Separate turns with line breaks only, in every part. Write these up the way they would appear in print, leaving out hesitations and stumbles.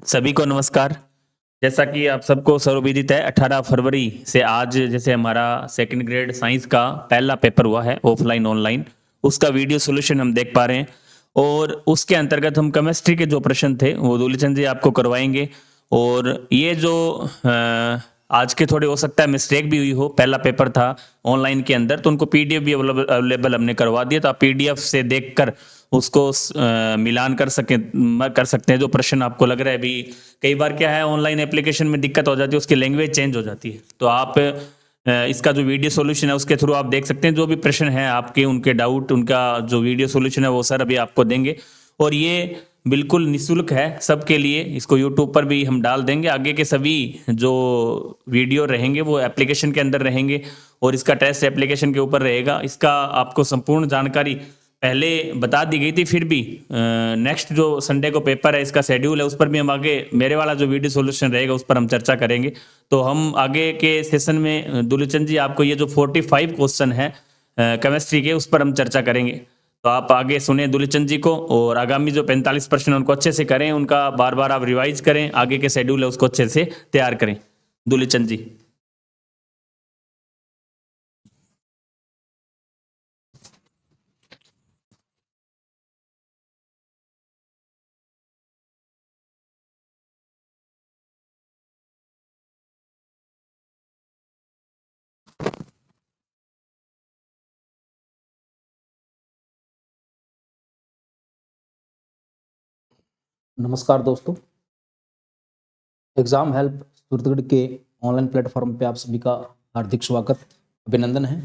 सभी को नमस्कार। जैसा कि आप सबको सर्वविदित है 18 फरवरी से आज जैसे हमारा सेकंड ग्रेड साइंस का पहला पेपर हुआ है ऑफलाइन ऑनलाइन, उसका वीडियो सॉल्यूशन हम देख पा रहे हैं और उसके अंतर्गत हम केमिस्ट्री के जो प्रश्न थे वो दूलीचंद जी आपको करवाएंगे। और ये जो आज के थोड़े हो सकता है मिस्टेक भी हुई हो, पहला पेपर था ऑनलाइन के अंदर तो उनको पीडीएफ भी अवेलेबल हमने करवा दिया, तो आप पीडीएफ से देखकर उसको मिलान कर सकते हैं। जो प्रश्न आपको लग रहा है, अभी कई बार क्या है ऑनलाइन एप्लीकेशन में दिक्कत हो जाती है, उसकी लैंग्वेज चेंज हो जाती है, तो आप इसका जो वीडियो सॉल्यूशन है उसके थ्रू आप देख सकते हैं। जो भी प्रश्न है आपके, उनके डाउट, उनका जो वीडियो सॉल्यूशन है वो सर अभी आपको देंगे और ये बिल्कुल निःशुल्क है सबके लिए। इसको यूट्यूब पर भी हम डाल देंगे। आगे के सभी जो वीडियो रहेंगे वो एप्लीकेशन के अंदर रहेंगे और इसका टेस्ट एप्लीकेशन के ऊपर रहेगा। इसका आपको संपूर्ण जानकारी पहले बता दी गई थी, फिर भी नेक्स्ट जो संडे को पेपर है इसका शेड्यूल है, उस पर भी हम आगे मेरे वाला जो वीडियो सॉल्यूशन रहेगा उस पर हम चर्चा करेंगे। तो हम आगे के सेशन में दुलीचंद जी आपको ये जो 45 क्वेश्चन है केमिस्ट्री के, उस पर हम चर्चा करेंगे। तो आप आगे सुने दुलीचंद जी को और आगामी जो 45 प्रश्न उनको अच्छे से करें, उनका बार बार आप रिवाइज करें, आगे के शेड्यूल है उसको अच्छे से तैयार करें। दुलीचंद जी।
नमस्कार दोस्तों, एग्ज़ाम हेल्प सूरतगढ़ के ऑनलाइन प्लेटफॉर्म पे आप सभी का हार्दिक स्वागत, अभिनंदन है।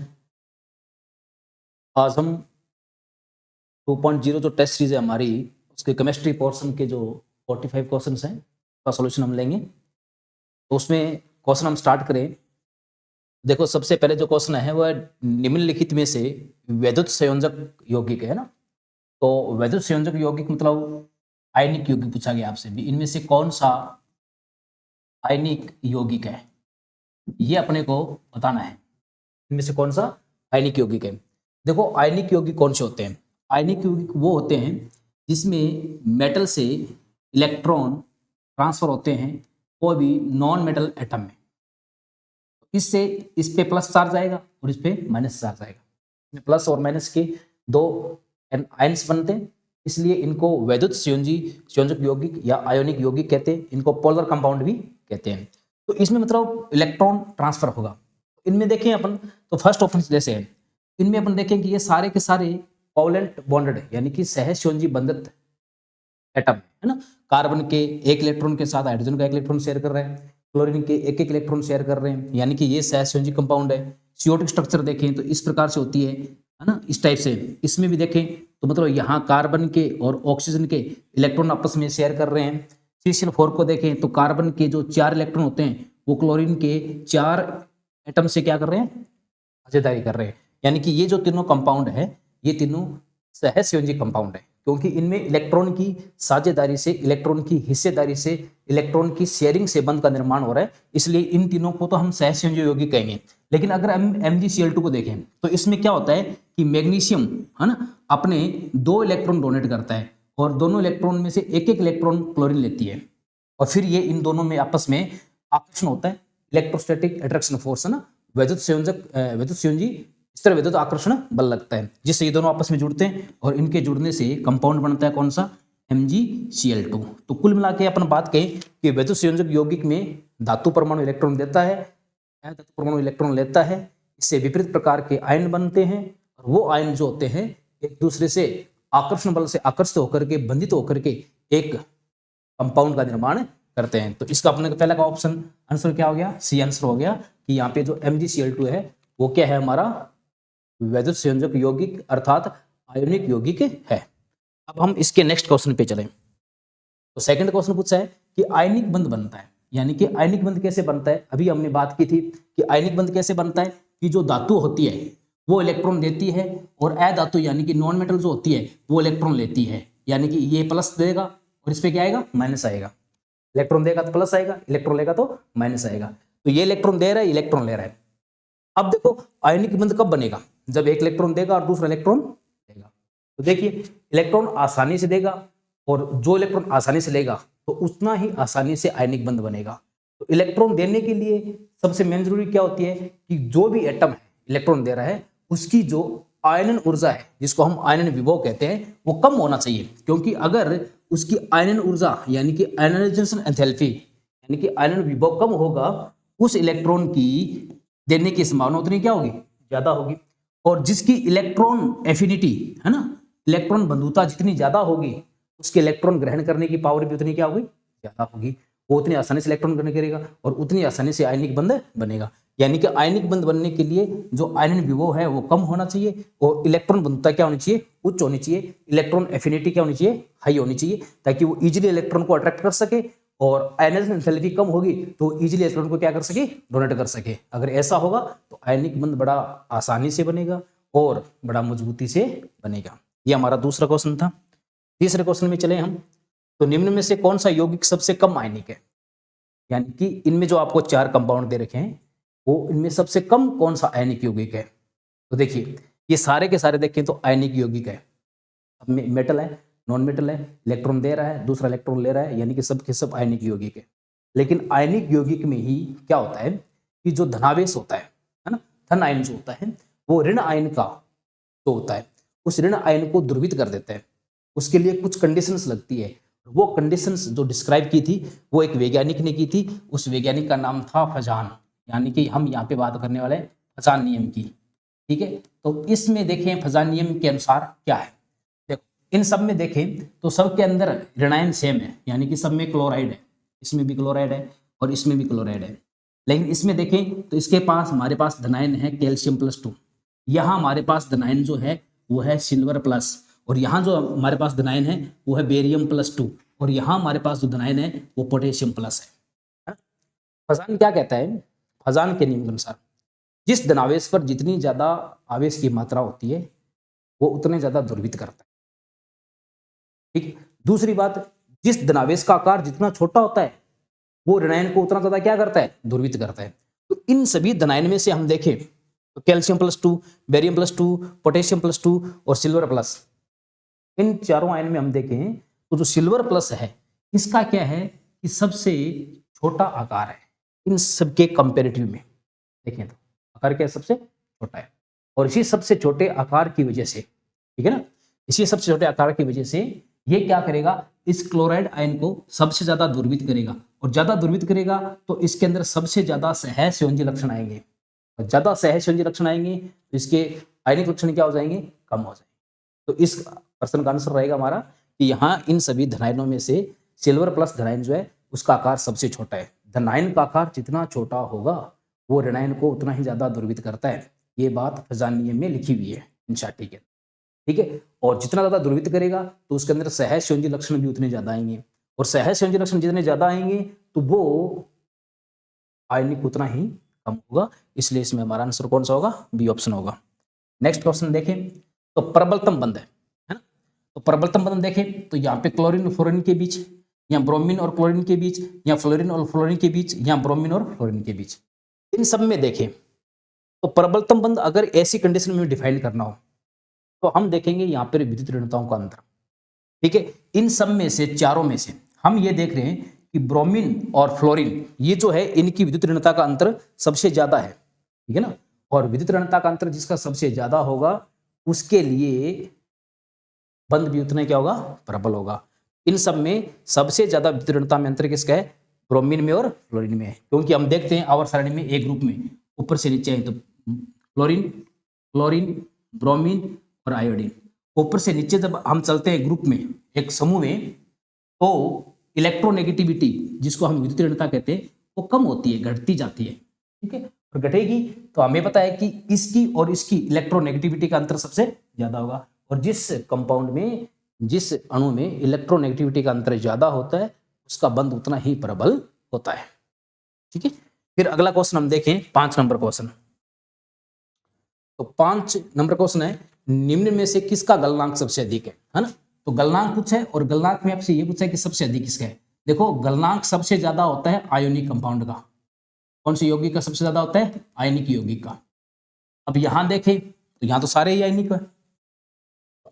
आज हम 2.0 जो टेस्ट सीरीज है हमारी, उसके केमिस्ट्री पोर्शन के जो 45 क्वेश्चंस हैं उसका सॉल्यूशन हम लेंगे। तो उसमें क्वेश्चन हम स्टार्ट करें। देखो, सबसे पहले जो क्वेश्चन है वो है निम्नलिखित में से वैद्युत संयोजक यौगिक है ना। तो वैद्युत संयोजक यौगिक मतलब आयनिक यौगिक पूछा गया आपसे भी, इनमें से कौन सा आयनिक यौगिक है, ये अपने को बताना है। इनमें से कौन सा आयनिक यौगिक है। देखो, आयनिक यौगिक कौन से होते हैं। आयनिक यौगिक वो होते हैं जिसमें मेटल से इलेक्ट्रॉन ट्रांसफर होते हैं, वो भी नॉन मेटल एटम में। इससे इस पे प्लस चार्ज आएगा और इस पे माइनस चार्ज आएगा। प्लस और माइनस के दो आयन्स बनते हैं, इसलिए इनको वैद्युत संयोजक यौगिक या आयोनिक यौगिक कहते हैं। इनको पोलर कंपाउंड भी कहते हैं। तो इसमें मतलब इलेक्ट्रॉन ट्रांसफर होगा। इनमें देखें अपन, तो फर्स्ट ऑप्शन जैसे है, इनमें अपन देखें कि ये सारे के सारे कोवलेंट बॉन्डेड यानी कि सहसंयोजी बंधित एटम है ना। कार्बन के एक इलेक्ट्रॉन के साथ हाइड्रोजन का एक इलेक्ट्रॉन शेयर कर रहे हैं, क्लोरीन के एक एक इलेक्ट्रॉन शेयर कर रहे हैं, यानी कि ये सहसंयोजी कंपाउंड है। सियोटिक स्ट्रक्चर देखें तो इस प्रकार से होती है ना, इस टाइप से। इसमें भी देखें तो मतलब यहाँ कार्बन के और ऑक्सीजन के इलेक्ट्रॉन आपस में शेयर कर रहे हैं। CCl4 को देखें तो कार्बन के जो 4 इलेक्ट्रॉन होते हैं वो क्लोरीन के 4 एटम से क्या कर रहे हैं, साझेदारी कर रहे हैं। यानी कि ये जो तीनों कंपाउंड है ये तीनों सहसंयोजी कंपाउंड है, क्योंकि इनमें इलेक्ट्रॉन की साझेदारी से, इलेक्ट्रॉन की हिस्सेदारी से, इलेक्ट्रॉन की शेयरिंग से बंध का निर्माण हो रहा है। इसलिए इन तीनों को तो हम सहसंयोजी यौगिक कहेंगे। लेकिन अगर हम MgCl2 को देखें तो इसमें क्या होता है कि मैग्नीशियम है ना अपने 2 इलेक्ट्रॉन डोनेट करता है और दोनों इलेक्ट्रॉन में से एक एक इलेक्ट्रॉन क्लोरीन लेती है और फिर ये इन दोनों में आपस में आकर्षण होता है, इलेक्ट्रोस्टैटिक अट्रैक्शन फोर्स है ना। वैद्युत संयोजी इस तरह विद्युत आकर्षण बल लगता है जिससे ये दोनों आपस में जुड़ते हैं और इनके जुड़ने से कंपाउंड बनता है कौन सा, MgCl2। तो कुल मिला के अपन बात कहें कि वैद्युत संयोजक यौगिक में धातु परमाणु इलेक्ट्रॉन देता है, धातु परमाणु इलेक्ट्रॉन लेता है, इससे विपरीत प्रकार के आयन बनते हैं और वो आयन जो होते हैं एक दूसरे से आकर्षण बल से आकर्षित होकर के, बंधित होकर के एक कंपाउंड का निर्माण करते हैं। तो इसका अपने पहला का ऑप्शन आंसर क्या हो गया, C आंसर हो गया कि यहाँ पे जो MgCl2 है वो क्या है, हमारा वैद्युत संयोजक यौगिक अर्थात आयोनिक यौगिक है। अब हम इसके नेक्स्ट क्वेश्चन पे चलें। तो सेकंड क्वेश्चन पूछा है कि आयनिक बंध बनता है, यानी कि आयनिक बंध कैसे बनता है। अभी हमने बात की थी कि आयनिक बंध कैसे बनता है कि जो धातु होती है वो इलेक्ट्रॉन देती है और अधातु यानी कि नॉन मेटल जो होती है वो इलेक्ट्रॉन लेती है। यानी कि ये प्लस देगा और इस पे क्या आएगा, माइनस आएगा। इलेक्ट्रॉन देगा तो प्लस आएगा, इलेक्ट्रॉन लेगा तो माइनस आएगा। तो ये इलेक्ट्रॉन दे रहा है, इलेक्ट्रॉन ले रहा है। अब देखो आयनिक बंध कब बनेगा, जब एक इलेक्ट्रॉन देगा और दूसरा इलेक्ट्रॉन देगा। तो देखिए इलेक्ट्रॉन आसानी से देगा और जो इलेक्ट्रॉन आसानी से लेगा तो उतना ही आसानी से आयनिक बंध बनेगा। तो इलेक्ट्रॉन देने के लिए सबसे मेन जरूरी क्या होती है कि जो भी एटम है इलेक्ट्रॉन दे रहा है उसकी जो आयनन ऊर्जा है, जिसको हम आयनन विभव कहते हैं, वो कम होना चाहिए। क्योंकि अगर उसकी आयनन ऊर्जा यानी कि आयनाइजेशन एंथैल्पी यानी कि आयनन विभव कम होगा, उस इलेक्ट्रॉन की देने की संभावना उतनी क्या होगी, ज्यादा होगी। और जिसकी इलेक्ट्रॉन एफिनिटी है ना, इलेक्ट्रॉन बंधुता जितनी ज्यादा होगी, उसके इलेक्ट्रॉन ग्रहण करने की पावर भी उतनी क्या होगी, ज्यादा होगी। वो उतनी आसानी से इलेक्ट्रॉन ग्रहण करेगा और उतनी आसानी से आयनिक बंध बनेगा। यानी कि आयनिक बंध बनने के लिए जो आयनन विभव है वो कम होना चाहिए और इलेक्ट्रॉन बंधुता क्या होनी चाहिए, उच्च होनी चाहिए। इलेक्ट्रॉन एफिनिटी क्या होनी चाहिए, हाई होनी चाहिए, ताकि वो इजीली इलेक्ट्रॉन को अट्रैक्ट कर सके। और आयनाइजेशन एंथैल्पी कम होगी तो इजीली इलेक्ट्रॉन को क्या कर सके, डोनेट कर सके। अगर ऐसा होगा तो आयनिक बंध बड़ा आसानी से बनेगा और बड़ा मजबूती से बनेगा। ये हमारा दूसरा क्वेश्चन था। तीसरे क्वेश्चन में चले हम। तो निम्न में से कौन सा यौगिक सबसे कम आयनिक है, यानी कि इनमें जो आपको 4 कंपाउंड दे रखे हैं वो इनमें सबसे कम कौन सा आयनिक यौगिक है। तो देखिए ये सारे के सारे देखें तो आयनिक यौगिक है। अब मेटल है, नॉन मेटल है, इलेक्ट्रॉन दे रहा है, दूसरा इलेक्ट्रॉन ले रहा है, यानी कि सब के सब आयनिक यौगिक है। लेकिन आयनिक यौगिक में ही क्या होता है कि जो धनावेश होता है ना, धन आयन जो होता है वो ऋण आयन का जो होता है उस ऋण आयन को ध्रुवित कर देता है। उसके लिए कुछ कंडीशंस लगती है। वो कंडीशंस जो डिस्क्राइब की थी वो एक वैज्ञानिक ने की थी। उस वैज्ञानिक का नाम था फजान, यानी कि हम यहाँ पे बात करने वाले हैं फजान नियम की। ठीक है, तो इसमें देखें फजान नियम के अनुसार क्या है। देखो इन सब में देखें तो सब के अंदर ऋणायन सेम है, यानी कि सब में क्लोराइड है, इसमें भी क्लोराइड है और इसमें भी क्लोराइड है। लेकिन इसमें देखें तो इसके पास हमारे पास धनायन है कैल्शियम +2, यहाँ हमारे पास धनायन जो है वो है सिल्वर प्लस, और यहाँ जो हमारे पास धनायन है वो है बेरियम +2, और यहाँ हमारे पास जो धनायन है वो पोटेशियम प्लस है। फजान क्या कहता है, फजान के नियम के अनुसार जिस धनावेश पर जितनी ज्यादा आवेश की मात्रा होती है वो उतने ज्यादा ध्रुवित करता है। ठीक, दूसरी बात, जिस धनावेश का आकार जितना छोटा होता है वो ऋणायन को उतना ज्यादा क्या करता है, ध्रुवित करता है। तो इन सभी धनायन में से हम देखें तो कैल्शियम +2, बेरियम +2, पोटेशियम +2 और सिल्वर प्लस, इन चारों आयन में हम देखें तो जो सिल्वर प्लस है इसका क्या है कि सबसे छोटा आकार है इन सबके कंपेरेटिव में। देखें तो आकार क्या है, सबसे छोटा है। और इसी सबसे छोटे आकार की वजह से, ठीक है ना, इसी सबसे छोटे आकार की वजह से ये क्या करेगा, इस क्लोराइड आयन को सबसे ज्यादा ध्रुवित करेगा। और ज्यादा ध्रुवित करेगा तो इसके अंदर सबसे ज्यादा सहसंयोजी लक्षण आएंगे, और ज्यादा सहसंयोजी लक्षण आएंगे तो इसके आयनिक लक्षण क्या हो जाएंगे, कम हो जाएंगे। तो इस प्रश्न का आंसर रहेगा हमारा कि यहाँ इन सभी धनायनों में से सिल्वर प्लस धनायन जो है उसका आकार सबसे छोटा है। धनायन का आकार जितना छोटा होगा वो ऋणायन को उतना ही ज्यादा ध्रुवित करता है। ये बात फजान नियम में लिखी हुई है एनसीईआरटी के, ठीक है। और जितना ज्यादा ध्रुवित करेगा तो उसके अंदर सहसंयोजी लक्षण भी उतने ज्यादा आएंगे, और सहसंयोजी लक्षण जितने ज्यादा आएंगे तो वो आयनिक उतना ही कम होगा। इसलिए इसमें हमारा आंसर कौन सा होगा, बी ऑप्शन होगा। नेक्स्ट क्वेश्चन देखें तो प्रबलतम बंध है ना, तो प्रबलतम बंध देखें तो यहाँ पे क्लोरीन और फ्लोरीन के बीच, या ब्रोमीन और क्लोरीन के बीच, या फ्लोरीन और फ्लोरीन के बीच, या ब्रोमीन और फ्लोरीन के बीच, इन सब में देखें तो प्रबलतम बंध अगर ऐसी कंडीशन में डिफाइन करना हो तो हम देखेंगे यहाँ पर विद्युत ऋणताओं का अंतर। ठीक है, इन सब में से चारों में से हम ये देख रहे हैं कि ब्रोमीन और फ्लोरीन ये जो है इनकी विद्युत ऋणता का अंतर सबसे ज्यादा है, ठीक है ना। और विद्युत ऋणता का अंतर जिसका सबसे ज्यादा होगा उसके लिए बंध भी उतना क्या होगा, प्रबल होगा। इन सब में सबसे ज्यादा विद्युत ऋणता में अंतर किसका है, ब्रोमीन में और फ्लोरीन में है। क्योंकि हम देखते हैं आवर्त सारणी में एक ग्रुप में ऊपर से नीचे है तो फ्लोरीन, क्लोरीन, ब्रोमीन और आयोडीन। ऊपर से नीचे जब हम चलते हैं ग्रुप में, एक समूह में, तो इलेक्ट्रोनेगेटिविटी जिसको हम विद्युत ऋणता कहते हैं वो कम होती है, घटती जाती है, ठीक है। और घटेगी तो हमें पता है कि इसकी और इसकी इलेक्ट्रोनेगेटिविटी का अंतर सबसे ज्यादा होगा। और जिस कंपाउंड में, जिस अणु में इलेक्ट्रोनेगेटिविटी का अंतर ज्यादा होता है उसका बंध उतना ही प्रबल होता है, ठीक है। फिर अगला क्वेश्चन हम देखें 5 नंबर क्वेश्चन। तो 5 नंबर क्वेश्चन है निम्न में से किसका गलनांक सबसे अधिक है ना। तो गलनांक पूछा है और गलनांक में आपसे ये पूछा है कि सबसे अधिक किसका है। देखो गलनांक सबसे ज्यादा होता है आयोनिक कंपाउंड का। कौन से यौगिक का सबसे ज्यादा होता है, आयनिक यौगिक का। अब यहां देखें तो यहां तो सारे ही आयनिक है।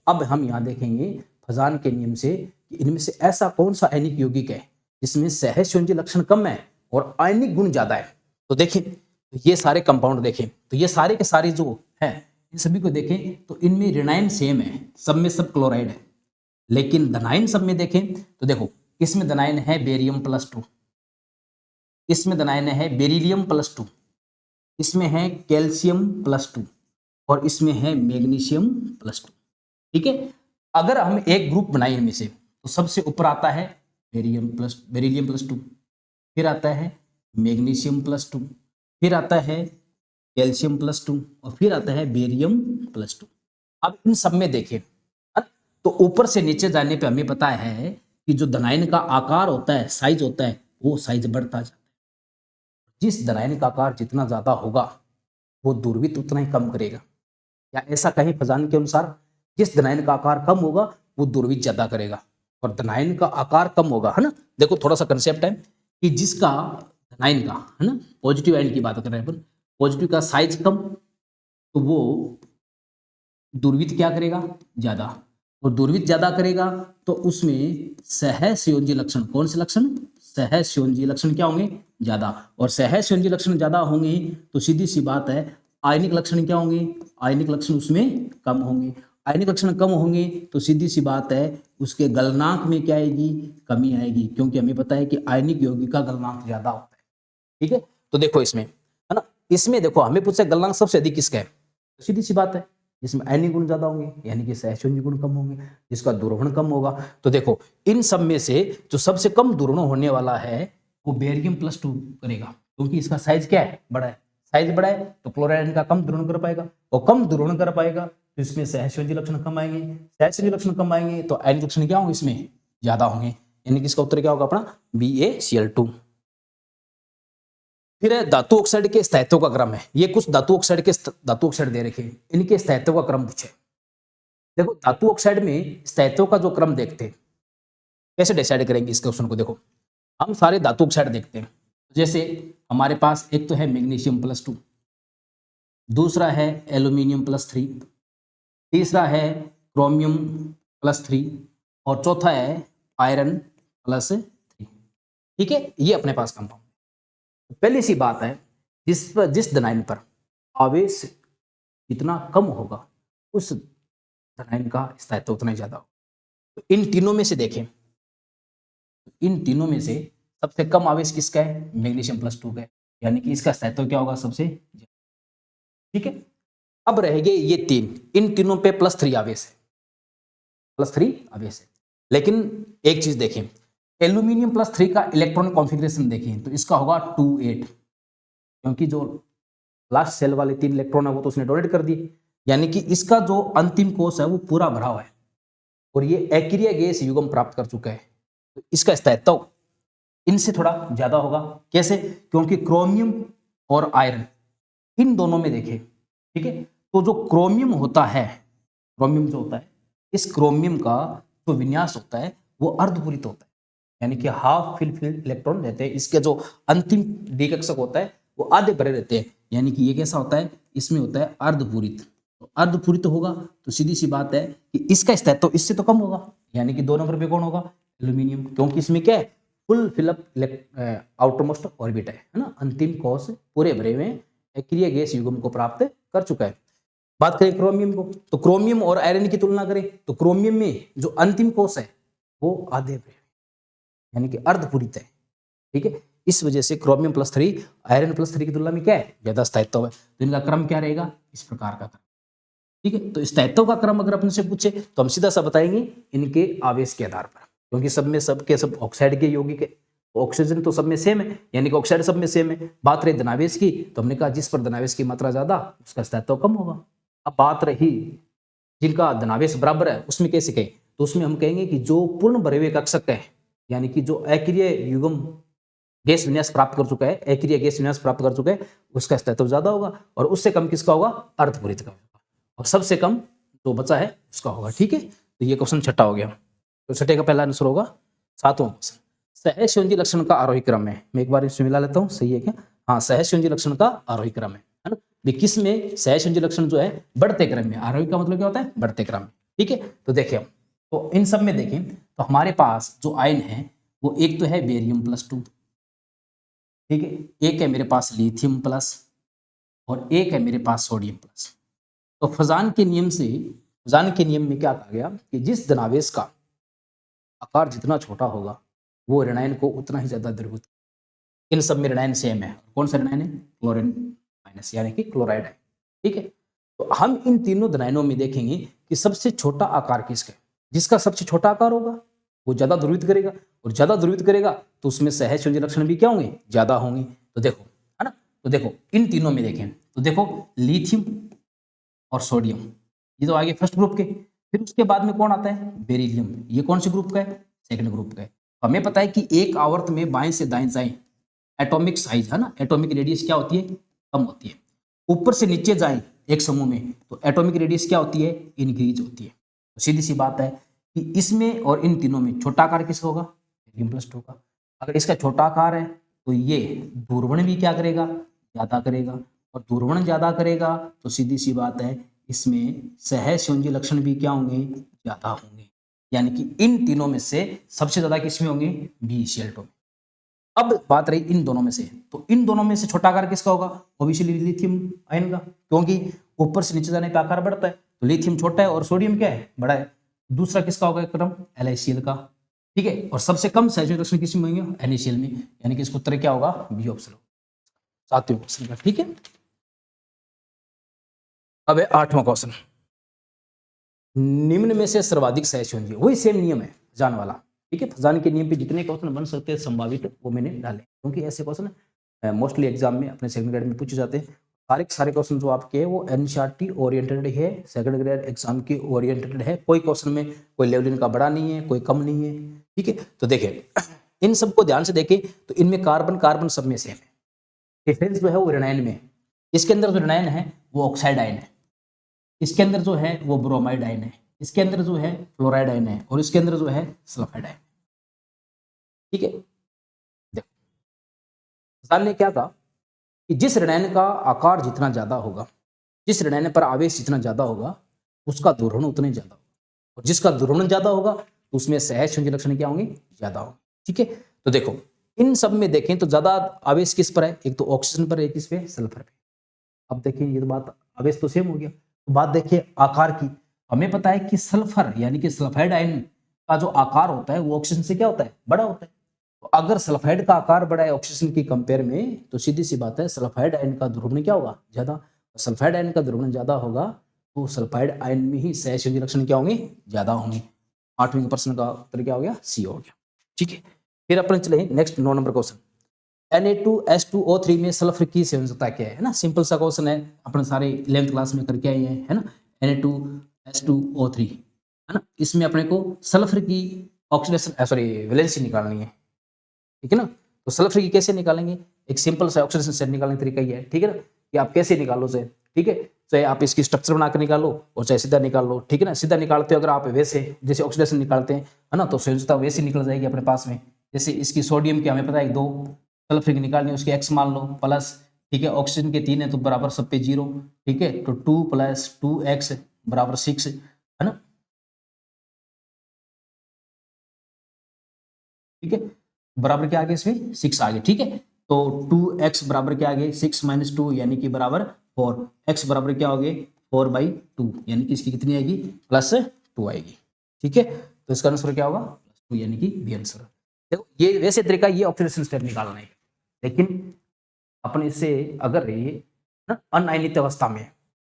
अब हम यहां देखेंगे फजान के नियम से कि इनमें से ऐसा कौन सा आयनिक यौगिक है जिसमें सहसंयोजी लक्षण कम है और आयनिक गुण ज्यादा है। तो देखें, तो ये सारे कंपाउंड देखें, तो ये सारे के सारे जो है इन सभी को देखें तो इनमें ऋणायन सेम है, सब में सब क्लोराइड है। लेकिन धनायन सब में देखें तो देखो, इसमें धनायन है बेरियम +2, इसमें धनायन है बेरिलियम +2, इसमें है कैल्शियम +2 और इसमें है मैग्नीशियम +2। ठीक है, अगर हम एक ग्रुप बनाए इनमें से तो सबसे ऊपर आता है बेरिलियम +2, फिर आता है मैग्नीशियम +2, फिर आता है कैल्शियम +2 और फिर आता है बेरियम +2। अब इन सब में देखें तो ऊपर से नीचे जाने पे हमें पता है कि जो धनायन का आकार होता है, साइज होता है, वो साइज बढ़ता जाता है। जिस धनायन का आकार जितना ज्यादा होगा वो दूरवित उतना ही कम करेगा, या ऐसा कहीं फजान के अनुसार जिस धनायन का आकार कम होगा वो दूरवित ज्यादा करेगा, और धनायन का आकार कम होगा, है ना। देखो थोड़ा सा कंसेप्ट है कि जिसका धनायन का, है ना, पॉजिटिव आयन की बात कर रहे हैं अपन, पॉजिटिव का साइज कम तो वो दूरवित क्या करेगा, ज्यादा, और दूरवित ज्यादा करेगा तो उसमें सहसंयोजी लक्षण, कौन से लक्षण, सहसंयोजी लक्षण क्या होंगे, ज्यादा, और सहसंयोजी लक्षण ज्यादा होंगे तो सीधी सी बात है आयनिक लक्षण क्या होंगे, आयनिक लक्षण उसमें कम होंगे। आयनिक लक्षण कम होंगे तो सीधी सी बात है उसके गलनांक में क्या आएगी, कमी आएगी, क्योंकि हमें पता है कि आयनिक यौगिक का गलनांक ज्यादा होता है। ठीक है, तो देखो इसमें, है ना, इसमें देखो हमें पूछा गलनांक सबसे अधिक किसका है, तो सीधी सी बात है जिसमें आयनिक गुण ज्यादा होंगे यानी कि सहसंयोजी गुण कम होंगे, जिसका दूरवहन कम होगा। तो देखो इन सब में से जो सबसे कम दूरवहन होने वाला है वो बेरियम +2 करेगा, क्योंकि इसका साइज क्या है, बड़ा है, साइज बड़ा है तो क्लोराइड का कम दूरवहन कर पाएगा, और कम दूरवहन कर पाएगा तो इसमें सहसंयोजी लक्षण कम आएंगे, सहसंयोजी लक्षण कम आएंगे तो आयनिक लक्षण क्या होंगे, इसमें ज्यादा होंगे, यानी कि इसका उत्तर क्या होगा अपना BaCl2। फिर है धातु ऑक्साइड के स्थायित्व का क्रम है। ये कुछ धातु ऑक्साइड दे रखे हैं, इनके स्थायित्व का क्रम पूछे। देखो धातु ऑक्साइड में स्थायित्व का जो क्रम देखते हैं, कैसे डिसाइड करेंगे इस क्वेश्चन को, देखो हम सारे धातु ऑक्साइड देखते हैं, जैसे हमारे पास एक तो है मैग्नीशियम +2, दूसरा है एल्यूमिनियम +3, तीसरा है क्रोमियम +3 और चौथा है आयरन +3। ठीक है, ये अपने पास कंपाउंड। पहली सी बात है जिस धनायन पर आवेश जितना कम होगा उस धनायन का स्थायित्व उतना ही ज्यादा होगा। तो इन तीनों में से देखें, इन तीनों में से सबसे कम आवेश किसका है, मैग्नीशियम +2 का है, यानी कि इसका स्थायित्व क्या होगा, सबसे ज्यादा। ठीक है, अब रहेंगे ये तीन, इन तीनों पे +3 आवेश है, +3 आवेश है। लेकिन एक चीज देखें, एल्यूमिनियम +3 का इलेक्ट्रॉनिक कॉन्फ़िगरेशन देखें तो इसका होगा 2-8, क्योंकि जो लास्ट सेल वाले 3 इलेक्ट्रॉन है वो तो उसने डोनेट कर दिए, यानी कि इसका जो अंतिम कोष है वो पूरा भरा हुआ है और ये अक्रिय गैस युग्म प्राप्त कर चुका है, तो इसका स्थायित्व इनसे थोड़ा ज्यादा होगा। कैसे, क्योंकि क्रोमियम और आयरन इन दोनों में देखें, ठीक है, तो जो क्रोमियम होता है, क्रोमियम जो होता है, इस क्रोमियम का जो विन्यास होता है वो अर्धपूरित होता है, यानी कि हाफ फिल्ड इलेक्ट्रॉन रहते हैं। इसके जो अंतिम डी कक्षक होता है वो आधे भरे रहते हैं, यानी कि ये कैसा होता है, इसमें होता है अर्धपूरित। तो अर्धपूरित होगा तो सीधी सी बात है कि इसका स्थायित्व इससे तो कम होगा, यानी कि 2 नंबर पे कौन होगा, एल्यूमिनियम, क्योंकि इसमें क्या है, फुल फिलअप आउटरमोस्ट ऑर्बिट है ना, अंतिम कोष पूरे भरे हुए अक्रिय गैस युग्म को प्राप्त कर चुका है। बात करें क्रोमियम को, तो क्रोमियम और आयरन की तुलना करें तो क्रोमियम में जो अंतिम कोष है वो आधे भरे, यानी कि अर्धपूरित है। ठीक है, इस वजह से क्रोमियम +3 आयरन +3 की तुलना में क्या है, ज्यादा स्थायित्व है। तो इनका क्रम क्या रहेगा, इस प्रकार का क्रम। ठीक है, तो स्थायित्व का क्रम अगर अपने से पूछे तो हम सीधा सा बताएंगे इनके आवेश के आधार पर, क्योंकि सब में सब ऑक्साइड के यौगिक है, ऑक्सीजन तो सब में सेम है, यानी कि ऑक्साइड सब में सेम है। बात रही धनावेश की तो हमने कहा जिस पर धनावेश की मात्रा ज्यादा उसका स्थायित्व कम होगा। अब बात रही जिनका धनावेश बराबर है उसमें कैसे कहें, तो उसमें हम कहेंगे कि जो पूर्ण भरे हुए कक्षक है, यानी कि जो अक्रिय युग्म गैस विन्यास प्राप्त कर चुका है, अक्रिय गैस विन्यास प्राप्त कर चुका है, उसका स्थायित्व ज्यादा होगा, और उससे कम किसका होगा, अर्धपूरित का होगा, और सबसे कम जो बचा है उसका होगा। ठीक है, तो ये क्वेश्चन छठा हो गया। तो छठे का पहला आंसर होगा 7वां क्वेश्चन, सहसंयोजी लक्षण का आरोही क्रम है। मैं एक बार इसमें मिला लेता हूँ, सही है क्या, हाँ, सहसंयोजी लक्षण का आरोही क्रम है ना। किस में सहसंयोजी लक्षण जो है बढ़ते क्रम में, आरोही का मतलब क्या होता है, बढ़ते क्रम में। ठीक है, तो देखिए तो इन सब में देखें तो हमारे पास जो आयन है वो एक तो है बेरियम +2, ठीक है, एक है मेरे पास लिथियम प्लस और एक है मेरे पास सोडियम प्लस। तो फजान के नियम में क्या कहा गया कि जिस धनावेश का आकार जितना छोटा होगा वो ऋणायन को उतना ही ज्यादा द्रवीभूत। इन सब में ऋणायन सेम है। कौन सा ऋणायन है? क्लोरीन माइनस, यानी कि क्लोराइड है, ठीक है। तो हम इन तीनों धनायनों में देखेंगे कि सबसे छोटा आकार किसका है। जिसका सबसे छोटा आकार होगा वो ज्यादा ध्रुवित करेगा, और ज्यादा ध्रुवित करेगा तो उसमें सहज संयोजी लक्षण भी क्या होंगे? ज्यादा होंगे। तो देखो, है ना, तो देखो इन तीनों में देखें तो देखो लिथियम और सोडियम ये तो आगे फर्स्ट ग्रुप के, फिर उसके बाद में कौन आता है? बेरिलियम। ये कौन से ग्रुप का है? सेकंड ग्रुप का है। हमें पता है कि एक आवर्त में बाएं से दाएं जाएं, एटॉमिक साइज, है ना, एटॉमिक रेडियस क्या होती है? कम होती है। ऊपर से नीचे जाएं एक समूह में तो एटॉमिक रेडियस क्या होती है? इंक्रीज होती है। तो सीधी सी बात है कि इसमें और इन तीनों में छोटा आकार किसका होगा? बेरिलियम +2 का। अगर इसका छोटा आकार है तो ये दूरवर्ण भी क्या करेगा? ज्यादा करेगा, और दूरवर्ण ज्यादा करेगा तो सीधी सी बात है इसमें सहज संयोजी लक्षण भी क्या होंगे? ज्यादा होंगे। यानी कि इन तीनों में से सबसे ज्यादा किसमें होंगे? BeCl2 में। अब बात रही इन दोनों में से, तो इन दोनों में से छोटा आकार किसका होगा? ऑब्वियसली लिथियम आयन का, क्योंकि ऊपर से नीचे जाने पे आकार बढ़ता है, तो लिथियम छोटा है और सोडियम क्या है? बड़ा है। दूसरा किसका होगा क्रम? LiCl का, ठीक है। और सबसे कम सहज लक्षण किसमें होंगे? NaCl में, यानी कि इसका उत्तर क्या होगा? बी ऑप्शन, सातवें क्वेश्चन का, ठीक है। अब है आठवां क्वेश्चन, निम्न में से सर्वाधिक सहज संयोजी, वही सेम नियम है जान वाला, ठीक है। फजान के नियम पे जितने क्वेश्चन बन सकते हैं संभावित वो मैंने डाले, क्योंकि ऐसे क्वेश्चन मोस्टली एग्जाम में अपने सेकंड ग्रेड में पूछे जाते हैं। सारे क्वेश्चन जो आपके हैं वो NCERT ओरिएंटेड है, सेकंड ग्रेड एग्जाम के ओरिएंटेड है। कोई क्वेश्चन में कोई लेवल इनका बड़ा नहीं है, कोई कम नहीं है, ठीक है। तो देखें इन सबको ध्यान से देखें तो इनमें कार्बन कार्बन सब में सेम है। डिफरेंस जो है वो ऋणायन में, इसके अंदर जो ऋणायन है वो ऑक्साइड आयन है, इसके अंदर जो है वो ब्रोमाइड आयन है, इसके अंदर जो है फ्लोराइड आयन है, और इसके अंदर जो है सल्फाइड आयन, ठीक है। देखो साल ने क्या कहा कि जिस ऋणायन का आकार जितना ज्यादा होगा, जिस ऋणायन पर आवेश जितना ज्यादा होगा उसका ध्रुवण उतना ही ज्यादा होगा, और जिसका ध्रुवण ज्यादा होगा तो उसमें सहज संयोजी लक्षण क्या होंगे? ज्यादा होंगे, ठीक है। तो देखो इन सब में देखें तो ज्यादा आवेश किस पर है? एक तो ऑक्सीजन पर, एक किस पे? सल्फर पे। अब देखिए ये तो बात, आवेश तो सेम हो गया, तो बात देखिए आकार की। हमें पता है कि सल्फर यानी कि सल्फाइड आयन का जो आकार होता है वो ऑक्सीजन से क्या होता है? बड़ा होता है। तो अगर सल्फाइड का आकार बड़ा है ऑक्सीजन की कंपेयर में तो सीधी सी बात है सल्फाइड आयन का ध्रुवण क्या होगा? ज्यादा। सल्फाइड आयन का ध्रुवण ज्यादा होगा तो सल्फाइड आयन में ही सहज संयोजी लक्षण क्या होंगे? ज्यादा होंगे। 8वें प्रश्न का उत्तर क्या हो गया? सी हो गया, ठीक है। फिर अपन चले नेक्स्ट 9 नंबर क्वेश्चन, Na2H2O3 में सल्फर की संयोजकता क्या है ना? सिंपल सा क्वेश्चन है, अपन सारे 11th क्लास में करके आए हैं, है ना। Na2H2O3, है ना, इसमें अपने को सल्फर की ऑक्सीडेशन सॉरी वैलेंसी निकालनी है, ठीक है ना। तो सल्फर की कैसे निकालेंगे? एक सिंपल सा ऑक्सीडेशन स्टेट निकालने का तरीका ही है, ठीक है ना, कि आप कैसे निकालो से, ठीक है। चाहे आप इसकी स्ट्रक्चर बनाकर निकालो और चाहे सीधा निकाल लो, ठीक है ना। सीधा निकालते हो अगर आप वैसे जैसे ऑक्सीडेशन निकालते हैं, है ना, तो संयोजकता वैसे निकल जाएगी अपने पास में। जैसे इसकी सोडियम की हमें पता है 2, सल्फर की निकालनी है उसकी x मान लो प्लस, ठीक है। ऑक्सीजन के 3 है तो बराबर सब पे 0, ठीक है। तो 2 + 2x बराबर 6, है ना, ठीक है। बराबर क्या आ गया इसमें? 6 आ गया, ठीक है। तो 2x बराबर क्या आ गया? 6 - 2 यानी कि बराबर 4, x बराबर क्या हो गया? 4/2 यानी कि इसकी कितनी आएगी? +2 आएगी, ठीक है। तो इसका आंसर क्या होगा? +2 यानी कि बी आंसर। देखो ये वैसे तरीका ये ऑक्सीडेशन स्टेट निकालना है, लेकिन अपन इससे अगर ये ना अनआयनित अवस्था में है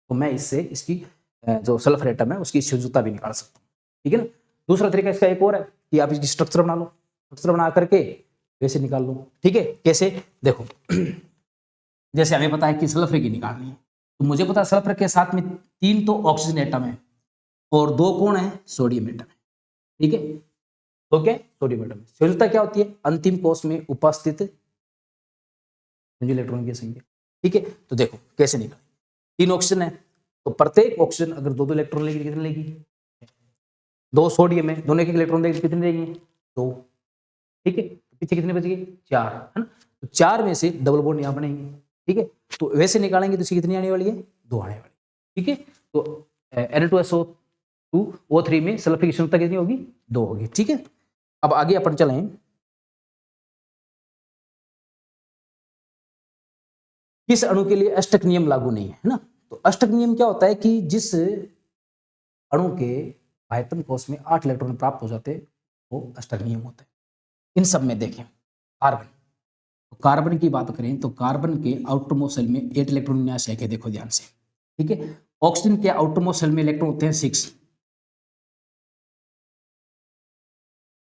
तो मैं इससे इसकी जो सल्फर एटम है उसकी संयोजकता भी निकाल सकता हूँ, ठीक है ना। दूसरा तरीका इसका एक और है कि आप इसकी स्ट्रक्चर बना लो, स्ट्रक्चर बना करके वैसे निकाल लो, ठीक है। कैसे? देखो जैसे हमें पता है कि सल्फर की निकालनी है, तो मुझे पता है सल्फर के साथ में 3 तो ऑक्सीजन एटम है और 2 कौन है? सोडियम एटम है, ठीक है। तो क्या? Sodium atom. संयोजकता क्या होती है? अंतिम कोश में उपस्थित इलेक्ट्रॉन की संख्या, ठीक है। तो देखो कैसे निकाले, 3 ऑक्सीजन है तो प्रत्येक ऑक्सीजन अगर 2 इलेक्ट्रॉन लेगी कितने लेगी? 2 सोडियम है, दोनों के इलेक्ट्रॉन लेगी कितने लेगी? 2, ठीक है। पीछे कितने बच गए? 4, है ना। तो 4 में से डबल बॉन्ड यहाँ बनेंगे, ठीक है। तो वैसे निकालेंगे तो इसकी कितनी आने वाली है? 2 आने वाली, ठीक है। तो Na2SO2O3 में सल्फर की संयोजकता कितनी होगी? 2 होगी, ठीक है। अब आगे अपन चलें किस अणु के लिए अष्टक नियम लागू नहीं है ना? तो अष्टक नियम क्या होता है कि जिस अणु के आयतन कोश में 8 इलेक्ट्रॉन प्राप्त हो जाते हैं वो अष्टक नियम होता है। इन सब में देखें कार्बन, तो कार्बन की बात करें तो कार्बन के आउटरमोस्ट शेल में 8 इलेक्ट्रॉन विन्यास है, देखो ध्यान से, ठीक है। ऑक्सीजन के आउटरमोस्ट शेल में इलेक्ट्रॉन होते हैं 6,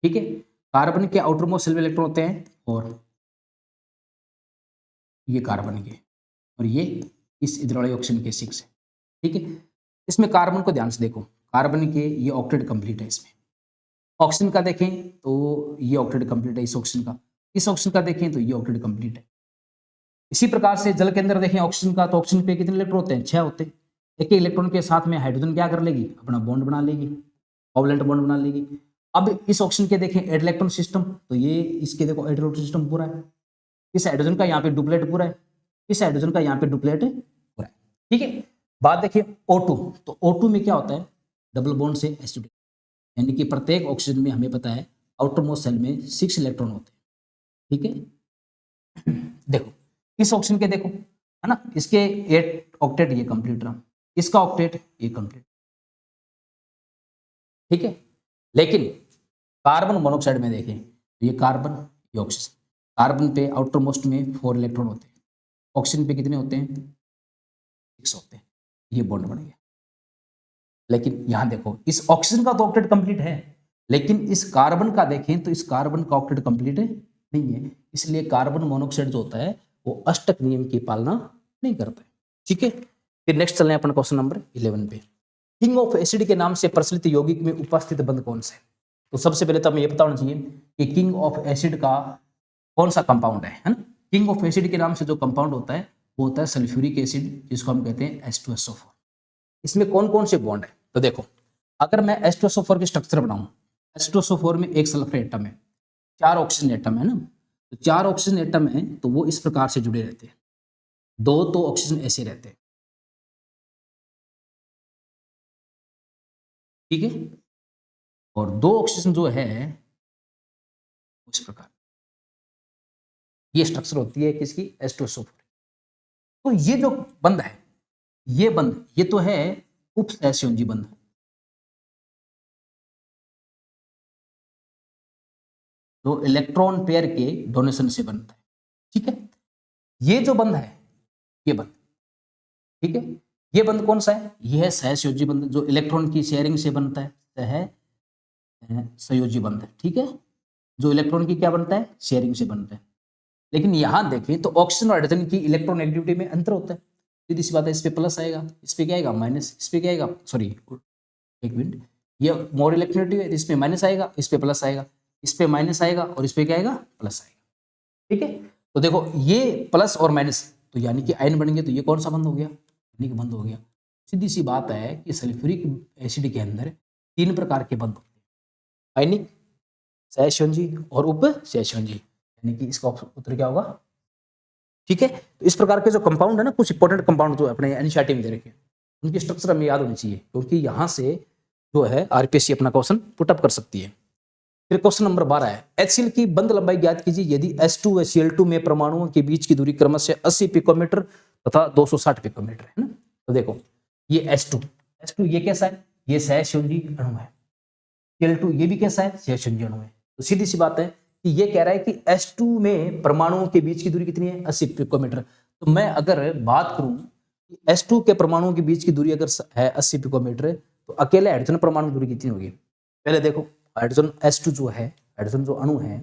ठीक है। कार्बन के आउटरमोस्ट शेल में इलेक्ट्रॉन होते हैं, और ये कार्बन के, और ये इस इधर वाले ऑक्सीजन के 6 है, ठीक है। इसमें कार्बन को ध्यान से देखो, कार्बन के ये ऑक्टेट कंप्लीट है, इसमें ऑक्सीजन का देखें तो ये ऑक्टेट कंप्लीट है, इस ऑक्सीजन का, इस ऑक्सीजन का देखें तो ये ऑक्टेट कंप्लीट है। इसी प्रकार से जल के अंदर देखें ऑक्सीजन का, तो ऑक्सीजन पे कितने इलेक्ट्रॉन होते हैं? 6 होते हैं। एक ही इलेक्ट्रॉन के साथ में हाइड्रोजन क्या कर लेगी? अपना बॉन्ड बना लेगी, कोवलेंट बॉन्ड बना लेगी। अब इस ऑक्सीजन के देखें 8 इलेक्ट्रॉन सिस्टम, तो ये इसके देखो 8 इलेक्ट्रॉन सिस्टम पूरा है। इस हाइड्रोजन का यहाँ पे डुप्लेट पूरा है, इस हाइड्रोजन का यहाँ पे डुप्लेट पूरा है, ठीक है। बात देखिए O2, तो O2 में क्या होता है? डबल बॉन्ड से एसिड, यानी कि प्रत्येक ऑक्सीजन में हमें पता है आउटरमोस्ट शेल में 6 इलेक्ट्रॉन होते हैं, ठीक है। देखो इस ऑक्सीजन के देखो, है ना, इसके 8 ऑक्टेट ये कंप्लीट रहा, इसका ऑक्टेट ये कंप्लीट, ठीक है। लेकिन कार्बन मोनोऑक्साइड में देखें, ये कार्बन, ये ऑक्सीजन, कार्बन पे आउटर मोस्ट में 4 इलेक्ट्रॉन होते हैं, ऑक्सीजन पे कितने होते हैं? 6 होते हैं, ये बॉन्ड बन गया। लेकिन यहां देखो इस ऑक्सीजन का तो ऑक्टेट कंप्लीट है, लेकिन इस कार्बन का देखें तो इस कार्बन का ऑक्टेट कंप्लीट नहीं है, इसलिए कार्बन मोनोऑक्साइड जो होता है वो अष्टक नियम की पालना नहीं करता है, ठीक है। फिर नेक्स्ट चलने अपन क्वेश्चन नंबर 11 पे। किंग ऑफ एसिड के नाम से प्रचलित यौगिक में उपस्थित बंध कौन से? तो सबसे पहले तो हमें ये पता होना चाहिए कि किंग ऑफ एसिड का कौन सा कंपाउंड है ना। किंग ऑफ एसिड के नाम से जो कंपाउंड होता है वो होता है सल्फ्यूरिक एसिड, जिसको हम कहते हैं H2SO4। इसमें कौन कौन से बॉन्ड है? तो देखो अगर मैं H2SO4 की स्ट्रक्चर बनाऊं, H2SO4 में एक सल्फर एटम है, 4 ऑक्सीजन एटम है ना, तो 4 ऑक्सीजन एटम है तो वो इस प्रकार से जुड़े रहते हैं, 2 तो ऑक्सीजन ऐसे रहते हैं, ठीक है, और 2 ऑक्सीजन जो है इस प्रकार, ये स्ट्रक्चर होती है किसकी? H2SO4। तो ये जो बंध है, ये बंध, ये तो है उपसहसयोजी बंध, जो इलेक्ट्रॉन पेयर के डोनेशन से बनता है, ठीक है। ये जो बंध है, ये बंध, ठीक है, ये बंध कौन सा है? ये है सहसयोजी बंध, जो इलेक्ट्रॉन की शेयरिंग से बनता है, सहसयोजी बंध, ठीक है, जो इलेक्ट्रॉन की क्या बनता है? शेयरिंग से बनता है। लेकिन यहां देखें तो ऑक्सीजन और हाइड्रोजन की इलेक्ट्रॉन नेगेटिविटी में अंतर होता है, सीधी सी बात है, इस पे प्लस आएगा, इस पे क्या आएगा? माइनस, इस पे क्या आएगा? सॉरी एक मिनट, ये मोर इलेक्ट्रोनेगेटिव है, इस पे माइनस आएगा, इस पे प्लस आएगा, इस पे माइनस आएगा और इस पे क्या आएगा? प्लस आएगा, ठीक है। तो देखो ये प्लस और माइनस, तो यानी कि आयन बनेंगे, तो ये कौन सा बंद हो गया? यानी कि बंद हो गया। सीधी सी बात है कि सल्फ्यूरिक एसिड के अंदर 3 प्रकार के बंद होते हैं, आयनिक, सहसयोजी और उपसहसयोजी, यानी कि इसका उत्तर क्या होगा? ठीक है। तो इस प्रकार के जो कंपाउंड है ना, कुछ इंपॉर्टेंट कंपाउंड जो अपने एनसीईआरटी में दे रखे हैं, उनकी स्ट्रक्चर हमें याद होनी चाहिए, क्योंकि यहाँ से जो है आरपीएससी अपना क्वेश्चन पुटअप कर सकती है। फिर क्वेश्चन नंबर 12 है, HCl की बंध लंबाई ज्ञात कीजिए यदि H2 व Cl2 में परमाणुओं के बीच की दूरी क्रमशः 80 पिकोमीटर तथा 260 पिकोमीटर है ना। तो देखो ये H2 ये कैसा है? ये सहसयोजी अणु है। Cl2 ये भी कैसा है? सहसयोजी अणु है। तो सीधी सी बात है कि ये कह रहा है कि H2 में परमाणुओं के बीच की दूरी कितनी है? 80 पिकोमीटर। तो मैं अगर बात करूं कि H2 के परमाणुओं के बीच की दूरी अगर है 80 पिकोमीटर, तो अकेले हाइड्रोजन परमाणु की दूरी कितनी होगी? पहले देखो हाइड्रोजन H2 जो है, हाइड्रोजन जो अणु है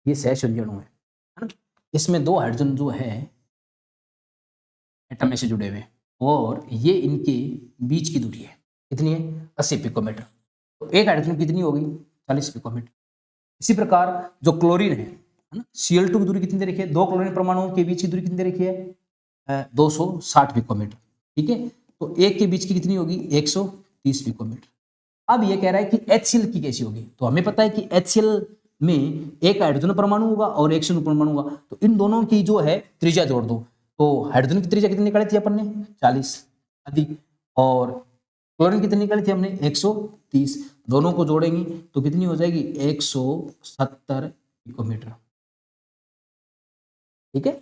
ये सहसयोजी अणु है ना। इसमें 2 हाइड्रोजन जो है एटम में से जुड़े हुए, और ये इनके बीच की दूरी है कितनी है? 80 पिकोमीटर। तो एक हाइड्रोजन कितनी होगी? 40 पिकोमीटर। इसी प्रकार जो क्लोरीन है ना, Cl2 की दूरी कितनी दे रखी है? 2 क्लोरीन परमाणुओं के बीच की दूरी कितनी दे रखी है? 260 पिकोमीटर, ठीक है। तो एक के बीच की कितनी होगी? 130 पिकोमीटर। अब ये कह रहा है कि HCl की कैसी होगी? तो हमें पता है कि HCl में एक हाइड्रोजन परमाणु होगा और एक ऑक्सीजन परमाणु होगा, तो इन दोनों की जो है त्रिज्या जोड़ दो। तो हाइड्रोजन की त्रिज्या कितनी निकाली थी अपन ने? 40 अधिक, और क्लोरीन कितनी निकाली थी हमने? 130। दोनों को जोड़ेंगे तो कितनी हो जाएगी? 170 पिकोमीटर, ठीक है।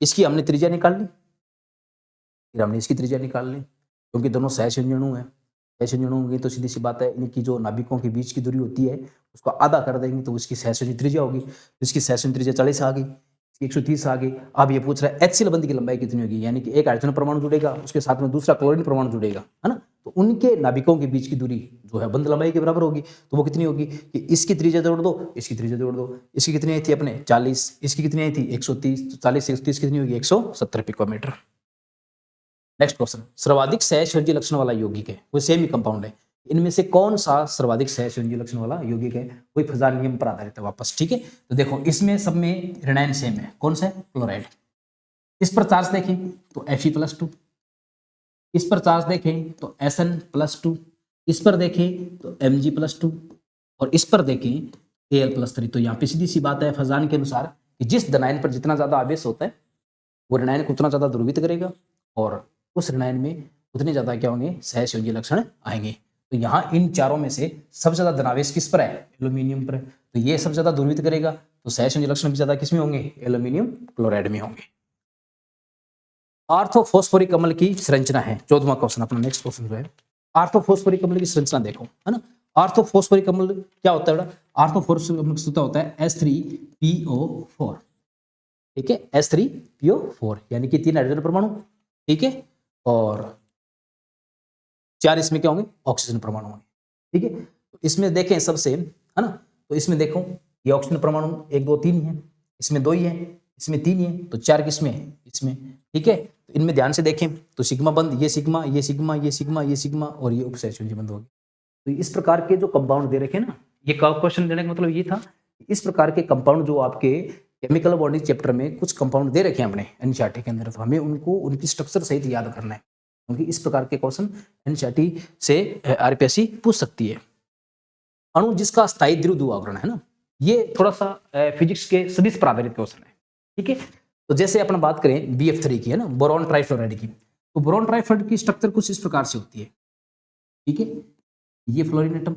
इसकी हमने त्रिज्या निकाल ली, फिर हमने इसकी त्रिज्या निकाल ली, क्योंकि दोनों सहसंयोजी अणु हैं। सहसंयोजी अणु होंगे तो सीधी सी बात है, इनकी जो नाभिकों के बीच की दूरी होती है उसको आधा कर देंगे तो उसकी सहसंयोजी त्रिज्या होगी। तो इसकी सहसंयोजी त्रिज्या 40 आ गई, इसकी 130 आ गई। अब ये पूछ रहा है HCl बंध की लंबाई कितनी होगी, यानी कि एक हाइड्रोजन परमाणु जुड़ेगा, उसके साथ में दूसरा क्लोरीन परमाणु जुड़ेगा, है ना। तो उनके नाभिकों के बीच की दूरी जो है बंध लंबाई के बराबर होगी। तो वो कितनी होगी कि इसकी त्रिज्या जोड़ दो, इसकी त्रिज्या जोड़ दो। इसकी कितनी आई थी अपने 40, इसकी कितनी आई थी 130, तो 40 से 130 कितनी होगी 170 पिकोमीटर। नेक्स्ट क्वेश्चन, सर्वाधिक सहसंयोजी लक्षण वाला यौगिक है, वो सेम ही कंपाउंड है, इनमें से कौन सा सर्वाधिक सहसंयोजी लक्षण वाला यौगिक है, वही फजान नियम पर आधारित है वापस, ठीक है। तो देखो इसमें सब में ऋणायन सेम है, कौन सा है, क्लोराइड। इस पर चार्ज देखें तो Fe+2, इस पर चार्ज देखें तो Sn+2, इस पर देखें तो Mg+2 और इस पर देखें Al+3। तो यहाँ पे सीधी सी बात है फजान के अनुसार कि जिस धनायन पर जितना ज्यादा आवेश होता है वो ऋणायन को उतना ज्यादा ध्रुवित करेगा और उस ऋणायन में उतने ज्यादा क्या होंगे, सहसंयोजी लक्षण आएंगे। तो यहाँ इन चारों में से सबसे ज्यादा धनावेश किस पर है, एल्यूमिनियम पर है, तो ये सबसे ज्यादा ध्रुवित करेगा। तो सहसंयोजी लक्षण भी ज्यादा किस में होंगे, एल्यूमिनियम क्लोराइड में होंगे। आर्थोफॉस्फोरिक अम्ल की संरचना है 14वां क्वेश्चन अपना। नेक्स्ट क्वेश्चन जो है आर्थोफॉस्फोरिक अम्ल की संरचना देखो, है ना। आर्थोफॉस्फोरिक अम्ल क्या होता है बेटा, आर्थोफॉस्फोरिक अम्ल सूत्र होता है H3PO4, ठीक है, H3PO4 यानी कि 3 हाइड्रोजन परमाणु, ठीक है, और 4 इसमें क्या होंगे, ऑक्सीजन परमाणु होंगे, ठीक है। तो इसमें देखें सबसे, है ना, तो इसमें देखो ये ऑक्सीजन परमाणु 1 2 3 है, इसमें 2 ही है, इसमें 3 ही है, तो 4 किसमें है, इसमें, ठीक है। तो इनमें ध्यान से देखें तो सिग्मा बंद, ये सिग्मा, ये सिग्मा, ये सिग्मा, ये सिग्मा और ये उपसहसंयोजी बंद होगी। तो इस प्रकार के जो कंपाउंड दे रखे हैं ना, ये क्वेश्चन देने का मतलब ये था, इस प्रकार के कंपाउंड जो आपके केमिकल बॉन्डिंग चैप्टर में कुछ कंपाउंड दे रखे हैं अपने एनसीईआरटी के अंदर, तो हमें उनको उनकी स्ट्रक्चर सहित याद करना है, क्योंकि इस प्रकार के क्वेश्चन एनसीईआरटी से आरपीएससी पूछ सकती है। अणु जिसका स्थायी द्विध्रुव आवरण है ना, ये थोड़ा सा फिजिक्स के सदिश पर आधारित क्वेश्चन है, ठीक है। तो जैसे अपन बात करें BF3 की, है ना, बोरॉन ट्राइफ्लोराइड की, तो बोरॉन ट्राइफ्लोराइड की स्ट्रक्चर कुछ इस प्रकार से होती है, ठीक है। ये फ्लोरीन एटम,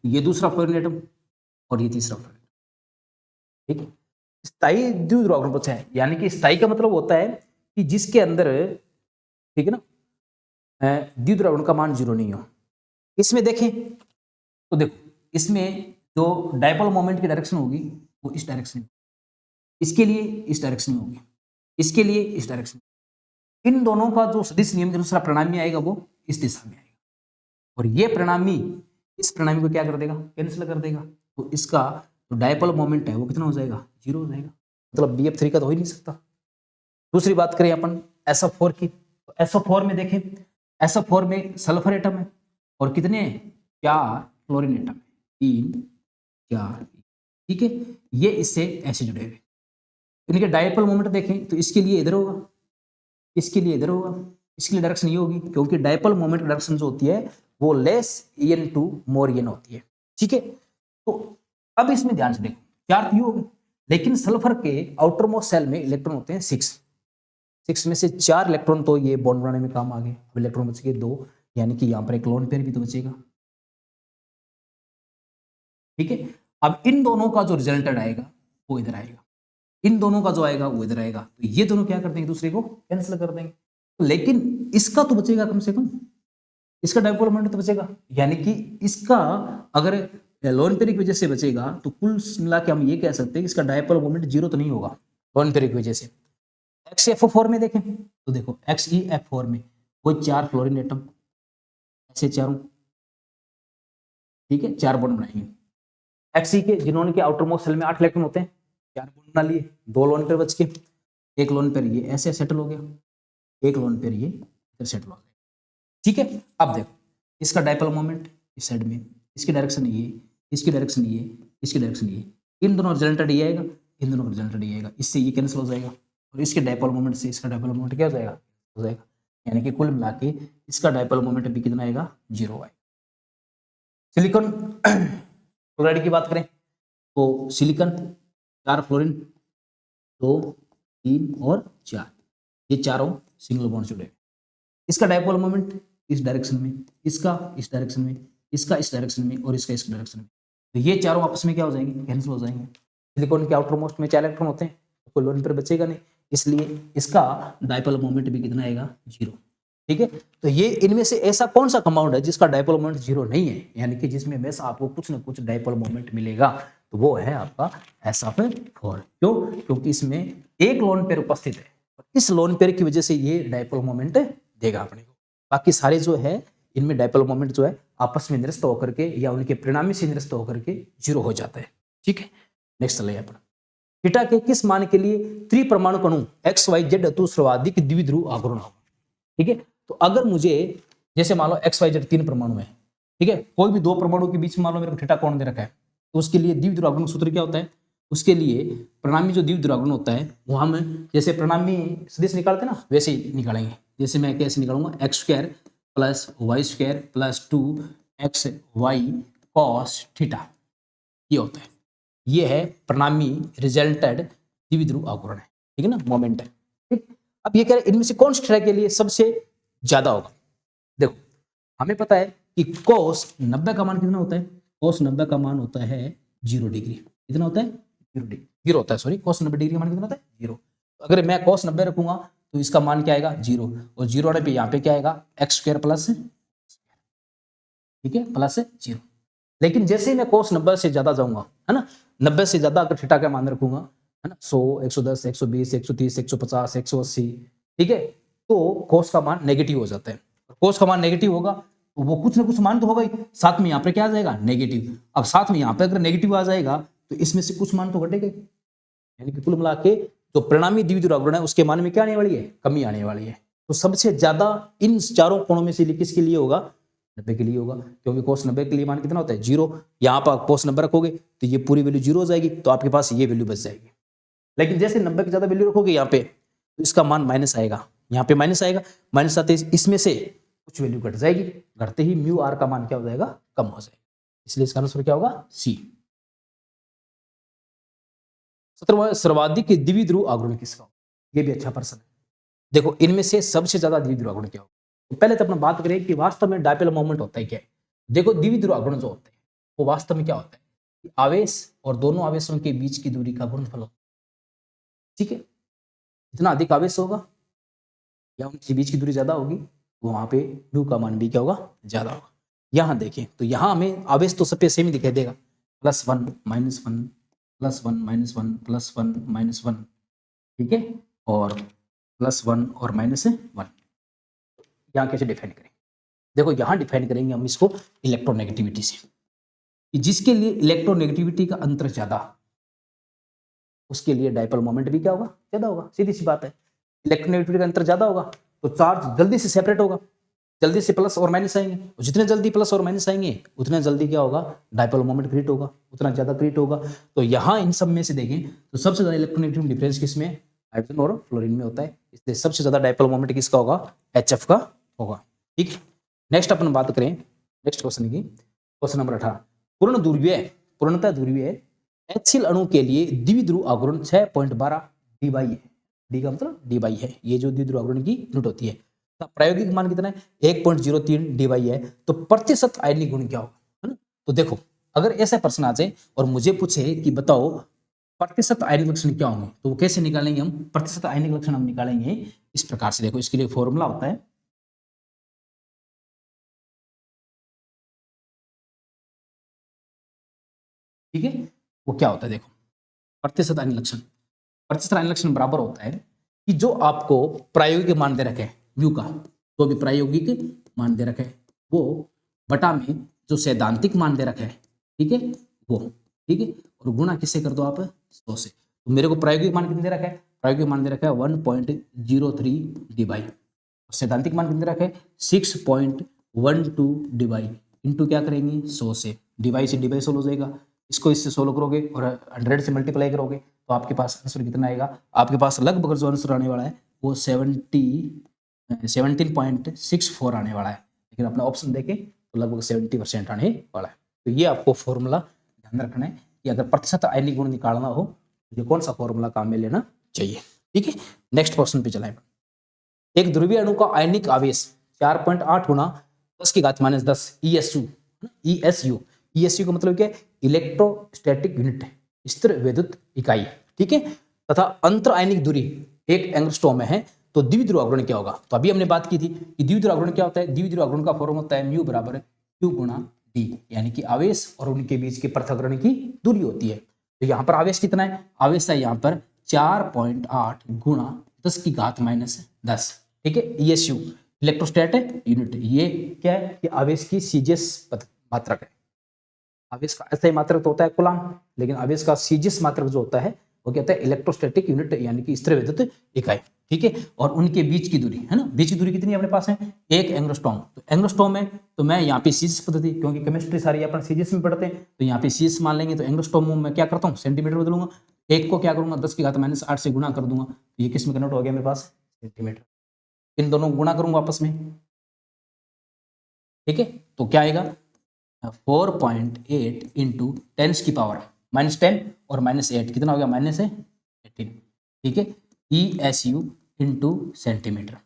ये दूसरा फ्लोरीन एटम और ये तीसरा फ्लोरीन, ठीक है। स्थायी द्विध्रुव आवरण पूछा है, यानी कि स्थायी का मतलब होता है कि जिसके अंदर, ठीक है ना, द्विध्रुव आवरण का मान 0 नहीं हो। इसमें देखें तो देखो इसमें जो डायपोल मोमेंट की डायरेक्शन होगी वो इस डायरेक्शन में, इसके लिए इस डायरेक्शन में होगी, इसके लिए इस डायरेक्शन में। इन दोनों का जो सदिश नियम के अनुसार परिणामी आएगा वो इस दिशा में आएगा, और ये परिणामी इस परिणामी को क्या कर देगा, कैंसिल कर देगा। तो इसका जो डायपोल मोमेंट है वो कितना हो जाएगा, 0 हो जाएगा, मतलब BF3 का तो हो ही नहीं सकता। दूसरी बात करें अपन SO4 की, तो SO4 में देखें, SO4 में सल्फर एटम है और कितने हैं, 4 क्लोरीन एटम है, 3 4, ठीक है। ये इससे ऐसे जुड़े हुए, इनके डायपोल मोमेंट देखें तो इसके लिए इधर होगा, इसके लिए इधर होगा, इसके लिए डायरेक्शन ये होगी, क्योंकि डायपोल मोमेंट डायरेक्शन जो होती है वो less EN to more EN होती है, ठीक है। तो अब इसमें ध्यान से देखो 4 तो ये हो गए, लेकिन सल्फर के आउटर मोस्ट सेल में इलेक्ट्रॉन होते हैं 6 में से 4 इलेक्ट्रॉन तो ये बॉन्ड बनाने में काम आ गए, अब इलेक्ट्रॉन बच गए 2, यानी कि यहाँ पर एक लोन पेयर भी तो बचेगा, ठीक है। अब इन दोनों का जो रिजल्टेंट आएगा वो इधर आएगा, इन दोनों का जो आएगा वो इधर आएगा, तो ये दोनों क्या कर देंगे, दूसरे को कैंसिल कर देंगे, लेकिन इसका तो बचेगा कम से कम, इसका डायपोल मोमेंट तो बचेगा, यानी कि इसका अगर लोन पेयर की वजह से बचेगा तो कुल मिला के हम ये कह सकते हैं कि इसका डायपोल मोमेंट 0 तो नहीं होगा लोन पेयर की वजह से। XeFO4 में देखें तो देखो XeF4 में वो 4 फ्लोरीन एटम, ऐसे चारों, ठीक है, 4 बॉन्ड बनाएंगे। Xe के जिन्होंने के आउटर मोस्ट सेल में 8 इलेक्ट्रॉन होते हैं, 4 बॉन्ड बना लिए, 2 लोन पेयर बच के, एक लोन पेयर ये ऐसे सेटल हो गया, एक लोन पेयर ये इधर सेटल हो गया, ठीक है। अब देखो इसका डायपोल मोमेंट इस साइड में, इसकी डायरेक्शन ये, इसकी डायरेक्शन ये, इसकी डायरेक्शन ये, इन दोनों रिजल्टेंट ये आएगा, इन दोनों का रिजल्टेंट ये आएगा, इससे ये कैंसिल हो जाएगा और इसके डायपोल मोमेंट से इसका डायपोल मोमेंट क्या हो जाएगा, हो जाएगा, यानी कि कुल मिला के इसका डायपोल मोमेंट भी कितना आएगा, 0 आएगा। सिलिकॉन क्लोराइड की बात करें तो सिलिकॉन 4 फ्लोरीन 2 3 और 4, ये चारों सिंगल बॉन्ड जुड़े, इसका डायपोल मोमेंट इस डायरेक्शन में, इसका इस डायरेक्शन में, इसका इस डायरेक्शन में और इसका इस डायरेक्शन में, तो ये चारों आपस में क्या हो जाएंगे, कैंसिल हो जाएंगे। सिलिकॉन के आउटर मोस्ट में 4 इलेक्ट्रॉन होते हैं, तो कोई लोन पेयर बचेगा नहीं, इसलिए इसका डायपोल मोमेंट भी कितना आएगा, 0। ठीक है, तो ये इनमें से ऐसा कौन सा कंपाउंड है जिसका डायपोल मोमेंट 0 नहीं है, यानी कि जिसमें हमेशा आपको कुछ ना कुछ डायपोल मोमेंट मिलेगा, तो वो है आपका SF4। क्यों? क्योंकि इसमें एक लोन पेयर उपस्थित है, इस लोन पेयर की वजह से ये डायपोल मोमेंट देगा अपने को। बाकी सारे जो है इनमें डायपोल मोमेंट जो है आपस में निरस्त होकर के या उनके परिणामी से निरस्त होकर के 0 हो जाता है। ठीक है, नेक्स्ट चलिए अपन थीटा के किस मान के लिए त्रिपरमाणु अणु XYZ अतु सर्वाधिक द्विध्रुव आघूर्ण होगा। ठीक है, तो अगर मुझे जैसे मान लो XYZ 3 परमाणु है, ठीक है, कोई भी 2 परमाणु के बीच में मान लो मेरे को थीटा कोण दे रखा है, तो उसके लिए द्विध्रुव आघूर्ण सूत्र क्या होता है, उसके लिए परिणामी जो द्विध्रुव आघूर्ण होता है वो हम जैसे परिणामी सदिश निकालते हैं ना, वैसे ही निकालेंगे। जैसे मैं कैसे निकालूंगा, x² + y² + 2xy cos theta, ये होता है, ये है परिणामी रिजल्टेड द्विध्रुव आघूर्ण है। ठीक है ना, मोमेंट है। ठीक, अब ये कह रहे हैं इनमें से कौन सी थीटा के लिए सबसे ज्यादा होगा। देखो हमें पता है कि cos 90 का मान कितना होता है, cos 90 का मान होता है 0 डिग्री। कितना होता है, 0 डिग्री, 0 होता है, सॉरी, cos 90 डिग्री का मान कितना होता है, 0। तो अगर मैं cos 90 रखूंगा तो इसका मान क्या आएगा, 0, और 0 आने पे यहाँ पे क्या आएगा, x² प्लस, ठीक है, प्लस 0। लेकिन जैसे ही मैं cos 90 से ज्यादा जाऊंगा, है ना, 90 से ज्यादा अगर थीटा का मान रखूंगा, है ना, 100, 110, 120, 130, 150, 180, ठीक है, तो cos का मान नेगेटिव हो जाता है। cos का मान नेगेटिव होगा तो वो कुछ ना कुछ मान तो होगा ही, साथ में यहाँ पे क्या आ जाएगा, नेगेटिव। अब साथ में यहाँ पे अगर नेगेटिव आ जाएगा तो इसमें से कुछ मान तो घटेगा, यानी कि कुल मिला के जो परिणामी द्विध्रुव आघूर्ण है उसके मान में क्या आने वाली है, कमी आने वाली है। तो सबसे ज्यादा इन चारों कोणों में से किसके लिए होगा, 90 के लिए होगा, क्योंकि cos 90 के लिए मान कितना होता है, 0। यहाँ पर cos 90 रखोगे तो ये पूरी वैल्यू 0 हो जाएगी, तो आपके पास ये वैल्यू बच जाएगी। लेकिन जैसे 90 की ज्यादा वैल्यू रखोगे यहाँ पे तो इसका मान माइनस आएगा, यहाँ पे माइनस आएगा, माइनस आते इसमें से कुछ वैल्यू घट जाएगी, घटते ही म्यू आर का मान क्या हो जाएगा, कम हो जाएगा। इसलिए इसका आंसर क्या होगा, सी। 17वां सर्वाधिक द्विध्रुव आघूर्ण किसका, ये भी अच्छा प्रश्न है। देखो इनमें से सबसे ज्यादा द्विध्रुव आघूर्ण क्या होगा, तो पहले तो अपना बात करें कि वास्तव में डायपोल मोमेंट होता है क्या है। देखो द्विध्रुव आघूर्ण जो होते हैं वो वास्तव में क्या होता है कि आवेश और दोनों आवेशों के बीच की दूरी का गुणनफल होता है। ठीक है, जितना अधिक आवेश होगा या उनके बीच की दूरी ज्यादा होगी तो वहां पे म्यू का मान भी क्या होगा, ज्यादा होगा। यहाँ देखें तो यहाँ हमें आवेश तो सब पे सेम ही दिखाई देगा, +1 -1 +1 -1 +1 -1, ठीक है, और +1 और -1। यहाँ कैसे डिफाइन करें, देखो यहाँ डिफाइन करेंगे हम इसको इलेक्ट्रोनेगेटिविटी से, कि जिसके लिए इलेक्ट्रोनेगेटिविटी का अंतर ज्यादा उसके लिए डायपोल मोमेंट भी क्या होगा, ज्यादा होगा। सीधी सी बात है, इलेक्ट्रोनेगेटिविटी का अंतर ज्यादा होगा तो चार्ज जल्दी से सेपरेट होगा, जल्दी से प्लस और माइनस आएंगे, और जितने जल्दी प्लस और माइनस आएंगे उतने जल्दी क्या होगा, डायपोल मोमेंट क्रिएट होगा, उतना ज्यादा क्रिएट होगा। तो यहाँ इन सब में से देखें तो सबसे ज्यादा इलेक्ट्रोनेगेटिविटी डिफरेंस किसमें, हाइड्रोजन और फ्लोरीन में होता है, इसलिए सबसे ज्यादा डायपोल मोमेंट किसका होगा, HF का होगा। ठीक है, नेक्स्ट अपन बात करें नेक्स्ट क्वेश्चन की, क्वेश्चन नंबर 18, पूर्णतः ध्रुवीय HCl अणु के लिए द्विध्रुव आघूर्ण 6.12 dy है। डी का मतलब dy है, ये जो द्विध्रुव आघूर्ण की यूनिट होती है। तो प्रायोगिक मान कितना है, 1.03 dy है। तो प्रतिशत आयनिक गुण क्या होगा, है ना। तो देखो अगर ऐसा प्रश्न आ जाए और मुझे पूछे कि बताओ प्रतिशत आयनिक लक्षण क्या होंगे, तो वो कैसे निकालेंगे हम, प्रतिशत आयनिक लक्षण हम निकालेंगे इस प्रकार से। देखो इसके लिए फॉर्मूला होता है, ठीक है, वो क्या होता है, देखो प्रतिशत आयनिक लक्षण, प्रतिशत आयनिक लक्षण बराबर होता है कि जो आपको प्रायोगिक मान दे रखे म्यू का, जो भी प्रायोगिक मान दे रखे वो बटा में जो सैद्धांतिक मान दे रखे है, ठीक है, वो, ठीक है, और गुणा किससे कर दो आप, 100 से। तो मेरे को प्रायोगिक मान कितने दे रखा है, प्रायोगिक मान दे रखा है 1.03 dy, सैद्धांतिक मान कितने रखे 6.12 dy, इंटू क्या करेंगे 100 से, डिवाई से डिवाई सोल्व हो जाएगा, इसको इससे सोल्व करोगे और 100 से मल्टीप्लाई करोगे तो आपके पास आंसर कितना आएगा, आपके पास लगभग जो आंसर आने वाला है वो 17.64 आने वाला है। लेकिन अपना ऑप्शन देखें तो लगभग 70% आने वाला है। तो ये आपको फॉर्मूला ध्यान रखना है कि अगर प्रतिशत आयनिक गुण निकालना हो तो ये कौन सा फॉर्मूला काम में लेना चाहिए। ठीक है, नेक्स्ट क्वेश्चन पे चलाएं। एक ध्रुवीय अणु का आयनिक आवेश 4.8 गुना 10⁻10 ESU ESU, ESU का मतलब क्या है? इलेक्ट्रोस्टैटिक यूनिट, स्थिर विद्युत इकाई, ठीक है। तथा अंतर आयनिक दूरी 1 एंगस्ट्रॉम में है, तो द्विध्रुव अवरोधन क्या होगा? तो अभी हमने बात की थी कि द्विध्रुव अवरोधन क्या होता है। द्विध्रुव अवरोधन का फॉर्मूला होता है म्यू बराबर Q गुणा D, यानी कि आवेश और उनके बीच के पृथक्करण की दूरी होती है। तो यहाँ पर आवेश कितना है? आवेश है यहाँ पर 4.8 गुणा 10 की घात -10, ठीक है। ESU इलेक्ट्रोस्टैटिक यूनिट, ये क्या है कि आवेश की सीजियस मात्रक है। आवेश का अस्थायी मात्रक तो होता है कूलाम, लेकिन आवेश का सीजियस मात्रक जो होता है वो क्या होता है? इलेक्ट्रोस्टैटिक यूनिट, यानी कि स्थिर विद्युत इकाई, ठीक है। और उनके बीच की दूरी है ना, बीच की दूरी कितनी है अपने पास है? 1 एंगस्ट्रॉम। तो एंगस्ट्रॉम है तो मैं यहाँ पे सीजियस पद्धति, क्योंकि केमिस्ट्री सारी अपन सीजियस में पढ़ते हैं, तो यहाँ पे सीजियस मान लेंगे। तो एंगस्ट्रॉम में क्या करता हूँ? सेंटीमीटर बदलूंगा। 1 को क्या करूंगा? 10 की घात -8 से गुणा कर दूंगा, तो ये किस में कन्वर्ट हो गया मेरे पास? सेंटीमीटर। इन दोनों को गुणा करूंगा आपस में, ठीक है। तो क्या आएगा? 4.8 इंटू 10 की पावर -10 और -8 कितना हो गया? -18, ठीक है। ESU into centimetre,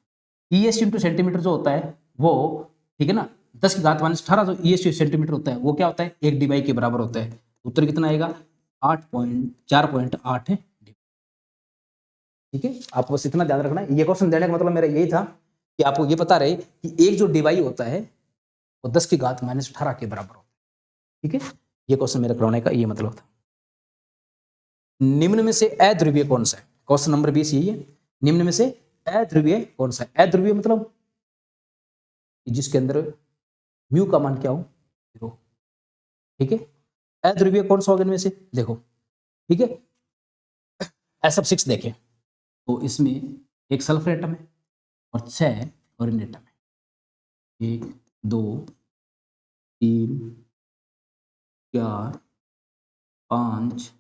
ESU into centimetre जो होता है वो, ठीक है ना, 10 की घात -18 जो ESU सेंटीमीटर होता है वो क्या होता है? 1 DY के बराबर होता है। उत्तर कितना आएगा? 4.8 है, ठीक है। आपको बस इतना ध्यान रखना है। ये क्वेश्चन देने का मतलब मेरा यही था कि आपको ये पता रहे कि एक जो DY होता है वो 10 की घात -18 के बराबर होता है, ठीक है। ये क्वेश्चन मेरा कराने का ये मतलब था। निम्न में से अध्रुवीय कौन सा है? क्वेश्चन नंबर 20 यही है। निम्न में से अध्रुवीय कौन सा है? अध्रुवीय मतलब जिसके अंदर म्यू का मान क्या हो? 0, ठीक है। अध्रुवीय कौन सा होगा इनमें से? देखो, ठीक है। SF6 देखें तो इसमें एक सल्फर एटम है और 6 फ्लोरीन एटम है। 1 2 3 4 5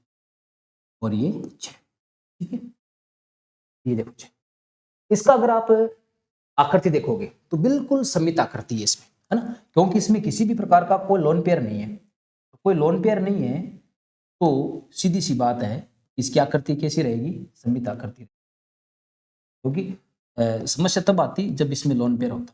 और ये 6, ठीक है। ये देखो 6। इसका अगर आप आकृति देखोगे तो बिल्कुल सममित आकृति है इसमें, है ना, क्योंकि इसमें किसी भी प्रकार का कोई लोन पेयर नहीं है। कोई लोन पेयर नहीं है तो सीधी सी बात है इसकी आकृति कैसी रहेगी? सममित आकृति, क्योंकि समस्या तब आती जब इसमें लोन पेयर होता।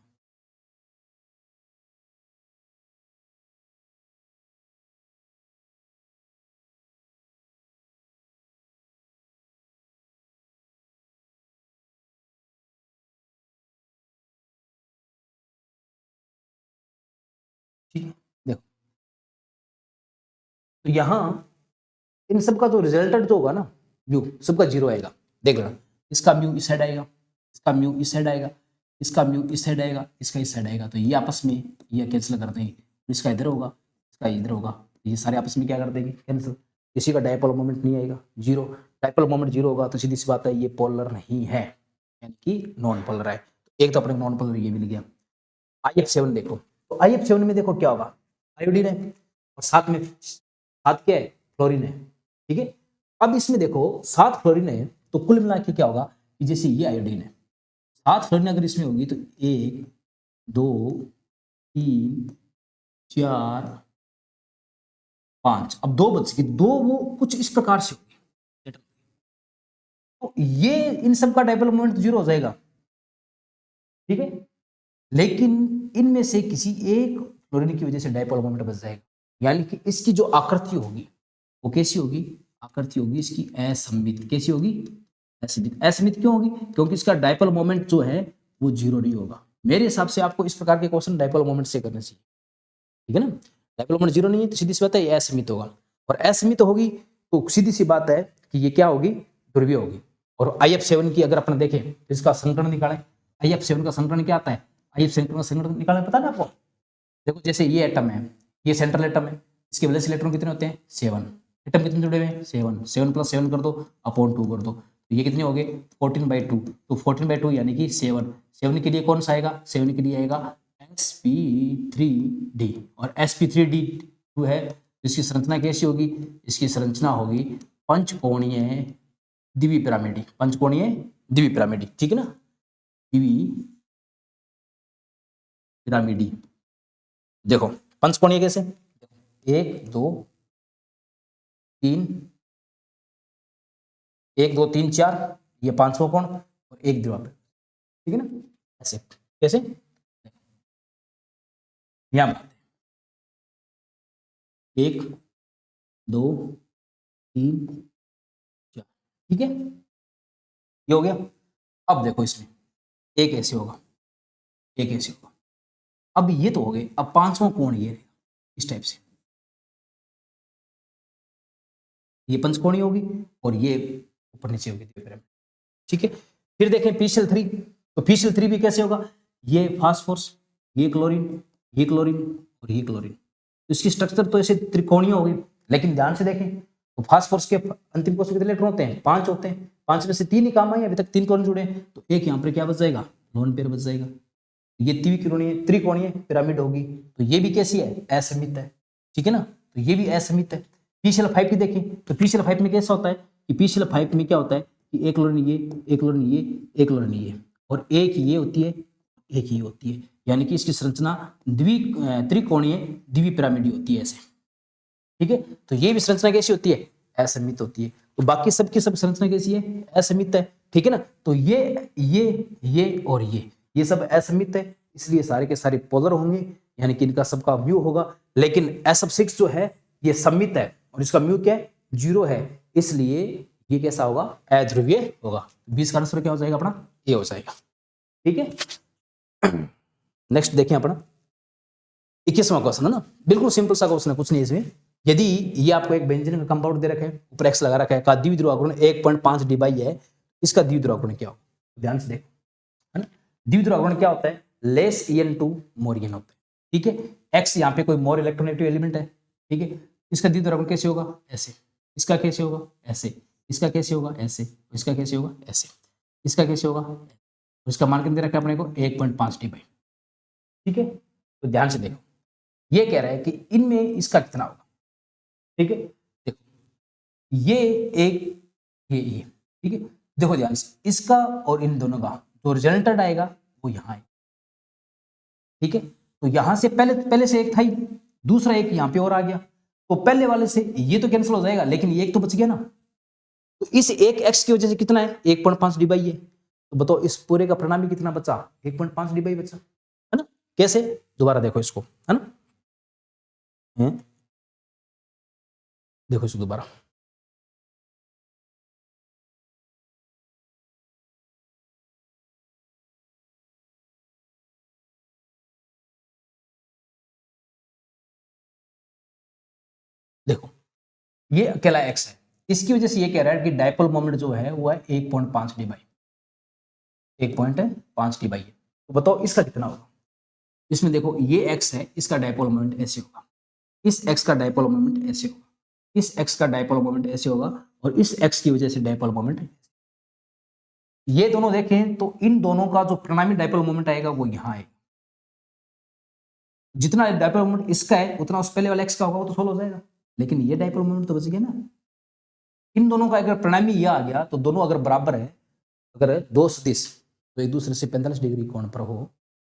ठीक है, देखो तो यहां इन सबका जो रिजल्टेंट जो होगा ना, म्यू सबका 0 आएगा। देख लेना, इसका म्यू इस साइड आएगा, इसका म्यू इस साइड आएगा, इसका म्यू इस साइड आएगा, इसका इस साइड आएगा। तो ये आपस में ये कैंसिल कर देंगे। इसका इधर होगा, इसका इधर होगा, ये सारे आपस में क्या कर देंगे? कैंसिल। किसी का डायपोल मोमेंट नहीं आएगा, 0। डायपोल मोमेंट 0 होगा तो सीधी सी बात है ये पोलर नहीं है, यानी कि नॉन पोलर है। एक तो अपने नॉन पोलर ये मिल गया। IF7 देखो, तो IF7 में देखो क्या होगा? आयोडीन है और साथ क्या है? फ्लोरीन है, ठीक है। अब इसमें देखो 7 फ्लोरीन है, तो कुल मिला के क्या होगा कि जैसे ये आयोडीन है, 7 फ्लोरीन अगर इसमें होगी तो 1 2 3 4 5, अब 2 बच गई, 2 वो कुछ इस प्रकार से होगी, तो ये इन सब का डायपोल मोमेंट 0 हो जाएगा, ठीक है। लेकिन इनमें से किसी एक फ्लोरीन की वजह से डायपोल मोमेंट बच जाएगा, यानी कि इसकी जो आकृति होगी वो कैसी होगी? आकृति होगी इसकी असममित। कैसी होगी? असममित। असममित क्यों होगी? क्योंकि इसका डायपोल मोमेंट जो है वो 0 नहीं होगा। मेरे हिसाब से आपको इस प्रकार के क्वेश्चन डायपोल मोमेंट से करने चाहिए, ठीक है ना। डायपोल मोमेंट 0 नहीं है तो सीधी सी बात है ये असममित होगा, और असममित होगी तो सीधी सी बात है कि ये क्या होगी? ध्रुवीय होगी। और IF7 की अगर अपन देखें तो इसका संकरण निकालें। IF7 का संकरण क्या आता है? IF7 का संकरण निकालना पता ना आपको? देखो जैसे ये एटम है, ये सेंट्रल एटम है, इसके वैलेंस इलेक्ट्रॉन कितने होते हैं? 7। एटम कितने जुड़े हुए हैं? 7। 7 + 7 कर दो अपॉन 2 कर दो, तो ये कितने हो गए? 14/2। तो 14/2 यानी कि 7। 7 के लिए कौन सा आएगा? 7 के लिए आएगा sp3d, और sp3d2 है, इसकी संरचना कैसी होगी? इसकी संरचना होगी पंचकोणीय द्विपिरामिडी। पंचकोणीय द्विपिरामिडी, ठीक है ना, द्विपिरामिडी। देखो पंचकोणीय कैसे? 1 2 3 1 2 3 4, ये 5वां कोण और एक द्विपिरामिड, ठीक है ना, ऐसे। कैसे? यहां 1 2 3 4, ठीक है, ये हो गया। अब देखो इसमें एक ऐसे होगा, एक ऐसे होगा। अब ये तो हो गए, अब पांचवां कोण ये रहेगा इस टाइप से, ये पंचकोणीय होगी और ये ऊपर नीचे होगी पिरामिड, ठीक है। फिर देखें PCl3, तो PCl3 भी कैसे होगा, ये फास्फोरस, ये क्लोरीन, ये क्लोरीन और ये क्लोरीन, तो इसकी स्ट्रक्चर तो ऐसे त्रिकोणीय होगी। लेकिन ध्यान से देखें तो फास्फोरस के अंतिम कोश में कितने इलेक्ट्रॉन होते हैं, 5 होते हैं, 5 में से 3 ही काम आए, अभी तक 3 क्लोरीन जुड़े हैं, तो एक यहाँ पर क्या बच जाएगा, लोन पेयर बच जाएगा। ये त्रिकोणीय पिरामिड होगी, तो ये भी कैसी है, असममित है, ठीक है ना, तो ये भी असममित है। PCl5 की देखें तो PCl5 में कैसा होता है कि PCl5 में क्या होता है कि एक क्लोरीन ये, एक क्लोरीन ये, एक क्लोरीन ये, और एक ये होती है, एक ये होती है, यानी कि इसकी संरचना त्रिकोणीय द्विपिरामिडी होती है ऐसे, ठीक है। तो ये भी संरचना कैसी होती है, असममित होती है। तो बाकी सबकी सब संरचना कैसी है, असममित है, ठीक है ना। तो ये और ये सब असममित है, इसलिए सारे के सारे पोलर होंगे, यानी कि इनका सबका म्यू होगा। लेकिन S6 जो है ये सममित है और इसका म्यू क्या है, 0 है, इसलिए ये कैसा होगा, अध्रुवीय होगा। 20 का आंसर क्या हो जाएगा अपना, ये हो जाएगा, ठीक है। नेक्स्ट देखिए अपना 21वां क्वेश्चन है ना, बिल्कुल सिंपल सा क्वेश्चन है, कुछ नहीं इसमें। यदि ये आपको एक बेंजीन का कंपाउंड दे रखा है, ऊपर X लगा रखा है, का द्विध्रुव आघूर्ण 1.5 DY है, इसका द्विध्रुव आघूर्ण क्या होगा, ध्यान से देखो, है ना। द्विध्रुव आघूर्ण क्या होता है, लेस En2 मोर En होता है, ठीक है। X यहाँ पे कोई मोर इलेक्ट्रोनेगेटिव एलिमेंट है, ठीक है। इसका द्विध्रुव आघूर्ण कैसे होगा, ऐसे, इसका कैसे होगा, ऐसे, इसका कैसे होगा, ऐसे, इसका कैसे होगा, ऐसे, इसका कैसे होगा, इसका मान कितना दे रखा है अपने को, 1.5 DY, ठीक है। तो ध्यान से देखो, ये कह रहा है कि इनमें इसका कितना होगा, ठीक है। देखो ये एक, ये, ठीक है। देखो ध्यान से, इसका और इन दोनों का जो रिजल्टेंट आएगा वो यहाँ है, ठीक है। तो यहां से पहले से एक था ही, दूसरा एक यहाँ पे और आ गया, तो पहले वाले से ये तो कैंसिल हो जाएगा, लेकिन ये एक तो बच गया ना। तो इस एक X की वजह से कितना है, 1.5 DY है। तो बताओ इस पूरे का परिणामी कितना बचा, 1.5 DY बचा, है ना। कैसे, दोबारा देखो इसको, है ना, देखो इसको दोबारा, देखो ये अकेला X है, इसकी वजह से ये कह रहा है कि डायपोल मोमेंट जो है वो है 1.5 DY, 1.5 DY है। तो बताओ इसका कितना होगा, इसमें देखो ये X है, इसका डायपोल मोमेंट ऐसे होगा, इस X का डायपोल मोमेंट ऐसे होगा, इस X का डायपोल मोमेंट ऐसे होगा, और इस X की वजह से डायपोल मोमेंट, ये दोनों देखें तो इन दोनों का जो परिणामी डायपोल मोमेंट आएगा वो यहाँ आएगा। जितना डायपोल मोमेंट इसका है उतना उस पहले वाले X का होगा, वो तो सोल्व हो जाएगा, लेकिन ये डायपोल मोमेंट तो बच गया ना। इन दोनों का अगर परिणामी ये आ गया तो दोनों अगर बराबर है, अगर दो सदिश तो एक दूसरे से 45 डिग्री कोण पर हो,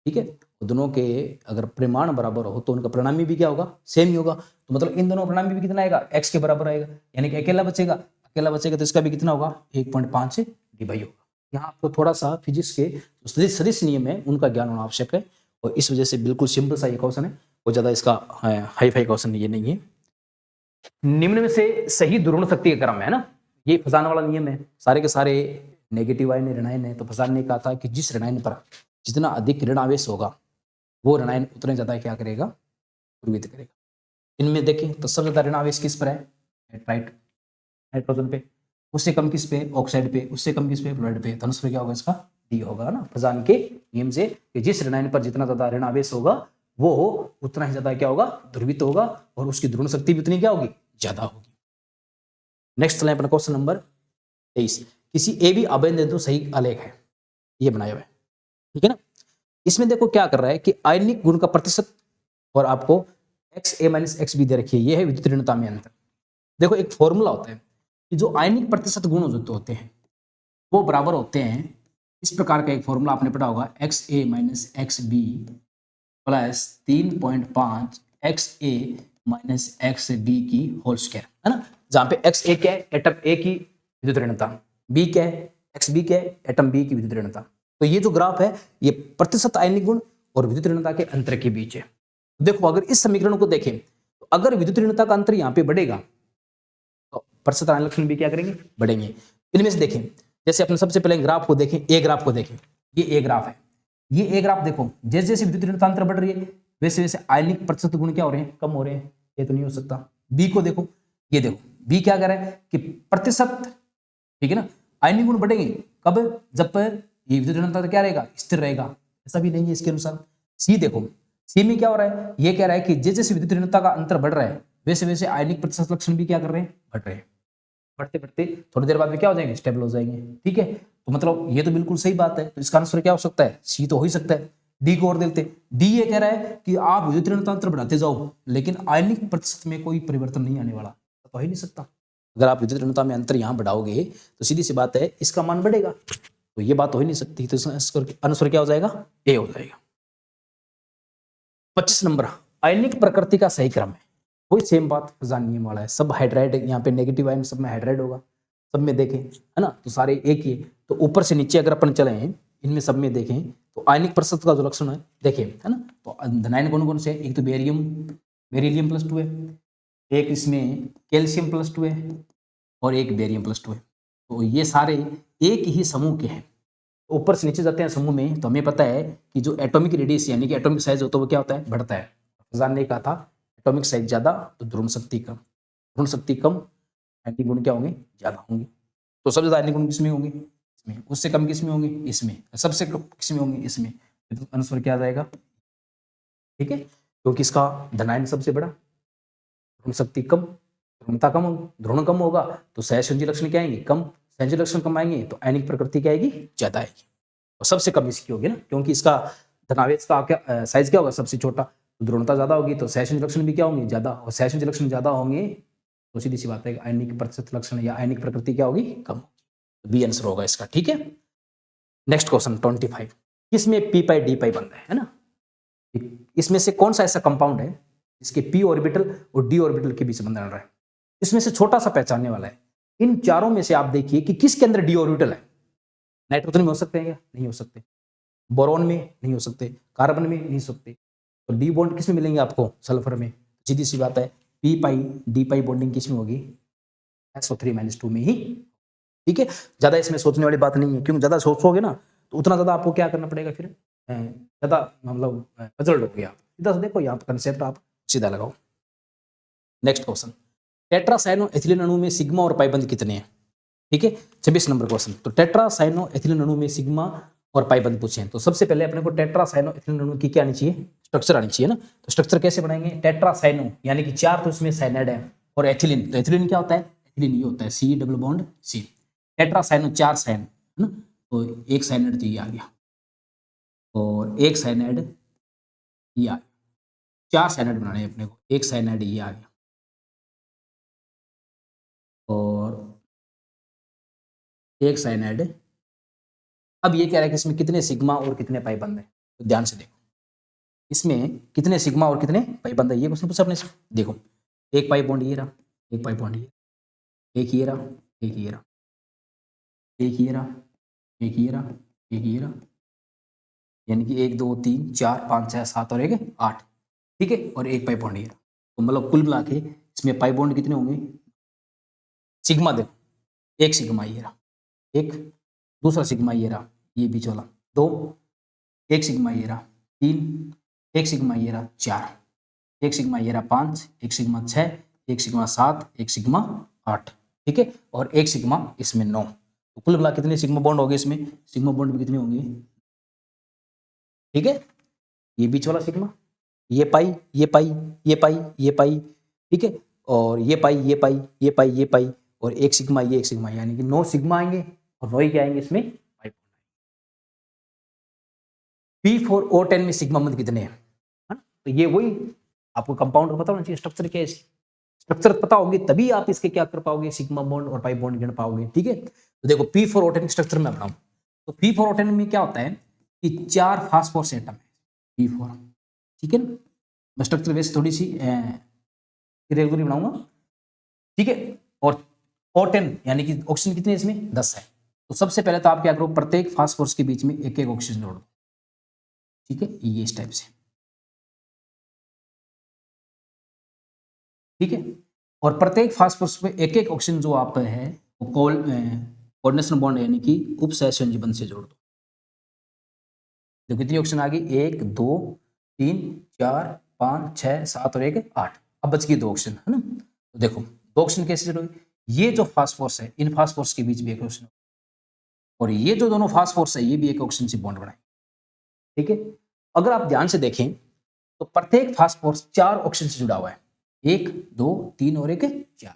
ठीक है, तो दोनों के अगर परिमाण बराबर हो तो उनका परिणामी भी क्या होगा, सेम ही होगा। तो मतलब इन दोनों परिणामी भी कितना आएगा, X के बराबर आएगा, यानी कि अकेला बचेगा तो इसका भी कितना होगा, 1.5 DY होगा। यहाँ आपको थोड़ा सा फिजिक्स के सदिश नियम है उनका ज्ञान होना आवश्यक है, और इस वजह से बिल्कुल सिंपल सा ये क्वेश्चन है, वो ज्यादा इसका हाई फाई क्वेश्चन ये नहीं है। निम्न में से सही ध्रुवण शक्ति का क्रम है ना, ये फंसाने वाला नियम है, सारे के सारे नेगेटिव आयन ऋणायन है, तो फंसाने ने कहा था कि जिस ऋणायन पर जितना अधिक ऋण आवेश होगा वो ऋणायन उतने ज्यादा क्या करेगा, ध्रुवित करेगा। इनमें देखें तो सबसे ज्यादा ऋण आवेश किस पर है, नाइट्रोजन पे, उससे कम किस पे, ऑक्साइड पे, उससे कम किस पे, फ्लोराइड पे। धनुष पर क्या होगा, इसका डी होगा ना, फजान के नियम से कि जिस ऋणायन पर जितना ज्यादा ऋण आवेश होगा वो उतना ही ज्यादा क्या होगा, ध्रुवित होगा, और उसकी ध्रुवण शक्ति भी उतनी क्या होगी, ज्यादा होगी। नेक्स्ट चलें अपना क्वेश्चन नंबर 23। किसी ए बी अबेन बिंदु सही आलेख है, ये बनाया हुआ है, ठीक है ना। इसमें देखो क्या कर रहा है कि आयनिक गुण का प्रतिशत, और आपको XA - XB दे रखी है, ये है विद्युत ऋणता में अंतर। देखो एक फॉर्मूला होता है कि जो आयनिक प्रतिशत गुण जो होते हैं वो बराबर होते हैं, इस प्रकार का एक फॉर्मूला आपने पढ़ा होगा, XA - XB plus 3.5 XA - XB की होल स्क्वायर, है ना, जहां पे XA क्या है, एटम A की विद्युत ऋणता, B क्या है, XB क्या है, एटम B की विद्युत ऋणता। तो ये जो ग्राफ है ये प्रतिशत आयनिक गुण और विद्युत ऋणता के अंतर के बीच है। देखो अगर इस समीकरण को देखें तो अगर विद्युत ऋणता का अंतर यहाँ पे बढ़ेगा तो प्रतिशत आयन लक्षण भी क्या करेंगे, बढ़ेंगे। इनमें से देखें, जैसे अपने सबसे पहले ग्राफ को देखें, ए ग्राफ को देखें, ये ए ग्राफ है, ये ए ग्राफ देखो, जैसे जैसे विद्युत ऋणता अंतर बढ़ रही है वैसे वैसे आयनिक प्रतिशत गुण क्या हो रहे हैं, कम हो रहे हैं। ये तो नहीं हो सकता। बी को देखो, ये देखो बी क्या कह रहा है कि प्रतिशत, ठीक है ना, आयनिक गुण बढ़ेंगे कब, जब पर ये विद्युत ऋणता क्या रहेगा, स्थिर रहेगा। ऐसा भी नहीं है इसके अनुसार। सी देखो, सी में क्या हो रहा है, ये कह रहा है कि जैसे जैसे विद्युत ऋणता का अंतर बढ़ रहा है वैसे वैसे आयनिक प्रतिशत लक्षण भी क्या कर रहे हैं, बढ़ रहे हैं। बढ़ते बढ़ते थोड़ी देर बाद में क्या हो जाएंगे, स्टेबल हो जाएंगे। ठीक है, तो मतलब ये तो बिल्कुल सही बात है। तो इसका आंसर क्या हो सकता है, सी तो हो ही सकता है। डी को और देते, डी ये कह रहा है कि आप विद्युत ऋणता अंतर बढ़ाते जाओ लेकिन आयनिक प्रतिशत में कोई परिवर्तन नहीं आने वाला, तो हो ही नहीं सकता। अगर आप विद्युत ऋणता में अंतर यहाँ बढ़ाओगे तो सीधी सी बात है इसका मान बढ़ेगा, तो ये बात हो ही नहीं सकती। तो इसका आंसर क्या हो जाएगा, ए हो जाएगा। 25 नंबर, आयनिक प्रकृति का सही क्रम है। वही सेम बात जानने वाला है। सब हाइड्राइड, यहाँ पे नेगेटिव आयन सब में हाइड्राइड होगा, सब में देखें, है ना, तो सारे एक ही। तो ऊपर से नीचे अगर अपन चले इनमें सब में देखें तो आयनिक प्रतिशत का जो लक्षण है देखें, है ना, तो धनायन कौन कौन से है, एक तो बेरियम, बेरिलियम +2 है, एक इसमें कैल्शियम +2 है और एक बेरियम +2 है। तो ये सारे एक ही समूह के हैं। ऊपर से नीचे जाते हैं समूह में तो हमें पता है कि जो एटॉमिक रेडियस यानी कि एटॉमिक साइज होता है वो क्या होता है, बढ़ता है। फजान ने कहा था एटॉमिक साइज ज्यादा तो ध्रुव शक्ति कम, ध्रुव शक्ति कम आयनिक गुण क्या होंगे, ज्यादा होंगे। तो सबसे ज्यादा आयनिक गुण किसमें होंगे, इसमें। उससे कम किसमें होंगे, इसमें। सबसे कम किसमें होंगे, इसमें। तो आंसर क्या आ जाएगा, ठीक है, क्योंकि इसका धनायन सबसे बड़ा, ध्रुव शक्ति कम, ध्रुवता कम, ध्रुवण कम होगा तो सहसंयोजी लक्षण क्या आएंगे, कम। संयोजी लक्षण कम आएंगे तो आयनिक प्रकृति क्या आएगी, ज्यादा आएगी। और सबसे कम इसकी होगी ना, क्योंकि इसका धनावेश का क्या साइज क्या होगा, सबसे छोटा। तो ध्रुवणता ज्यादा होगी तो सहसंयोजी लक्षण भी क्या होंगे, ज्यादा। और सहसंयोजी लक्षण ज्यादा होंगे तो सीधी सी बात है आयनिक प्रतिशत लक्षण या आयनिक प्रकृति क्या होगी, कम। बी आंसर होगा इसका। ठीक है, नेक्स्ट क्वेश्चन 25, किसमें p/d बंध है ना, इसमें से कौन सा ऐसा कंपाउंड है जिसके p ऑर्बिटल और d ऑर्बिटल के बीच बंधन रहा है। इसमें से छोटा सा पहचानने वाला है। इन चारों में से आप देखिए कि किसके अंदर d ऑर्बिटल है। नाइट्रोजन में हो सकते हैं क्या, नहीं हो सकते। बोरॉन में नहीं हो सकते, कार्बन में नहीं हो सकते। तो डी बॉन्ड किस में मिलेंगे आपको, सल्फर में। सीधी सी बात है p/d बॉन्डिंग किस में होगी, SO3 - 2 में ही। ठीक है, ज्यादा इसमें सोचने वाली बात नहीं है, क्योंकि ज्यादा सोचोगे ना तो उतना ज्यादा आपको क्या करना पड़ेगा, फिर ज्यादा मतलब पजल्ड हो गया आप। सीधा से देखो यहाँ कंसेप्ट आप सीधा लगाओ। नेक्स्ट क्वेश्चन, टेट्रासाइनो एथिलीन अणु में सिग्मा और पाई बंध कितने हैं। ठीक है, 26 नंबर क्वेश्चन। तो टेट्रासाइनो एथिलीन अणु में सिग्मा और पाई बंध पूछे हैं। तो सबसे पहले अपने को टेट्रासाइनो एथिलीन अणु की क्या आनी चाहिए, स्ट्रक्चर आनी चाहिए ना। तो स्ट्रक्चर कैसे बनाएंगे, टेट्रासाइनो यानी कि 4 तो इसमें साइनाइड है, और एथिलीन, तो एथिलीन क्या होता है, एथिलीन ये होता है C double bond C। Tetracyano 4 साइन है ना, तो एक साइनाइड तो ये आ गया और एक साइनाइड ये आ गया। 4 साइनाइड बनाने हैं अपने को, एक साइनाइड ये आ गया और एक साइनाइड। अब ये कह रहा है कि इसमें कितने सिग्मा और कितने पाई बंद है, तो ध्यान से देखो इसमें कितने सिग्मा और कितने पाई बंद है। ये क्वेश्चन पूछा अपने से। देखो एक पाई बॉन्ड ये रहा, एक पाई बॉन्ड ये, एक ये रहा, एक ये रहा, एक ये रहा, एक ये रहा, एक ये रहा, यानी कि 1 2 3 4 5 6 7 और 1 8। ठीक है, और एक पाई बॉन्ड ये रहा। तो मतलब कुल मिला के इसमें पाई बॉन्ड कितने होंगे, सिग्मा देखो, एक सिग्मा ये रहा, एक दूसरा सिग्मा ये रहा, ये बीच वाला 2, एक सिग्मा ये रहा 3, एक सिग्मा ये रहा 4, एक सिग्मा ये रहा 5, एक सिग्मा 6, एक सिग्मा 7, एक सिग्मा 8। ठीक है, और एक सिग्मा इसमें 9। तो कुल मिला कितने सिग्मा बॉन्ड हो गए इसमें, सिग्मा बॉन्ड भी कितने होंगे। ठीक है, ये बीच वाला सिग्मा, ये पाई, ये पाई, ये पाई, ये पाई। ठीक है, और ये पाई, ये पाई, ये पाई, ये पाई, और एक सिग्मा ये, एक सिग्मा, यानी कि 9 सिग्मा आएंगे और 9 ही क्या आएंगे इसमें, P4O10 में सिग्मा बंध कितने हैं, है ना। तो ये वही आपको कंपाउंड पता होना चाहिए, स्ट्रक्चर क्या है, स्ट्रक्चर पता होगी तभी आप इसके क्या कर पाओगे, सिग्मा बॉन्ड और पाई बॉन्ड गिन पाओगे। ठीक है, तो देखो P4O10 स्ट्रक्चर में बनाऊं तो P4O10 में क्या होता है कि 4 फास्फोरस एटम है P4। ठीक है ना, मैं स्ट्रक्चर वैसे थोड़ी सी इरेगुलर बनाऊंगा। ठीक है, और O10 यानी कि ऑक्सीजन कितने इसमें 10 है। तो सबसे पहले तो आप क्या करो, प्रत्येक फास्फोरस के बीच में एक एक ऑक्सीजन जोड़ दो। ठीक है, ये इस टाइप से ठीक है। और प्रत्येक फास्फोरस में एक एक ऑक्सीजन जो आप है वो कोऑर्डिनेशन बॉन्ड यानी कि उपसहसंयोजी बंध से जोड़ दो। तो कितनी ऑक्सीजन आ गई, 1 2 3 4 5 6 7 और 1 8। अब बच गई 2 ऑक्सीजन, है ना। तो देखो 2 ऑक्सीजन कैसे जोड़ोगे, ये जो फास्फोरस है इन फास्फोरस के बीच भी एक ऑक्सीजन और ये जो दोनों फास्फोरस है ये भी एक ऑक्सीजन से बॉन्ड बनाए। ठीक है। अगर आप ध्यान से देखें तो प्रत्येक फास्फोरस 4 ऑक्सीजन से जुड़ा हुआ है, 1 2 3 और 1 4।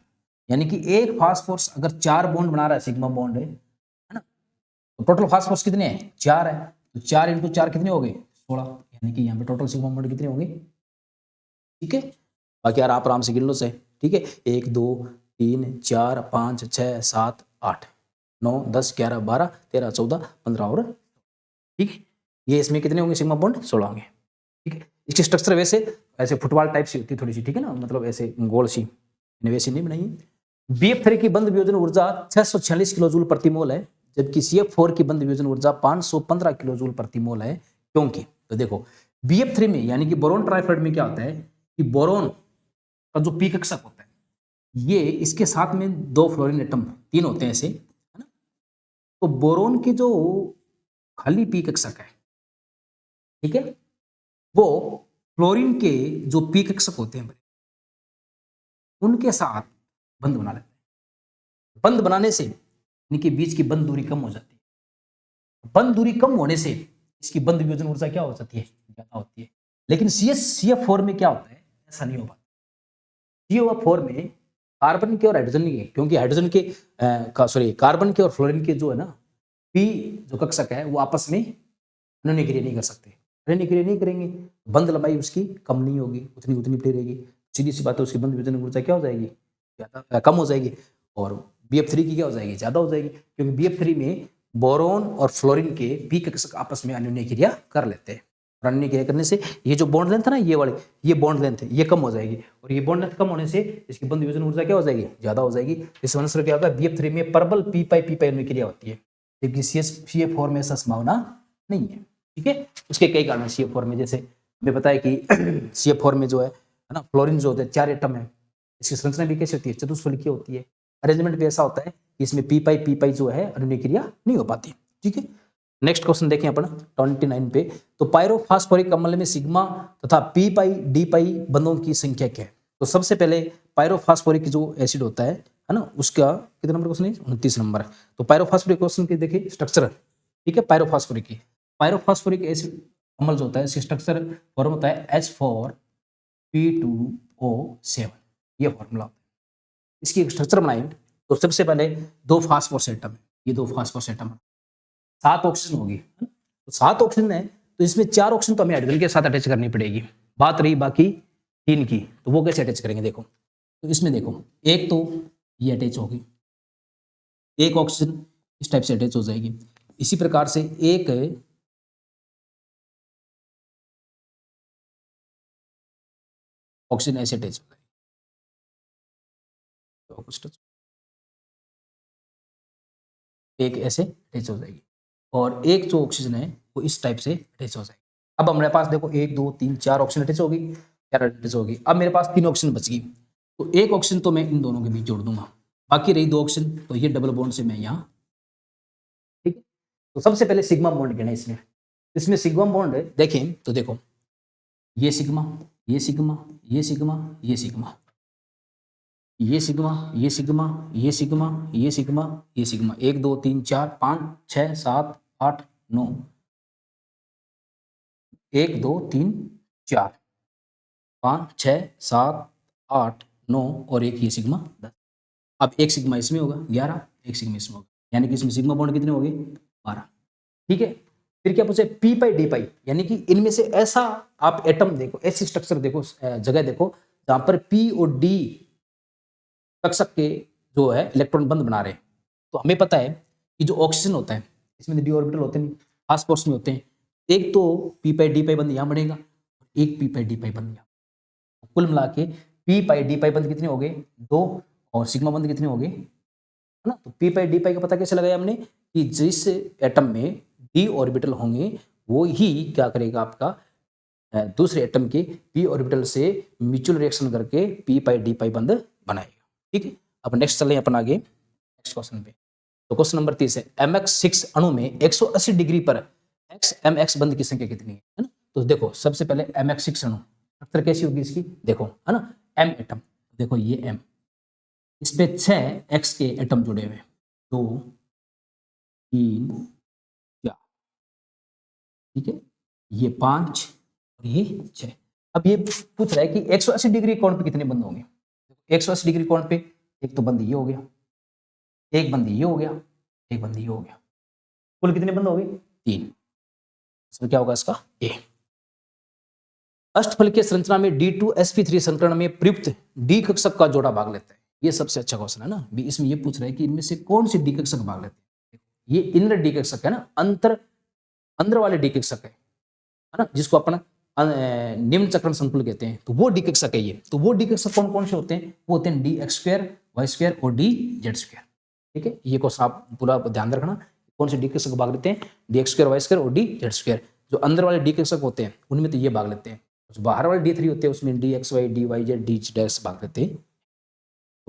यानी कि एक फास्फोरस अगर 4 बॉन्ड बना रहा है, सिग्मा बॉन्ड है ना, तो टोटल फास्फोरस कितने हैं, 4 है। तो 4 इंटू 4 कितने हो गए, 16। यानी कि यहाँ पे टोटल सिग्मा बॉन्ड कितने होंगे। ठीक है। बाकी यार आप आराम से गिन लो से। ठीक है, 1 2 3 4 5 6 7 8 9 10 11 12 13 14 15 और ठीक है, ये इसमें कितने होंगे सिग्मा बॉन्ड, 16 होंगे। ठीक है। इसकी स्ट्रक्चर वैसे ऐसे फुटबॉल टाइप सी होती है थोड़ी सी, ठीक है ना, मतलब ऐसे गोल सी, वैसी नहीं बनाई है। BF3 की बंध वियोजन ऊर्जा 646 किलो जूल प्रति मोल है, जबकि CF4 की बंध वियोजन ऊर्जा 515 किलो जूल प्रति मोल है। क्योंकि तो देखो BF3 में यानी कि बोरोन ट्राइफ्लोराइड में क्या होता है कि बोरोन का जो पी कक्षक होता है ये इसके साथ में 2 फ्लोरीन एटम 3 होते हैं ऐसे, है ना। तो बोरोन के जो खाली पी कक्षक है, ठीक है, वो फ्लोरीन के जो पी कक्षक होते हैं उनके साथ बंध बना लेते हैं। बंध बनाने से इनके बीच की बंध दूरी कम हो जाती है। बंध दूरी कम होने से इसकी बंध वियोजन ऊर्जा क्या हो जाती है, ज्यादा होती है। लेकिन CF4 में क्या होता है, ऐसा नहीं हो पाता। CF4 में कार्बन के और हाइड्रोजन के, क्योंकि हाइड्रोजन के कार्बन के और फ्लोरीन के जो है ना पी जो कक्षक है वो आपस में अनन्य क्रिया नहीं कर सकते। अनन्य क्रिया नहीं करेंगे, बंध लंबाई उसकी कम नहीं होगी, उतनी उतनी पड़ी रहेगी। सीधी सी बात है, उसकी बंध वियोजन ऊर्जा क्या हो जाएगी, ज्यादा कम हो जाएगी। और BF3 की क्या हो जाएगी, ज्यादा हो जाएगी, क्योंकि BF3 में बोरोन और फ्लोरीन के पी कक्षक आपस में अनन्य क्रिया कर लेते हैं। और अनन्य क्रिया करने से ये जो बॉन्ड लेंथ है ना, ये वाले ये बॉन्ड लेंथ है ये कम हो जाएगी, और ये बॉन्ड लेंथ कम होने से इसकी बंध वियोजन ऊर्जा क्या हो जाएगी, ज्यादा हो जाएगी। इस वजह से क्या होगा, BF3 में प्रबल पी पाई अनन्य क्रिया होती है, जबकि CF4 में ऐसा संभावना नहीं है। ठीक है। उसके कई कारण है CF4 में, जैसे हमें पता है कि CF4 में जो है ना फ्लोरीन जो होता है 4 एटम है, इसकी संरचना भी कैसी होती है, चतुष्फलकीय होती है। अरेंजमेंट भी ऐसा होता है कि इसमें पी पाई जो है अनन्य क्रिया नहीं हो पाती। ठीक है। नेक्स्ट क्वेश्चन देखें अपन 29 पे, तो पायरोफास्फोरिक अम्ल में सिग्मा तथा पी पाई डी पाई बंधों की संख्या क्या है। तो सबसे पहले पायरोफास्फोरिक जो एसिड होता है ना, उसका कितने नंबर क्वेश्चन है, 29 नंबर है। तो पायरोफास्फोरिक क्वेश्चन की देखिए स्ट्रक्चर, ठीक है, पायरोफास्फोरिक एसिड अम्ल जो होता है इसकी स्ट्रक्चर फॉर्म होता है H4P2O7, ये फॉर्मूला होता है। इसकी एक स्ट्रक्चर बनाई तो सबसे पहले 2 फास्फोरस एटम है, ये 2 फास्फोरस एटम 7 ऑक्सीजन होगी, तो 7 ऑक्सीजन है तो इसमें 4 ऑक्सीजन तो हमें हाइड्रोजन के साथ अटैच करनी पड़ेगी। बात रही बाकी 3 की, तो वो कैसे अटैच करेंगे, देखो तो इसमें देखो एक तो ये अटैच होगी, एक ऑक्सीजन इस टाइप से अटैच हो जाएगी। इसी प्रकार से एक ऑक्सीजन ऐसे अटैच हो जाएगी, एक ऐसे अटैच हो जाएगी, और एक जो ऑक्सीजन है वो इस टाइप से अटैच हो जाएगी। अब हमारे पास देखो 1 2 3 4 ऑक्सीजन अटैच होगी, 4 अटैच होगी। अब मेरे पास 3 ऑक्सीजन बच गई, तो एक ऑक्सीजन तो मैं इन दोनों के बीच जोड़ दूंगा, बाकी रही 2 ऑक्सीजन तो ये डबल बॉन्ड से मैं यहाँ, ठीक है। तो सबसे पहले सिग्मा बॉन्ड गिना इसमें सिग्मा बॉन्ड है, देखें तो देखो ये सिग्मा ये सिग्मा ये सिग्मा ये सिग्मा ये सिग्मा ये सिग्मा ये सिग्मा ये सिग्मा ये सिग्मा 1 2 3 4 5 6 7 8 9 1 2 3 4 5 6 7 8 9 और एक ये सिग्मा 10। अब एक सिग्मा इसमें होगा 11, एक सिग्मा इसमें होगा, यानी कि इसमें सिग्मा बॉन्ड कितने हो गए 12। ठीक है। फिर क्या पूछे पी पाई डी पाई, यानी कि इनमें से ऐसा आप एटम देखो, ऐसी स्ट्रक्चर देखो, जगह देखो जहां पर पी और डी कक्षक के जो है इलेक्ट्रॉन बंद बना रहे हैं। तो हमें पता है कि जो ऑक्सीजन होता है इसमें डी ऑर्बिटल होते नहीं, फास्फोरस में होते हैं। एक तो पी पाई डी पाई बंद यहाँ बनेगा, एक पी पाई डी पाई बंद यहाँ। कुल मिला के पी पाई डी पाई बंद कितने हो गए 2, और सिग्मा बंद कितने हो गए, है ना। तो पी पाई डी पाई का पता कैसे लगाया हमने कि जिस एटम में डी ऑर्बिटल होंगे वो ही क्या करेगा आपका दूसरे एटम के p ऑर्बिटल से म्यूचुअल रिएक्शन करके p पाई d पाई बंध बनाएगा। ठीक है, अब नेक्स्ट चलें अपन आगे नेक्स्ट क्वेश्चन पे। तो क्वेश्चन नंबर 30 है mx6 अणु में 180 डिग्री पर xmx बंध की संख्या कितनी है ना। तो देखो सबसे पहले mx6 अणु स्ट्रक्चर कैसी होगी इसकी, देखो है ना, m एटम, देखो ये m, इस पे 6 x के एटम जुड़े हुए, 2 3 4, ठीक है, ये 5 और ये 6। अब ये पूछ रहा है कि 180 डिग्री कोण पे कितने बंद होंगे। 180 डिग्री कोण पे एक तो बंद ये हो गया, एक बंद ये हो गया, एक बंद ये हो गया, कुल कितने बंद हो गए 3। इसमें क्या होगा इसका ए। अष्टफलकीय संरचना में D2sp3 संकरण में प्रयुक्त डी कक्षक का जोड़ा भाग लेता है। ये सबसे अच्छा क्वेश्चन है ना, इसमें ये पूछ रहा है कि इनमें से कौन सी डी कक्षक भाग लेते हैं। ये इनर डी कक्षक है ना, अंदर वाले डी कक्षक है ना, जिसको अपन निम्न चक्रण संकुल कहते हैं, तो वो डी कक्षक है ये। तो वो डी कक्षक कौन कौन से होते हैं, वो होते हैं dx2 y2 और dz2। ठीक है, ये क्वेश्चन आप पूरा ध्यान रखना, कौन से डी कक्षक भाग लेते हैं, dx2 y2 और dz2। जो अंदर वाले डी कक्षक होते हैं उनमें तो ये भाग लेते हैं, जो बाहर वाले d3 होते हैं उसमें dxy dyz dz भाग लेते हैं।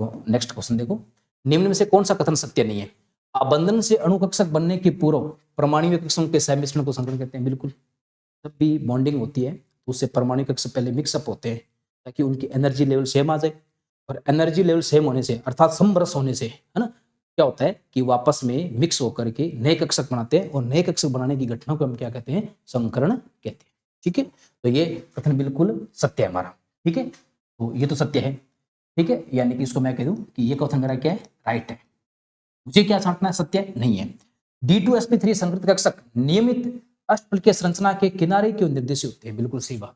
तो नेक्स्ट क्वेश्चन देखो, निम्न में से कौन सा कथन सत्य नहीं है। आबंधन से अणुकक्षक बनने के पूर्व परमाणु कक्षकों के सहमिश्रण को संकरण कहते हैं। बिल्कुल, जब भी बॉन्डिंग होती है तो उससे परमाणु कक्षक पहले मिक्सअप होते हैं ताकि उनकी एनर्जी लेवल सेम आ जाए, और एनर्जी लेवल सेम होने से अर्थात समरस होने से है ना, क्या होता है कि वो आपस में मिक्स होकर के नए कक्षक बनाते हैं, और नए कक्षक बनाने की घटना को हम क्या कहते हैं, संकरण कहते हैं। ठीक है, तो ये कथन बिल्कुल सत्य है हमारा। ठीक है, तो ये तो सत्य है। ठीक है, यानी कि इसको मैं कह दूं कि ये कथन मेरा क्या है, राइट है। मुझे क्या छांटना है, सत्य नहीं है। D2sp3 संकृत कक्षक नियमित अष्टफलकीय संरचना के किनारे क्यों निर्देशित होते हैं। बिल्कुल सही बात।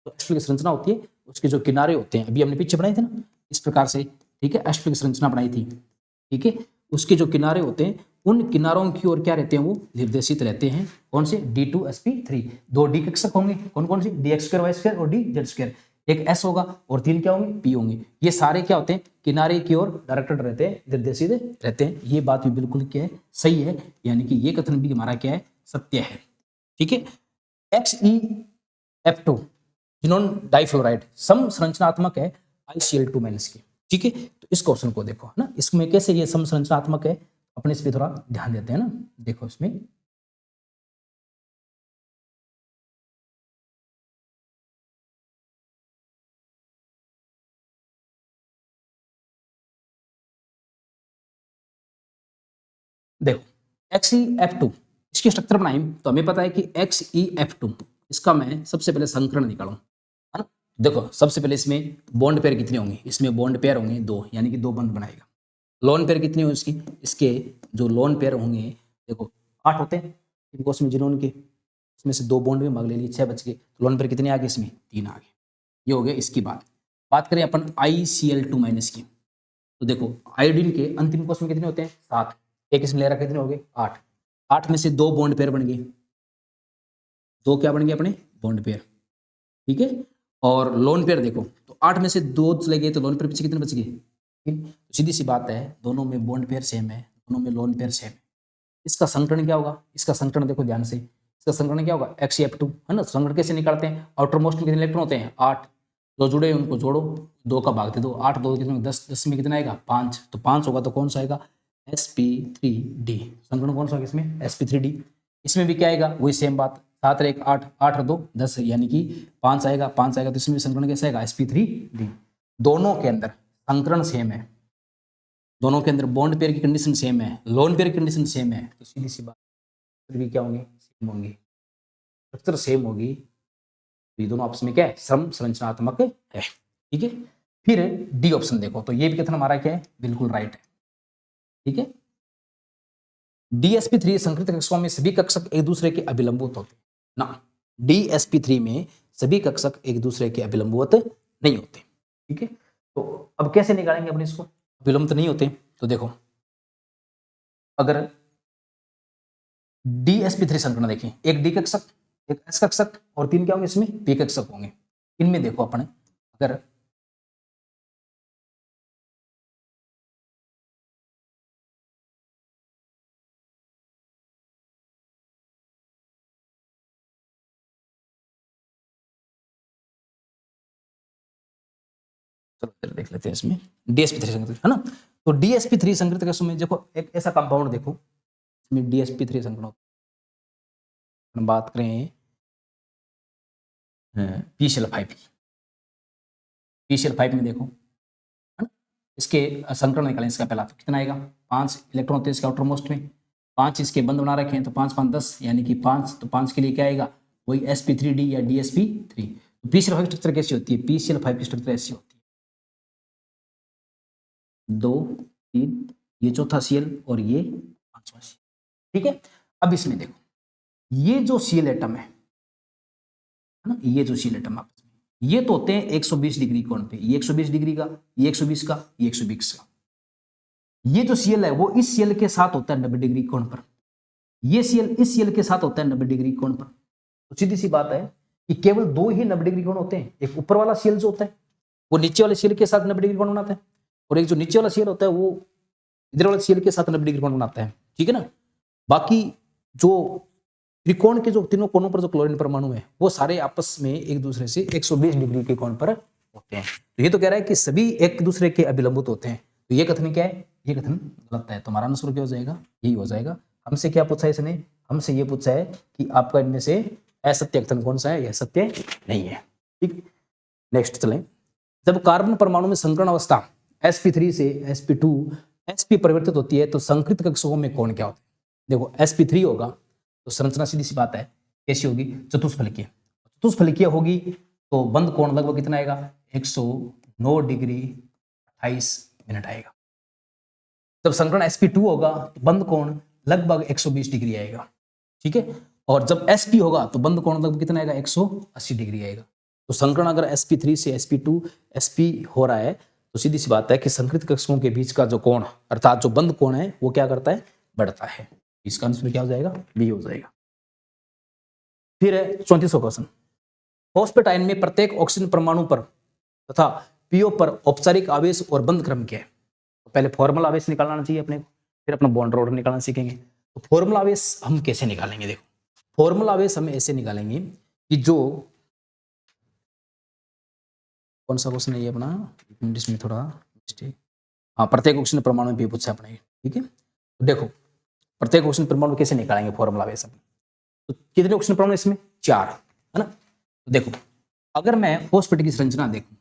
तो अष्टफलकीय संरचना होती है, उसके जो किनारे होते हैं, अभी हमने पीछे बनाए थे ना इस प्रकार से, ठीक है, अष्टफलकीय संरचना बनाई थी। ठीक है, उसके जो किनारे होते हैं उन किनारों की ओर क्या रहते हैं, वो निर्देशित रहते हैं। कौन से, D2sp3। 2 डी कक्षक होंगे, कौन कौन से, dx2 y2 और dz2। एक s होगा और 3 क्या होंगे, p होंगे। ये सारे क्या होते हैं, किनारे की ओर डायरेक्टेड रहते हैं, निर्देशित रहते हैं। ये बात भी बिल्कुल क्या है, सही है, यानी कि ये कथन भी हमारा क्या है, सत्य है। ठीक है, XeF2 जिनोन डाइफ्लोराइड सम संरचनात्मक है ICl2 माइनस की। ठीक है, तो इस क्वेश्चन को देखो है ना, इसमें कैसे ये सम संरचनात्मक है, अपने इस पे थोड़ा ध्यान देते हैं ना। देखो इसमें देखो XeF2 इसकी स्ट्रक्चर बनाई तो हमें पता है कि XeF2 इसका मैं सबसे पहले संकरण निकालूं, है ना। देखो सबसे पहले इसमें बॉन्ड पेयर कितने होंगे, इसमें बॉन्ड पेयर होंगे 2, यानी कि 2 बंध बनाएगा। लोन पेयर कितनी होंगे इसकी, इसके जो लोन पेयर होंगे देखो 8 होते हैं इनको, उसमें जिन्होंने के इसमें से 2 बॉन्ड में भाग ले लिए, 6 बच गए, तो लोन पेयर कितने आ गए, इसमें 3 आ गए। ये हो गया इसकी बात करें अपन ICl2 माइनस की, तो देखो आयोडीन के अंतिम कोष में कितने होते हैं, 7, एक इसमें ले रखा, कितने हो गए 8। 8 में से 2 बॉन्ड पेयर बन गए, 2 क्या बन गए अपने बॉन्ड पेयर। ठीक है, और लोन पेयर देखो तो 8 में से 2 चले गए, तो लोन पेयर पीछे कितने बच गए, ठीक। तो सीधी सी बात है, दोनों में बॉन्ड पेयर सेम है, दोनों में लोन पेयर सेम है। इसका संकरण क्या होगा, इसका संकरण देखो ध्यान से, इसका संकरण क्या होगा, XeF2 है ना। संकरण कैसे निकालते हैं, आउटर मोस्ट में कितने इलेक्ट्रॉन होते हैं, 8, जो जुड़े हैं उनको जोड़ो, 2 का भाग दे दो, 8 2 कितने 10, 10 में कितना आएगा 5, तो 5 होगा तो कौन सा आएगा, sp3d। संकरण कौन सा होगा इसमें, sp3d। इसमें भी क्या आएगा, वही सेम बात, 7 और 1 8, 8 और 2 10, यानी कि 5 आएगा, 5 आएगा, तो इसमें भी संकरण कैसे आएगा, sp3d। दोनों के अंदर संकरण सेम है, दोनों के अंदर बॉन्ड पेयर की कंडीशन सेम है, लोन पेयर की कंडीशन सेम है, तो सीधी सी बात फिर भी क्या होंगे, सेम होंगी, स्ट्रक्चर सेम होगी, तो ये दोनों आपस में क्या है, सम संरचनात्मक है। ठीक है, फिर डी ऑप्शन देखो, तो ये भी कथन हमारा क्या है, बिल्कुल राइट है। ठीक है, DsP3 संकृत कक्षकों में सभी कक्षक एक दूसरे के अभिलंबुत होते हैं ना, DsP3 में सभी कक्षक एक दूसरे के अभिलंबुत नहीं होते। ठीक है, तो अब कैसे निकालेंगे अपने इसको, अभिलंब नहीं होते, तो देखो अगर DsP3 संकरण देखें, एक डी कक्षक, एक एस कक्षक और 3 क्या होंगे इसमें, पी कक्षक होंगे। इनमें देखो अपन अगर चलो फिर देख लेते हैं इसमें DsP3 संकृत है ना। तो DsP3 संकृत के में देखो एक ऐसा कंपाउंड देखो इसमें DsP3 संकृत होता है। हम बात करें PCl5 PCl5 में देखो है ना, इसके संकरण निकालें इसका पहला तो कितना आएगा 5 इलेक्ट्रॉन होते हैं इसके आउटर मोस्ट में, 5 इसके बंद बना रखे हैं तो 5 5 10 यानी कि 5, तो 5 के लिए क्या आएगा वही sp3d या DsP3। तो PCl5 की स्ट्रक्चर कैसी होती है, PCl5 की स्ट्रक्चर ऐसी होती है 2 3 ये चौथा Cl और ये पांचवा Cl। ठीक है, अब इसमें देखो ये जो Cl एटम है ना, ये जो Cl एटम आपस में ये तो होते हैं 120 डिग्री कोण पे, ये 120 डिग्री का, ये 120 का, ये 120 का। ये जो Cl है वो इस Cl के साथ होता है 90 डिग्री कोण पर, ये Cl इस Cl के साथ होता है 90 डिग्री कोण पर। तो सीधी सी बात है कि केवल दो ही 90 डिग्री कोण होते हैं, एक ऊपर वाला Cl जो होता है वो नीचे वाले Cl के साथ 90 डिग्री कोण बनाता है, और एक जो नीचे वाला Cl होता है वो इधर वाले Cl के साथ 90 डिग्री कोण बनाता है। ठीक है ना, बाकी जो त्रिकोण के जो तीनों कोनों पर जो क्लोरीन परमाणु है वो सारे आपस में एक दूसरे से 120 डिग्री के कोण पर होते हैं। तो ये तो कह रहा है कि सभी एक दूसरे के अभिलंबित होते हैं, तो ये कथन क्या है, ये कथन गलत है। तो हमारा आंसर क्या हो जाएगा, यही हो जाएगा। हमसे क्या पूछा है इसने, हमसे ये पूछा है कि आपका इनमें से असत्य कथन कौन सा है, यह सत्य नहीं है। ठीक, नेक्स्ट चलें। जब कार्बन परमाणु में संकरण अवस्था sp3 से sp2 sp परिवर्तित होती है तो संकृत कक्षकों में कोण क्या होता है। देखो sp3 होगा तो संरचना सीधी सी बात है कैसी होगी, चतुष्फलकीय। चतुष्फलकीय होगी तो बंद कोण लगभग कितना आएगा 109 डिग्री 28 मिनट आएगा। जब संकरण sp2 होगा तो बंद कोण लगभग 120 डिग्री आएगा। ठीक है, और जब sp होगा तो बंद कोण लगभग कितना आएगा 180 डिग्री आएगा। तो संकरण अगर sp3 से sp2 sp हो रहा है तो सीधी सी बात है कि संकृत कक्षकों के बीच का जो कोण अर्थात जो बंद कोण है वो क्या करता है, बढ़ता है। इसका आंसर क्या हो जाएगा, बी हो जाएगा। फिर है 34वां क्वेश्चन। फॉस्फेट आयन में प्रत्येक ऑक्सीजन परमाणु पर तथा पीओ पर औपचारिक आवेश और बंद क्रम क्या है। तो पहले फॉर्मल आवेश निकालना चाहिए अपने को, फिर अपना बॉन्ड ऑर्डर निकालना सीखेंगे। तो फॉर्मल आवेश हम कैसे निकालेंगे, देखो फॉर्मल आवेश हम ऐसे निकालेंगे कि जो कौन सा क्वेश्चन है ये अपना, जिसमें थोड़ा मिस्टेक, हाँ प्रत्येक ऑक्सीजन परमाणु में पूछा अपने। ठीक है, तो देखो प्रत्येक ऑक्सीजन परमाणु कैसे निकालेंगे फॉर्मूला आवेश। तो कितने ऑक्सीजन परमाणु इसमें 4 है ना। तो देखो अगर मैं फॉस्फेट की संरचना देखूं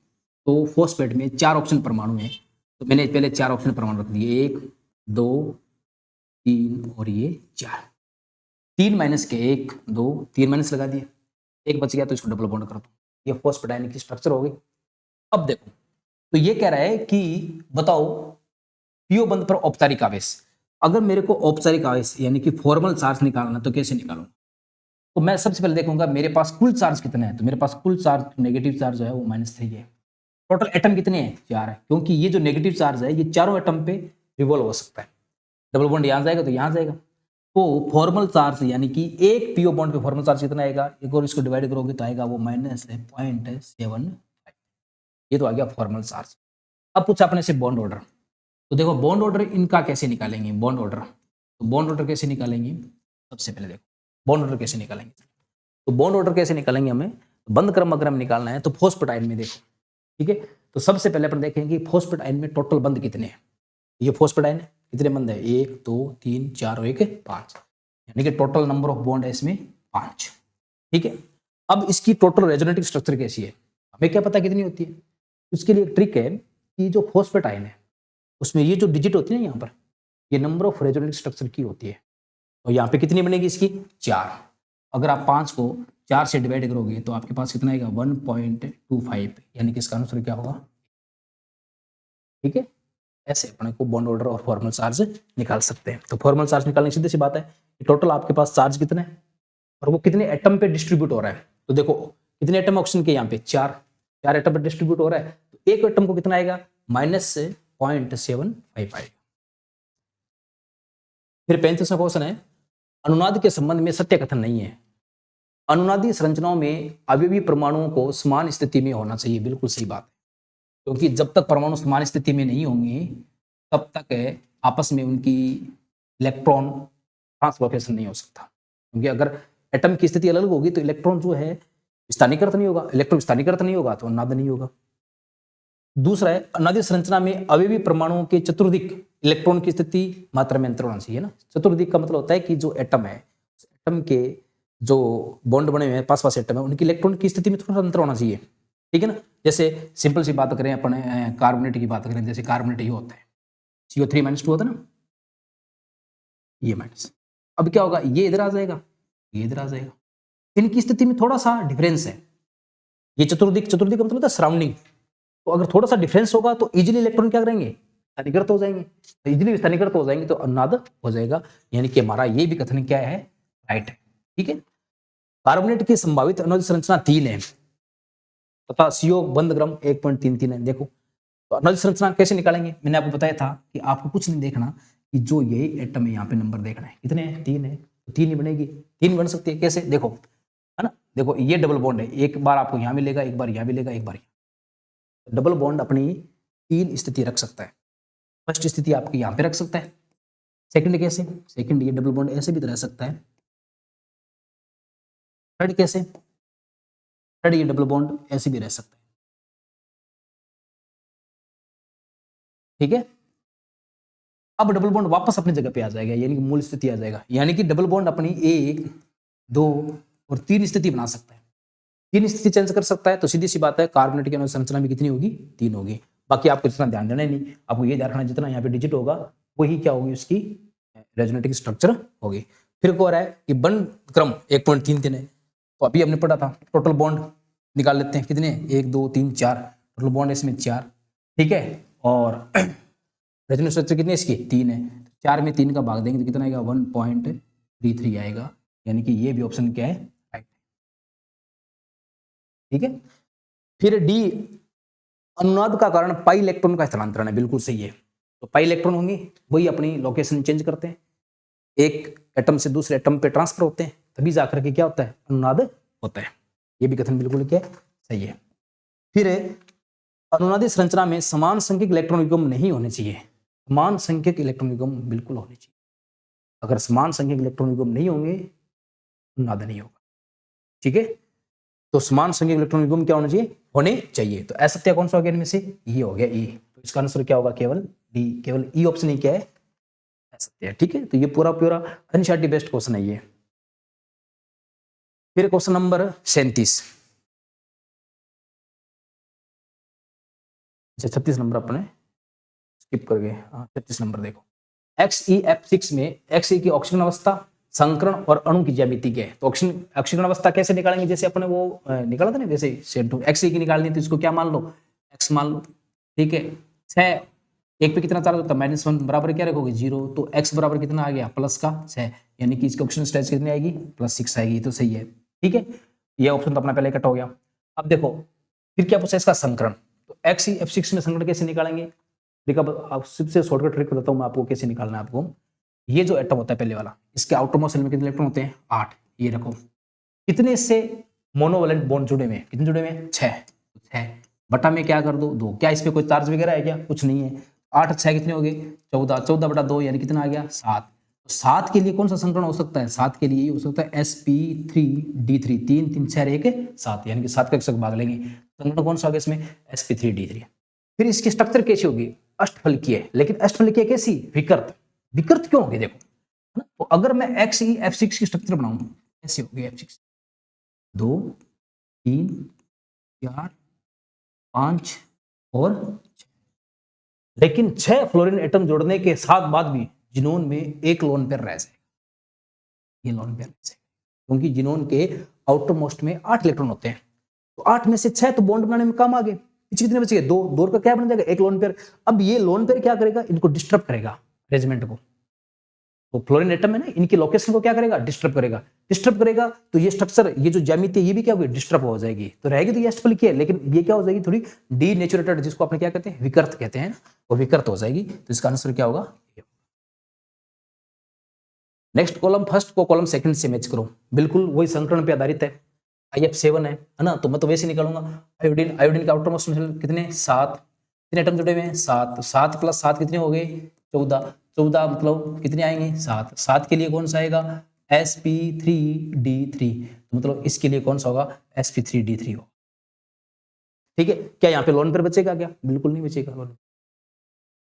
तो फॉस्फेट में 4 ऑक्सीजन परमाणु है, तो मैंने पहले 4 ऑक्सीजन परमाणु रख दिए, 1 2 3 और ये 4। 3 माइनस के 1 2 3 माइनस लगा दिए, एक बच गया तो इसको डबल बॉन्ड कर दो, ये फॉस्फेट आयन की स्ट्रक्चर हो गई। अब देखो तो ये कह रहा है कि बताओ पीओ बंध पर औपचारिक आवेश। अगर मेरे को औपचारिक आवेश यानी कि फॉर्मल चार्ज निकालना तो कैसे निकालूंगा, तो मैं सबसे पहले देखूंगा मेरे पास कुल चार्ज कितना है। तो मेरे पास कुल चार्ज नेगेटिव चार्ज है वो -3 है। टोटल एटम कितने हैं 4 है, क्योंकि ये जो नेगेटिव चार्ज है ये चारों एटम पे रिवॉल्व हो सकता है। डबल बॉन्ड यहां जाएगा तो यहां जाएगा, तो फॉर्मल चार्ज यानी कि एक पीओ बॉन्ड पे फॉर्मल चार्ज कितना आएगा, एक और इसको डिवाइड करोगे तो आएगा वो -0.75। ये तो आ गया फॉर्मल चार्ज। अब पूछा अपने से बॉन्ड ऑर्डर, तो देखो बॉन्ड ऑर्डर इनका कैसे निकालेंगे बॉन्ड ऑर्डर। तो बॉन्ड ऑर्डर कैसे निकालेंगे, सबसे पहले देखो बॉन्ड ऑर्डर कैसे निकालेंगे। तो बॉन्ड ऑर्डर कैसे निकालेंगे, हमें बंद क्रम अगर हम निकालना है तो फॉस्फेट आयन में देखो। ठीक है, तो सबसे पहले अपन देखेंगे फॉस्फेट आयन में टोटल बंद कितने हैं। ये फॉस्फेट आयन कितने बंद है, 1 2 3 4 और 1 5, यानी कि टोटल नंबर ऑफ बॉन्ड है इसमें 5। ठीक है, अब इसकी टोटल रेजोनेटिव स्ट्रक्चर कैसी है, हमें क्या पता कितनी होती है। उसके लिए एक ट्रिक है कि जो फॉस्फेट आयन है उसमें ये जो डिजिट होती है ना यहाँ पर, ये नंबर ऑफ रेजोनेटिव स्ट्रक्चर की होती है। और यहाँ पे कितनी बनेगी इसकी 4। अगर आप 5 को 4 से डिवाइड करोगे तो आपके पास कितना आएगा 1.25, यानी कि इसका आंसर क्या होगा। ठीक है, ऐसे अपने को बॉन्ड ऑर्डर और फॉर्मल चार्ज निकाल सकते हैं। तो फॉर्मल चार्ज निकालने की सीधी सी बात है कि टोटल आपके पास चार्ज कितना है और वो कितने एटम पे डिस्ट्रीब्यूट हो रहा है। तो देखो कितने एटम ऑक्सीजन के यहाँ पे 4 एटम पे डिस्ट्रीब्यूट हो रहा है, तो एक एटम को कितना आएगा -0.75 आएगा। फिर 35वां क्वेश्चन है, अनुनाद के संबंध में सत्य कथन नहीं है। अनुनादी संरचनाओं में अवयवी परमाणुओं को समान स्थिति में होना चाहिए, बिल्कुल सही बात है, क्योंकि जब तक परमाणु समान स्थिति में नहीं होंगे तब तक आपस में उनकी इलेक्ट्रॉन ट्रांसलोकेशन नहीं हो सकता। क्योंकि अगर एटम की स्थिति अलग होगी तो इलेक्ट्रॉन जो है स्थानीयकृत नहीं होगा, इलेक्ट्रॉन स्थानीयकृत नहीं होगा तो अनुनाद नहीं होगा। दूसरा है अनादि संरचना में अवयवी परमाणुओं के चतुर्दिक इलेक्ट्रॉन की स्थिति मात्रा में अंतर होना चाहिए ना। चतुर्दिक का मतलब होता है कि जो एटम है, एटम के जो बॉन्ड बने हुए हैं, पास पास एटम है, उनकी इलेक्ट्रॉन की स्थिति में थोड़ा सा अंतर होना चाहिए, ठीक है ना। जैसे सिंपल सी बात करें अपन, कार्बोनेट की बात करें, जैसे कार्बोनेट ये होता है CO3 - 2 होता है ना, ये माइनस। अब क्या होगा, ये इधर आ जाएगा, ये इधर आ जाएगा, इनकी स्थिति में थोड़ा सा डिफरेंस है। ये चतुर्दिक, चतुर्दिक का मतलब होता है सराउंडिंग, तो अगर थोड़ा सा डिफरेंस होगा तो इजीली इलेक्ट्रॉन क्या करेंगे, स्थानीकृत हो जाएंगे। इजीली स्थानीकृत हो जाएंगे तो अनुनाद हो जाएगा, यानी कि हमारा ये भी कथन क्या है, राइट है, ठीक है। कार्बोनेट की संभावित अनुनाद संरचना 3 है तथा CO बंध क्रम 1.33 है। देखो तो अनुनाद संरचना कैसे निकालेंगे, मैंने आपको बताया था कि आपको कुछ नहीं देखना कि जो ये एटम है यहाँ पे नंबर देखना है, कितने हैं, 3 है, तो 3 ही बनेगी, 3 बन सकती है। कैसे, देखो है ना, देखो ये डबल बॉन्ड है, एक बार आपको यहाँ मिलेगा, एक बार यहाँ मिलेगा, एक बार यहाँ। डबल बॉन्ड अपनी 3 स्थिति रख सकता है। फर्स्ट स्थिति आपकी यहाँ पे रख सकता है, सेकंड कैसे, सेकंड ये डबल बॉन्ड ऐसे भी रह सकता है, थर्ड कैसे, थर्ड ये डबल बॉन्ड ऐसे भी रह सकता है, ठीक है। अब डबल बॉन्ड वापस अपनी जगह पे आ जाएगा, यानी कि मूल स्थिति आ जाएगा, यानी कि डबल बॉन्ड अपनी 1, 2 और 3 स्थिति बना सकता है, 3 स्थिति चेंज कर सकता है। तो सीधी सी बात है, कार्बोनेट की अनुनाद संरचना भी कितनी होगी, 3 होगी। बाकी आपको इतना ध्यान देना ही नहीं, आपको ये ध्यान रखना जितना यहाँ पे डिजिट होगा वही क्या होगी, उसकी रेजोनेटिक स्ट्रक्चर होगी। फिर को रहा है कि बंध क्रम 1.33 है, तो अभी हमने पढ़ा था, टोटल बॉन्ड निकाल लेते हैं, कितने, 1, 2, 3, 4, टोटल बॉन्ड इसमें 4, ठीक है। और रेजोनेटिक स्ट्रक्चर कितनी है इसकी, 3 है, 4 में 3 का भाग देंगे तो कितना आएगा, 1.33 आएगा, यानी कि ये भी ऑप्शन क्या है, राइट, ठीक है। फिर डी, अनुनाद का कारण पाई इलेक्ट्रॉन का स्थलांतरण है, बिल्कुल सही है। तो पाई इलेक्ट्रॉन होंगे वही अपनी लोकेशन चेंज करते हैं, एक एटम से दूसरे एटम पे ट्रांसफर होते हैं, तभी जाकर के क्या होता है, अनुनाद होता है। ये भी कथन बिल्कुल क्या सही है। फिर अनुनादी संरचना में समान संख्यक इलेक्ट्रॉन युग्म नहीं होने चाहिए, समान संख्यक इलेक्ट्रॉन युग्म बिल्कुल होने चाहिए। अगर समान संख्यक इलेक्ट्रॉन युग्म नहीं होंगे अनुनाद नहीं होगा, ठीक है। तो समान संख्यक इलेक्ट्रॉन युग्म क्या होना चाहिए, होने चाहिए। तो असत्य कौन सा हो गया इनमें से, ये हो गया ई, तो इसका आंसर क्या होगा, केवल डी, केवल ई ऑप्शन ही क्या है, असत्य है, ठीक है। तो ये पूरा पूरा एनसीईआरटी बेस्ड क्वेश्चन है ये। फिर क्वेश्चन नंबर 37, 36 नंबर अपने स्किप कर गए, 36 नंबर देखो, XeF6 में Xe की ऑक्सीजन अवस्था, संकरण और अणु की ज्यामिति क्या है। तो ऑक्सीजन अवस्था कैसे निकालेंगे, जैसे अपने वो निकाला था ना, जैसे Xe की निकालनी है तो इसको क्या मान लो, x मान लो, ठीक है। 6, 1 पे कितना चार्ज होता है, -1, बराबर क्या रखोगे, 0, तो x बराबर कितना आ गया, प्लस का 6, यानी कि इसकी ऑक्सीजन स्टेज कितनी आएगी, +6 आएगी, तो सही है, ठीक है। ये ऑप्शन तो अपना पहले कट हो गया। अब देखो फिर क्या पूछा, इसका संकरण, तो XeF6 में संकरण कैसे निकालेंगे, देखो अब सबसे शॉर्टकट ट्रिक बताता हूं मैं आपको कैसे निकालना है। आपको ये जो एटम होता है पहले वाला, इसके आउटर मोस्ट शेल में कितने इलेक्ट्रॉन होते हैं, 8, ये रखो, कितने से मोनोवैलेंट बॉन्ड जुड़े हुए हैं, कितने जुड़े हुए हैं, 6 बटा में क्या कर दो, 2, क्या इस पे कोई चार्ज वगैरह है क्या, कुछ नहीं है, 8 6 कितने हो गए, 14, 14 बटा 2 यानी कितना आ गया, 7। तो 7 के लिए कौन सा संकरण हो सकता है, 7 के लिए ये हो सकता है sp3d3, 3 3 6 1 7, यानी कि 7 का 1 भाग लेंगे, संकरण कौन सा होगा इसमें, sp3d3। फिर इसकी स्ट्रक्चर कैसी होगी, अष्टफलकीय, लेकिन अष्टफलकीय कैसी, विकृत, विकृत क्यों होगी, देखो है ना। तो अगर मैं XeF6 की स्ट्रक्चर बनाऊं ऐसी होगी, F6 2 3 4 5 और 6, लेकिन 6 फ्लोरीन एटम जोड़ने के साथ बाद भी जिनोन में एक लोन पेयर रह जाएगा, ये लोन पेयर रह जाएगा, क्योंकि जिनोन के आउटर मोस्ट में 8 इलेक्ट्रॉन होते हैं, तो 8 में से 6 तो बॉन्ड बनाने में काम आ गए, कितने बचे, 2 का क्या बन जाएगा, एक लोन पेयर। अब ये लोन पेयर क्या करेगा, इनको डिस्टर्ब करेगा, अरेंजमेंट को, तो फ्लोरीन एटम है ना, इनकी लोकेशन को क्या करेगा, डिस्टर्ब करेगा, डिस्टर्ब करेगा, तो ये स्ट्रक्चर, ये जो ज्यामिति ये भी क्या होगी, डिस्टर्ब हो जाएगी, तो रहेगी तो ये अष्टफलकीय है, लेकिन ये क्या हो जाएगी, थोड़ी डीनेचुरेटेड, जिसको अपने क्या कहते हैं, विकृत कहते हैं, वो विकृत हो जाएगी। तो इसका आंसर क्या होगा, नेक्स्ट कॉलम फर्स्ट को कॉलम सेकंड से मैच करो, बिल्कुल वही संकरण पे आधारित है, IF7 है ना, तो मैं तो वैसे निकालूंगा, आयोडीन, आयोडीन का आउटर मोस्ट शेल कितने, 7, कितने एटम जुड़े हुए हैं, 7, तो 7 + 7 कितने हो गए, 14, 14 मतलब कितने आएंगे, 7, 7 के लिए कौन सा आएगा, sp3d3, तो मतलब इसके लिए कौन सा होगा, sp3d3 होगा। ठीक है, क्या यहाँ पे लोन पेयर बचेगा क्या? बिल्कुल नहीं बचेगा।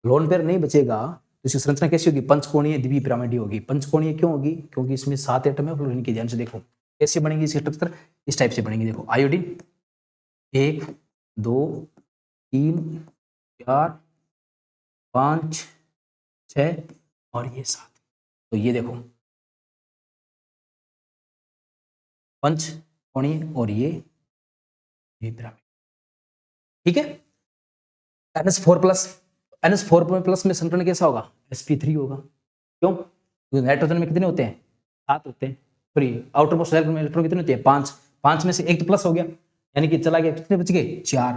लोन पेयर नहीं बचेगा तो इसकी संरचना कैसी होगी? पंचकोणीय द्विपिरामिडीय होगी। पंचकोणीय क्यों होगी? क्योंकि इसमें 7 एटम है फ्लोरीन के। ध्यान से देखो कैसे बनेगी इसकी स्ट्रक्चर, इस टाइप से बनेगी। देखो आयोडीन 1 2 3 4 5 6 और ये 7। तो ये देखो पंचकोणीय और ये द्विपिरामिड। ठीक है, NH4 प्लस, NH4 प्लस में संतुलन कैसा होगा? sp3 होगा। क्यों? क्योंकि नाइट्रोजन में कितने होते हैं? 7 होते हैं। सॉरी, आउटर मोस्ट इलेक्ट्रॉन कितने होते हैं? 5। 5 में से एक तो प्लस हो गया, यानी कि चला गया, कितने बच गए? 4।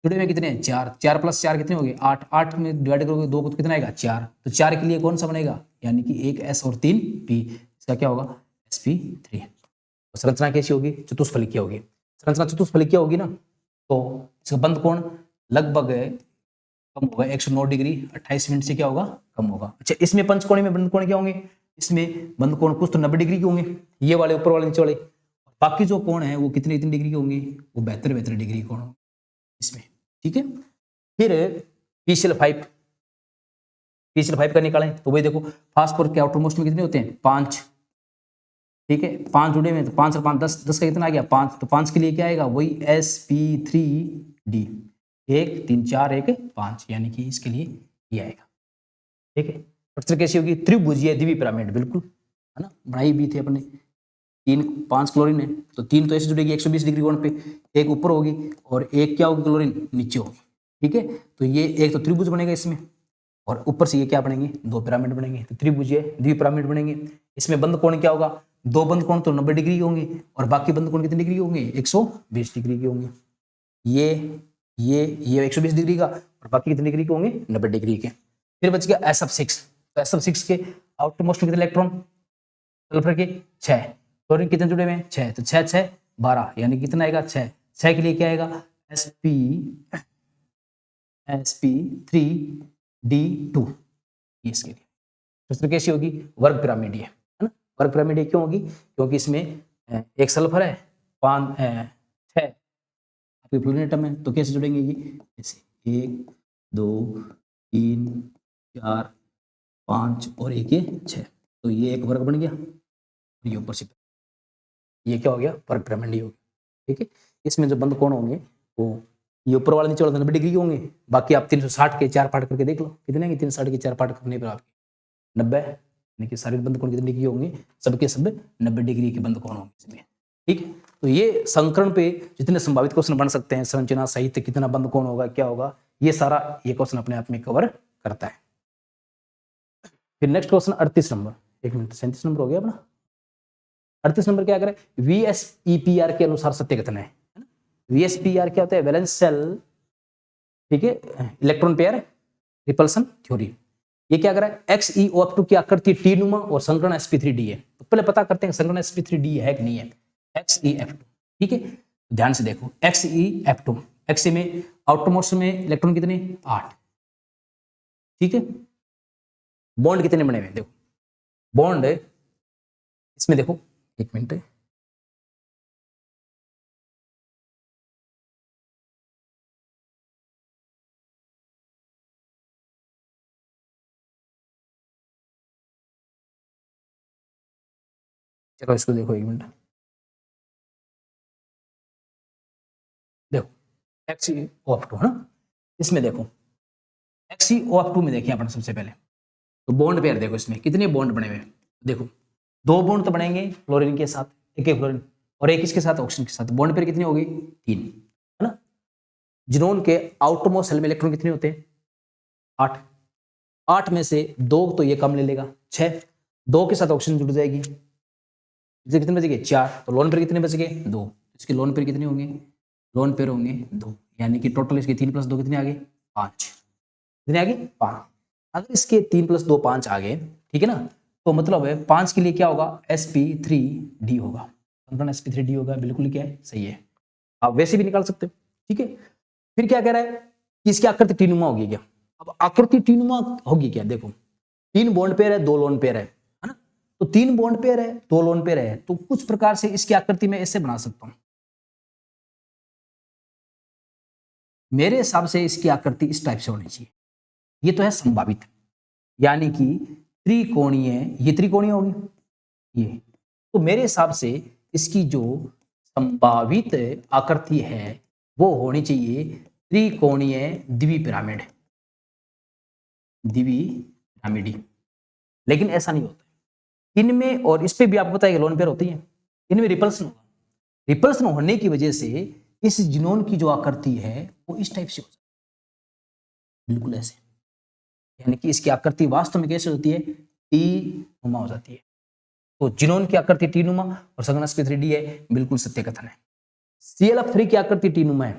जुड़े में कितने हैं? 4। 4 प्लस 4 कितने हो गए? 8। 8 में डिवाइड करोगे 2 को तो कितना आएगा? 4। तो 4 के लिए कौन सा बनेगा? यानी कि एक S और 3 P। इसका क्या होगा? sp3। तो संरचना कैसी होगी? चतुष्फलकीय होगी। संरचना चतुष्फलकीय होगी ना, तो इसका बंध कोण लगभग कम होगा, 109 डिग्री 28 मिनट से क्या होगा? कम होगा। अच्छा, इसमें पंचकोणी में बंध कोण क्या होंगे? इसमें बंध कोण कुछ तो 90 डिग्री के होंगे, ये वाले ऊपर वाले नीचे वाले। बाकी जो कोण है वो कितने डिग्री के होंगे? वो 72 डिग्री कोण होंगे इसमें। ठीक है, फिर PCl5, PCl5 का निकालें तो वही देखो, फास्फोरस के आउटर मोस्ट में कितने होते हैं? 5। ठीक है, 5 जुड़े में तो 5 और 5 10, 10 का कितना आ गया? 5। तो 5 के लिए क्या आएगा? वही sp3d। 1 3 4 1 5, यानी कि इसके लिए ये आएगा। ठीक है, स्ट्रक्चर कैसी होगी? त्रिभुजीय द्विपिरामिड, बिल्कुल है ना, बनाई भी थे अपने। 3 5 क्लोरीन है, तो 3 तो ऐसे जुड़ेगी 120 डिग्री कोण पे, एक ऊपर होगी और एक क्या होगी? क्लोरीन नीचे होगी। ठीक है, तो ये एक तो त्रिभुज बनेगा इसमें, और ऊपर से ये क्या बनेंगे? 2 पिरामिड बनेंगे, तो त्रिभुजीय द्विपिरामिड बनेंगे। इसमें बंध कोण क्या होगा? 2 बंध कोण तो 90 डिग्री के होंगे, और बाकी बंध कोण कितने डिग्री के होंगे? 120 डिग्री के होंगे। ये 120 डिग्री का, और बाकी कितने डिग्री के होंगे? 90 डिग्री के। फिर बच गया S6। तो S6 के आउटर मोस्ट में कितने इलेक्ट्रॉन? सल्फर के 6। क्लोरीन कितने जुड़े हुए हैं? 6। तो 6 6 12, यानी कितना आएगा? 6। 6 के लिए क्या आएगा? sp3d2। इसके लिए दूसरी कैसी होगी? वर्ग पिरामिडीय, है ना। वर्ग पिरामिडीय क्यों होगी? क्योंकि इसमें एक सल्फर है, 5 6 आपके फ्लोरीन एटम है, तो कैसे जुड़ेंगे ये? ऐसे 1 2 3 4 5 और एक ये 6। तो ये एक वर्ग बन गया, ये ऊपर से ये क्या हो गया? वर्ग पिरामिडीय हो गया। ठीक है, इसमें जो बंध कोण होंगे वो ये ऊपर वाले नीचे वाले 90 डिग्री के होंगे। बाकी आप 360 के 4 पार्ट करके देख लो, कितने हैं? 360 के 4 पार्ट करने पर आपके 90, यानी कि सारे बंध कोण कितने डिग्री होंगे? सबके सब 90 डिग्री के बंध कोण होंगे इसमें। ठीक है, तो ये संकरण पे जितने संभावित क्वेश्चन बन सकते हैं, संरचना सहित कितना बंध कोण होगा, क्या होगा, ये सारा ये क्वेश्चन अपने आप में कवर करता है। फिर next question 38 number, 1 minute 37 number हो गया अपना। 38 नंबर क्या करें? VSEPR के अनुसार सत्य कथन है। VSEPR क्या होता है? वैलेंस शेल, ठीक है, इलेक्ट्रॉन पेयर रिपल्सन थ्योरी। ये क्या कर रहा है? XeO2 की आकृति टी नुमा और संकरण sp3d है। तो पहले पता करते हैं संकरण sp3d है कि नहीं है। XeF2, ठीक है, ध्यान से देखो XeF2, Xe में आउटरमोस्ट में इलेक्ट्रॉन कितने? 8। ठीक है, बॉन्ड कितने बने हुए? देखो बॉन्ड इसमें देखो, 1 मिनट, चलो इसको देखो 1 मिनट। देखो XeO2 है ना, इसमें देखो XeO2 में देखिए अपन सबसे पहले तो बॉन्ड पेयर देखो, इसमें कितने बॉन्ड बने हुए? देखो 2 बॉन्ड तो बनेंगे फ्लोरीन के साथ, एक फ्लोरीन और एक इसके साथ ऑक्सीजन के साथ। बॉन्ड पेयर कितनी होगी? 3, है ना। जिनोन के आउटरमोस्ट शेल में इलेक्ट्रॉन कितने होते हैं? 8। 8 में से 2 तो ये कम ले लेगा, 6। 2 के साथ ऑक्सीजन जुड़ जाएगी, इससे कितने बच गए? 4। तो लोन पेयर कितने बच गए? 2। इसके लोन पेयर कितने होंगे? लोन पेयर होंगे 2, यानी कि टोटल इसके 3 + 2 कितने आ गए? 5। कितने आ गए? 5। अगर इसके 3 + 2 5 आ गए, ठीक है ना, तो मतलब है 5 के लिए क्या होगा? sp3d होगा। sp3d होगा, बिल्कुल क्या है? सही है। आप वैसे भी निकाल सकते हो। ठीक है, फिर क्या कह रहा है कि इसकी आकृति टीनुमा होगी क्या? अब आकृति टीनुमा होगी क्या? देखो 3 बॉन्ड पेयर है, 2 लोन पेयर है ना। तो 3 बॉन्ड पेयर है, 2 लोन पेयर है, तो कुछ प्रकार से इसकी आकृति में ऐसे बना सकता हूं। मेरे हिसाब से इसकी आकृति इस टाइप से होनी चाहिए। ये तो है संभावित, यानी कि त्रिकोणीय, ये त्रिकोणीय होगी ये। तो मेरे हिसाब से इसकी जो संभावित आकृति है वो होनी चाहिए त्रिकोणीय द्विपिरामिड, द्विपिरामिडी। लेकिन ऐसा नहीं होता इनमें, और इस पे भी आपको पता है कि लोन पेयर होती है, इनमें रिपल्सन होगा। रिपल्सन होने की वजह से इस जिनोन की जो आकृति है वो इस टाइप से हो जाती है, बिल्कुल ऐसे, यानी कि इसकी आकृति वास्तव में कैसे होती है, टी नुमा हो जाती है। तो जिनोन की आकृति टी नुमा और संगना sp3d है, बिल्कुल सत्य कथन है। ClF3 की आकृति टी नुमा है,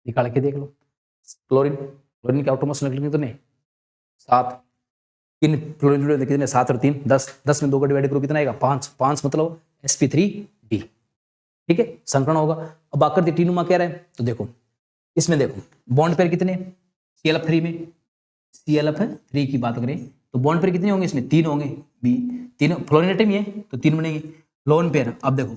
निकाल के देख लो। क्लोरीन, क्लोरीन की आउटरमोस्ट इलेक्ट्रॉन कितने, 7, 3 क्लोरीन जुड़े हुए कितने, 7 और 3 10, 10 में 2 का डिवाइड करो कितना आएगा, 5, 5 मतलब sp3d, ठीक है, संकरण होगा। अब आकृति टी नुमा कह रहे हैं, तो देखो इसमें देखो बॉन्ड पेयर कितने ClF3 में, ClF3 की बात करें तो बॉन्ड पेयर कितने होंगे, इसमें 3 होंगे, बी 3 फ्लोरीन एटम ही है तो 3 बनेंगे। लोन पेयर अब देखो,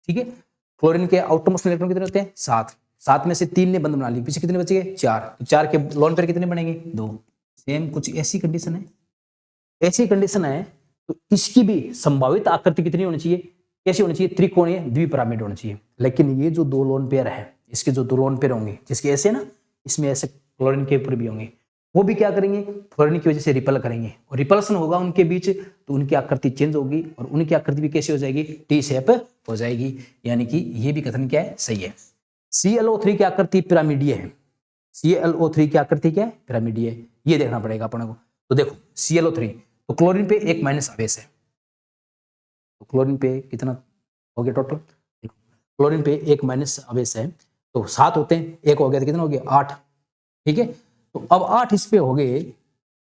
ठीक है, क्लोरीन के आउटरमोस्ट इलेक्ट्रॉन कितने होते हैं, 7, 7 में से 3 ने बंद बना ली, पीछे कितने बचे गए, 4, तो 4 के लोन पेयर कितने बनेंगे, 2। सेम कुछ ऐसी कंडीशन है, ऐसी कंडीशन है तो इसकी भी संभावित आकृति कितनी होनी चाहिए, कैसी होनी चाहिए, त्रिकोणीय द्विपिरामिड होनी चाहिए। लेकिन ये जो 2 लोन पेयर है, इसके जो 2 लोन पेयर होंगे जिसके ऐसे ना, इसमें ऐसे क्लोरीन के ऊपर भी होंगे, वो भी क्या करेंगे, फ्लोरीन की वजह से रिपल करेंगे और रिपल्सन होगा उनके बीच, तो उनकी आकृति चेंज होगी और उनकी आकृति भी कैसी हो जाएगी, टी शेप हो जाएगी। यानी कि ये भी कथन क्या है, सही है। ClO3 की आकृति पिरामिडीय है, ClO3 की आकृति क्या है, पिरामिडीय है, ये देखना पड़ेगा अपने को। तो देखो ClO3, तो क्लोरीन पे एक माइनस आवेश है, तो क्लोरीन पे कितना हो गया टोटल, क्लोरीन पे एक माइनस आवेश है, तो 7 होते हैं, एक हो गया तो कितना हो गया, 8, ठीक है। तो अब 8 इस पे हो गए,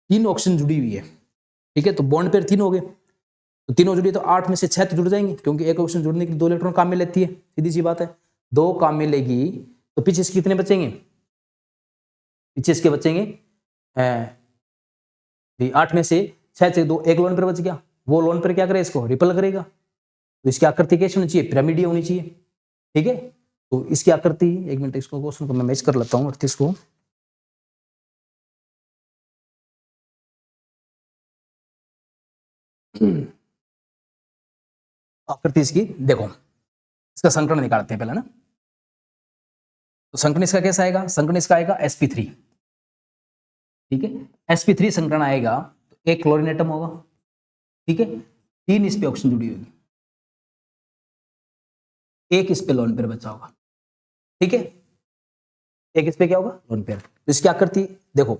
3 ऑक्सीजन जुड़ी हुई है, ठीक है, तो बॉन्ड पेयर 3 हो गए, तो तीनों जुड़ी, तो 8 में से 6 तो जुड़ जाएंगे, क्योंकि एक ऑक्सीजन जुड़ने के लिए 2 इलेक्ट्रॉन काम में लेती है, सीधी सी बात है, 2 काम में लेगी, तो पीछे इसके कितने बचेंगे, पीछे इसके बचेंगे 8 में से 6 से 2, एक लोन पेयर बच गया, वो लोन पेयर क्या करे, इसको रिपल करेगा, तो इसकी आकृति कैसी होनी चाहिए, पिरामिडीय होनी चाहिए, ठीक है। तो इसकी आकृति, एक मिनट इसको क्वेश्चन को मैं मैच कर लेता हूँ 38 को, आकृति इसकी देखो, इसका संकरण निकालते हैं पहले ना, तो संकरण इसका कैसा आएगा, संकरण इसका आएगा sp3, ठीक है, sp3 संकरण आएगा तो एक क्लोरीन एटम होगा, ठीक है, 3 इस पे ऑक्सीजन जुड़ी होगी, एक इस पे लोन पेयर बचा होगा, ठीक है, एक इस पे क्या होगा, लोन पेयर। तो इसकी आकृति देखो,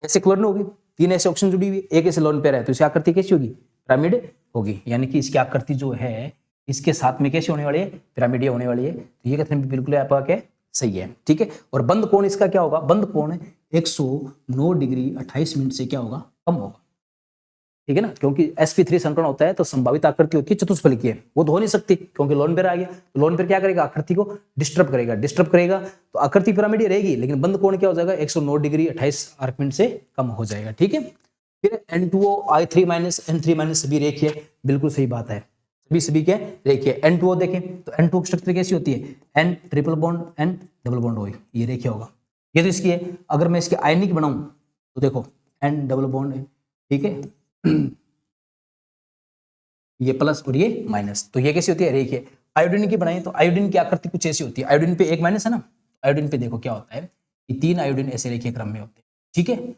ऐसे क्लोरीन होगी, 3 ऐसे ऑक्सीजन जुड़ी हुई, एक ऐसे लोन पेयर है, तो इसकी आकृति कैसी होगी, पिरामिड होगी। यानी कि इसकी आकृति जो है इसके साथ में कैसी होने वाली है, पिरामिडीय होने वाली है। तो ये कथन भी बिल्कुल आपका क्या सही है, ठीक है। और बंद कोण इसका क्या होगा, बंद कोण 109 डिग्री 28 मिनट से क्या होगा, कम होगा, ठीक है ना, क्योंकि sp3 संकरण होता है तो संभावित आकृति होती है चतुष्फलकीय, वो तो हो नहीं सकती क्योंकि लोन पेयर आ गया, तो लोन पेयर क्या करेगा, आकृति को डिस्टर्ब करेगा, तो आकृति पिरामिडीय रहेगी, लेकिन बंद कोण क्या हो जाएगा, 109 डिग्री 28 आर्क मिनट से कम हो जाएगा, ठीक है। फिर N2O I3 minus N3 minus सभी रेखीय, बिल्कुल सही बात है, सभी क्या रेखीय। N2O देखें तो N2O की स्ट्रक्चर कैसी होती है, N triple bond N double bond O, ये रेखीय होगा, ये तो इसकी है। अगर मैं इसके आयनिक बनाऊं तो देखो N डबल बॉन्ड है, ठीक है, ये प्लस और ये माइनस, तो ये कैसी होती है, रेखीय। आयोडीन की बनाई तो आयोडीन की आकृति कुछ ऐसी होती है, आयोडीन पे एक माइनस है ना, आयोडीन पे देखो क्या होता है कि 3 आयोडीन ऐसे रेखीय क्रम में होते हैं, ठीक है,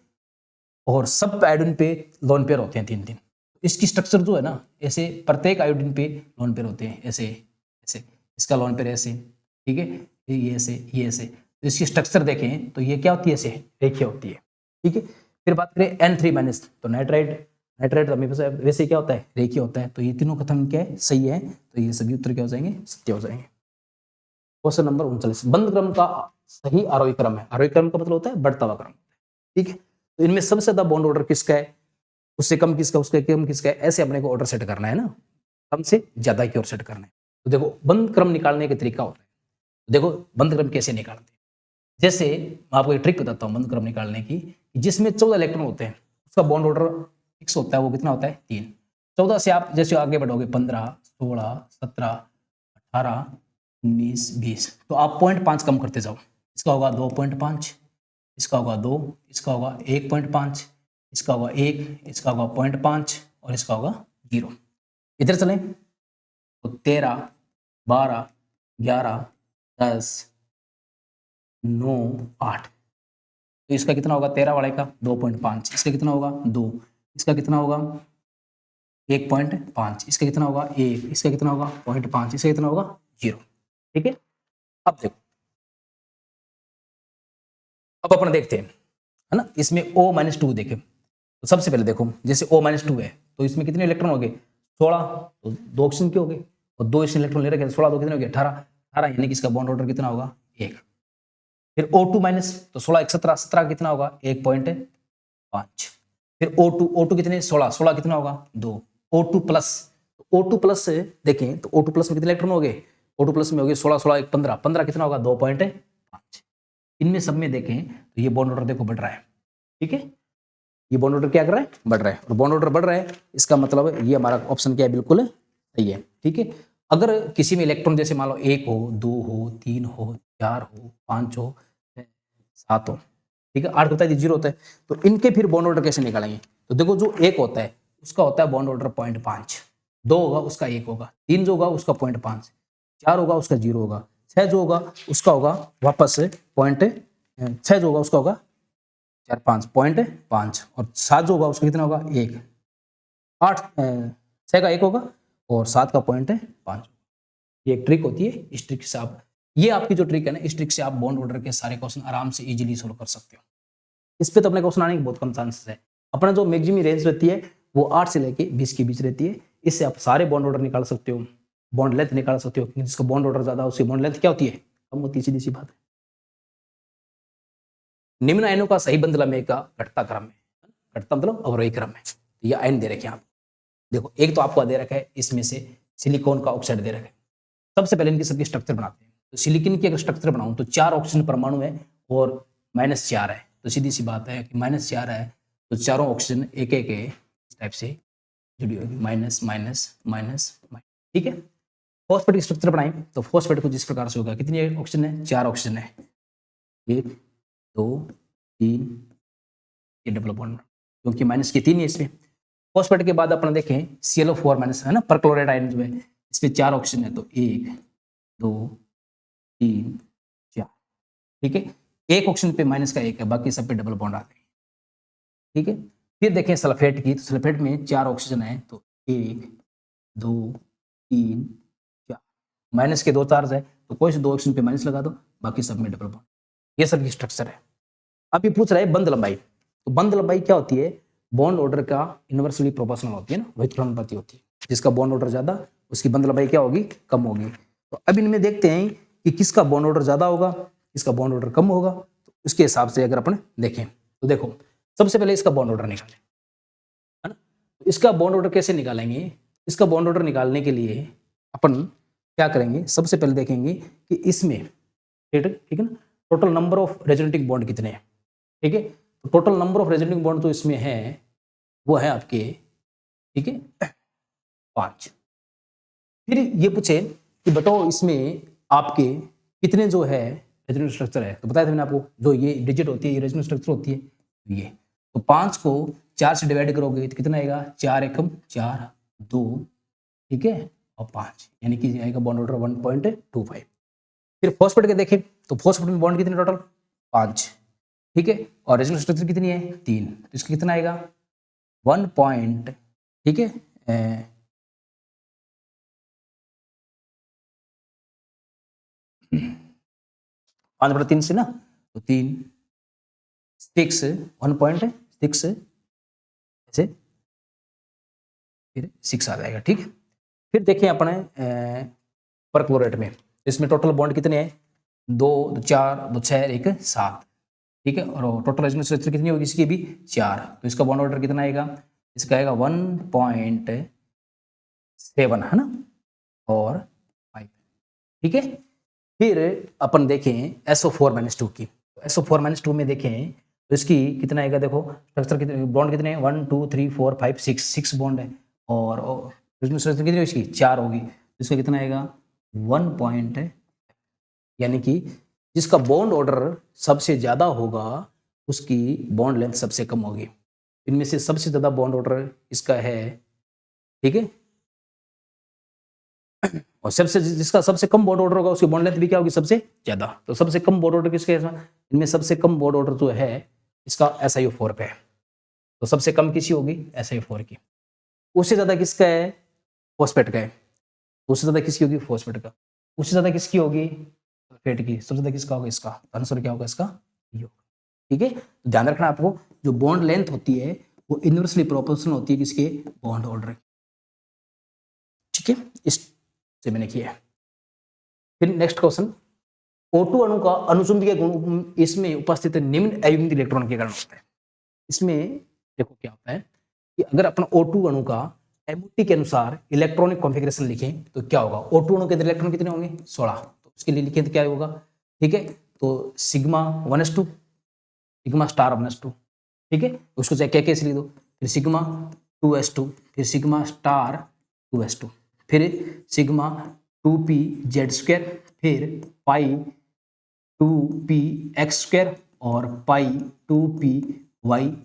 और सब आयोडीन पे लोन पेयर होते हैं 3-3। इसकी स्ट्रक्चर जो है ना, ऐसे प्रत्येक आयोडीन पे लोन पेयर होते हैं, ऐसे ऐसे, इसका लोन पेयर ऐसे, ठीक है, ये ऐसे, ये ऐसे, तो इसकी स्ट्रक्चर देखें तो ये क्या होती है, ऐसे रेखीय होती है, ठीक है। फिर बात करें N3 माइनस, तो नाइट्राइड हमेशा वैसे क्या होता है, रेखीय होता है। तो ये तीनों कथन क्या है, सही है, तो ये सभी उत्तर क्या हो जाएंगे, सत्य हो जाएंगे। क्वेश्चन नंबर 39, बंद क्रम का सही आरोही क्रम है, आरोही क्रम का मतलब होता है बढ़ता हुआ क्रम, ठीक है। तो इनमें सबसे ज्यादा बॉन्ड ऑर्डर किसका है, उससे कम किसका, उससे कम किसका है, ऐसे अपने को ऑर्डर सेट करना है ना, कम से ज्यादा की ओर सेट करना है। तो देखो बंद क्रम निकालने का तरीका होता है, देखो बंद क्रम कैसे निकालते हैं, जैसे मैं आपको एक ट्रिक बताता हूँ बंद क्रम निकालने की, जिसमें 14 इलेक्ट्रॉन होते हैं, उसका बॉन्ड ऑर्डर फिक्स होता है, वो कितना होता है, 3। 14 से आप जैसे आगे बढ़ोगे 15, 16, 17, 18, 19, 20, तो आप 0.5 कम करते जाओ, इसका होगा 2.5, इसका होगा 2, इसका होगा 1.5, इसका होगा 1, इसका होगा 0.5 और इसका होगा 0। इधर चलें तो 13, 12, 11, 10, 9, 8। तो इसका कितना होगा 13 वाले का 2.5, इसका कितना होगा 2, इसका कितना होगा 1.5, इसका कितना होगा 1, इसका कितना होगा 0.5, इसका कितना होगा 0। ठीक है, अब देखो, अब अपन देखते हैं, है ना, इसमें O-2 देखें। तो सबसे पहले देखो, जैसे O-2 है तो इसमें कितने इलेक्ट्रॉन हो गए 16, तो 2 ऑक्सीजन के हो गए और 2 इसने इलेक्ट्रॉन ले रखे, 16 2 कितने हो गए 18 यानी कि इसका बॉन्ड ऑर्डर कितना होगा 1। फिर O2- तो 16 1 17, 17 कितना होगा 1.5। फिर O2 कितने 16 कितना होगा 2। O2+ से देखें तो O2+ में कितने इलेक्ट्रॉन हो गए, O2+ में हो गए 16 16 1 15, 15 कितना होगा 2.5। इनमें सब में देखें तो ये बॉन्ड ऑर्डर देखो बढ़ रहा है। ठीक है, ये बॉन्ड ऑर्डर क्या कर रहा है बढ़ रहा है, और बॉन्ड ऑर्डर बढ़ रहा है इसका मतलब ये हमारा ऑप्शन क्या है बिल्कुल सही है। ठीक है, अगर किसी में इलेक्ट्रॉन जैसे मान लो 1 हो 2 हो 3 हो 4 हो 5 हो 7 हो, ठीक है 8 होता है 0 होता है, तो इनके फिर बॉन्ड ऑर्डर कैसे निकालेंगे। तो देखो जो 1 होता है उसका होता है बॉन्ड ऑर्डर 0.5, 2 होगा उसका 1 होगा, 3 जो होगा उसका 0.5, 4 होगा उसका 0 होगा, 6 जो होगा उसका होगा वापस 6 जो होगा उसका होगा 4 5.5 और 7 जो होगा उसका कितना होगा 1, 8 6 का 1 होगा और 7 का 0.5। ये एक ट्रिक होती है, इस ट्रिक से आप, ये आपकी जो ट्रिक है ना, इस ट्रिक से आप बॉन्ड ऑर्डर के सारे क्वेश्चन आराम से इजीली सोल्व कर सकते हो। इस पे तो अपने क्वेश्चन आने के बहुत कम चांसेस है। अपना जो मैक्सिमम रेंज रहती है वो 8 से लेके 20 के बीच रहती है, इससे आप सारे बॉन्ड ऑर्डर निकाल सकते हो, बॉन्ड लेंथ निकाल सकते हो, जिसका बॉन्ड ऑर्डर ज्यादा उसकी बॉन्ड लेंथ क्या होती है कम होती है, सीधी सी बात है। निम्न आयनों का सही बंध लंबाई का घटता क्रम में, घटता मतलब अवरोही क्रम में, ये आयन दे रखे हैं आप देखो, एक तो आपको दे रखा है इसमें से सिलिकॉन का ऑक्साइड दे रखा है। सबसे पहले इनकी सबकी स्ट्रक्चर बनाते हैं, तो सिलिकॉन की अगर स्ट्रक्चर बनाऊं तो 4 ऑक्सीजन परमाणु है और -4 है, तो सीधी सी बात है कि -4 है तो चारों ऑक्सीजन एक एक इस टाइप से जुड़ी होगी, माइनस माइनस माइनस। ठीक है, फॉस्फेट की स्ट्रक्चर बनाएं तो फॉस्फेट को जिस प्रकार से होगा, कितनी ऑक्सीजन है 4 ऑक्सीजन है, 1 2 3, ये डबल बॉन्ड क्योंकि माइनस की 3 है इसमें। फॉस्फेट के बाद अपन देखें ClO4- है ना, परक्लोराइड आयन जो है इसमें 4 ऑक्सीजन है, तो 1 2 3 4। ठीक है, एक ऑक्सीजन पे माइनस का 1 है, बाकी सब पे डबल बॉन्ड आते हैं। ठीक है, फिर देखें सल्फेट की, तो सल्फेट में 4 ऑक्सीजन है, तो 1 2 3 4, माइनस के 2 चार्ज है तो कोई से 2 ऑक्सीजन पे माइनस लगा दो, बाकी सब में डबल बॉन्ड। ये सब की स्ट्रक्चर है। अब ये पूछ रहा है बंध लंबाई, तो बंध लंबाई क्या होती है, बॉन्ड ऑर्डर का इनवर्सली प्रोपोर्शनल होती है ना, वही समानुपाती होती है, जिसका बॉन्ड ऑर्डर ज्यादा उसकी बंध लंबाई क्या होगी कम होगी। तो अब इनमें देखते हैं कि किसका बॉन्ड ऑर्डर ज्यादा होगा किसका बॉन्ड ऑर्डर कम होगा, तो उसके हिसाब से अगर अपन देखें तो देखो सबसे पहले इसका बॉन्ड ऑर्डर निकालें, है ना। तो इसका बॉन्ड ऑर्डर कैसे निकालेंगे, इसका बॉन्ड ऑर्डर निकालने के लिए अपन क्या करेंगे, सबसे पहले देखेंगे कि इसमें ठीक है ना, total number of resonating bond कितने हैं। ठीक है, तो total number of resonating bond तो इसमें है वो है आपके, ठीक है 5। फिर ये पूछे कि बताओ इसमें आपके कितने जो है रेजोनेंट स्ट्रक्चर है, तो बताया था मैंने आपको जो ये डिजिट होती है ये रेजोनेंट स्ट्रक्चर होती है ये, तो 5 को 4 से डिवाइड करोगे तो कितना आएगा 4 एकम 4 2, ठीक है और 5, यानी कि आएगा बॉन्ड ऑर्डर 1.25। फिर फॉस्फेट के देखें तो फॉस्फेट में बॉन्ड कितने टोटल 5, ठीक है, और रेजोनेंट स्ट्रक्चर कितनी है 3, तो इसका कितना आएगा 1 पॉइंट, ठीक है 5/3 से ना, तो 3 6 1.6 ऐसे फिर 6 आ जाएगा। ठीक है, फिर देखें अपने परक्लोरेट में, इसमें टोटल बॉन्ड कितने हैं 2 4 2 6 1 7, ठीक है, और टोटल रेजोनेंस स्ट्रक्चर कितनी होगी इसकी भी 4, तो इसका बॉन्ड ऑर्डर कितना आएगा, इसका आएगा 1.7 है ना और 5। ठीक है, फिर अपन देखें SO4-2 की, SO4-2 में देखें तो इसकी कितना आएगा, देखो स्ट्रक्चर कितने बॉन्ड कितने हैं 1 2 3 4 5 6 बॉन्ड है, और रेजोनेंस स्ट्रक्चर कितनी होगी इसकी 4 होगी, तो इसका कितना आएगा 1 पॉइंट, यानी कि जिसका बॉन्ड ऑर्डर सबसे ज्यादा होगा उसकी बॉन्ड लेंथ सबसे कम होगी। इनमें से सबसे ज्यादा बॉन्ड ऑर्डर इसका है, ठीक है, और सबसे जिसका सबसे कम बॉन्ड ऑर्डर होगा उसकी बॉन्ड लेंथ भी क्या होगी, सबसे ज्यादा। तो सबसे कम बॉन्ड ऑर्डर किसके है? इनमें सबसे कम बॉन्ड ऑर्डर जो है इसका SiO4 पे है। तो सबसे कम किसी होगी, SiO4 की। उससे ज्यादा किसका है, फॉस्फेट का है। उससे ज्यादा किसकी होगी, फॉस्फेट का। उससे ज्यादा किसकी होगी, सल्फेट की। सबसे ज्यादा किसका होगा, इसका। आंसर क्या होगा इसका, ये होगा। ठीक है, तो ध्यान रखना आपको, जो बॉन्ड लेंथ होती है वो इनवर्सली प्रोपोर्शनल होती है किसके, बॉन्ड ऑर्डर। ठीक है, इससे मैंने किया है। फिर नेक्स्ट क्वेश्चन, O2 अणु का अनुचुंबकीय गुण इसमें उपस्थित निम्न अयुग्मित इलेक्ट्रॉन के कारण होता है। इसमें देखो क्या होता है कि अगर अपन O2 अणु का MOT के अनुसार इलेक्ट्रॉनिक कॉन्फ़िगरेशन लिखें तो क्या होगा। O2 अणु के अंदर इलेक्ट्रॉन कितने होंगे, 16। तो उसके लिए लिखें तो क्या होगा, ठीक है, तो sigma 1s2, sigma star 1s2, ठीक है, उसको चाहे कैसे लिख दो। फिर सिग्मा 2s2, फिर सिग्मा स्टार 2s2, फिर सिग्मा 2p(z²), फिर पाई 2p(x²) और पाई 2p(y²),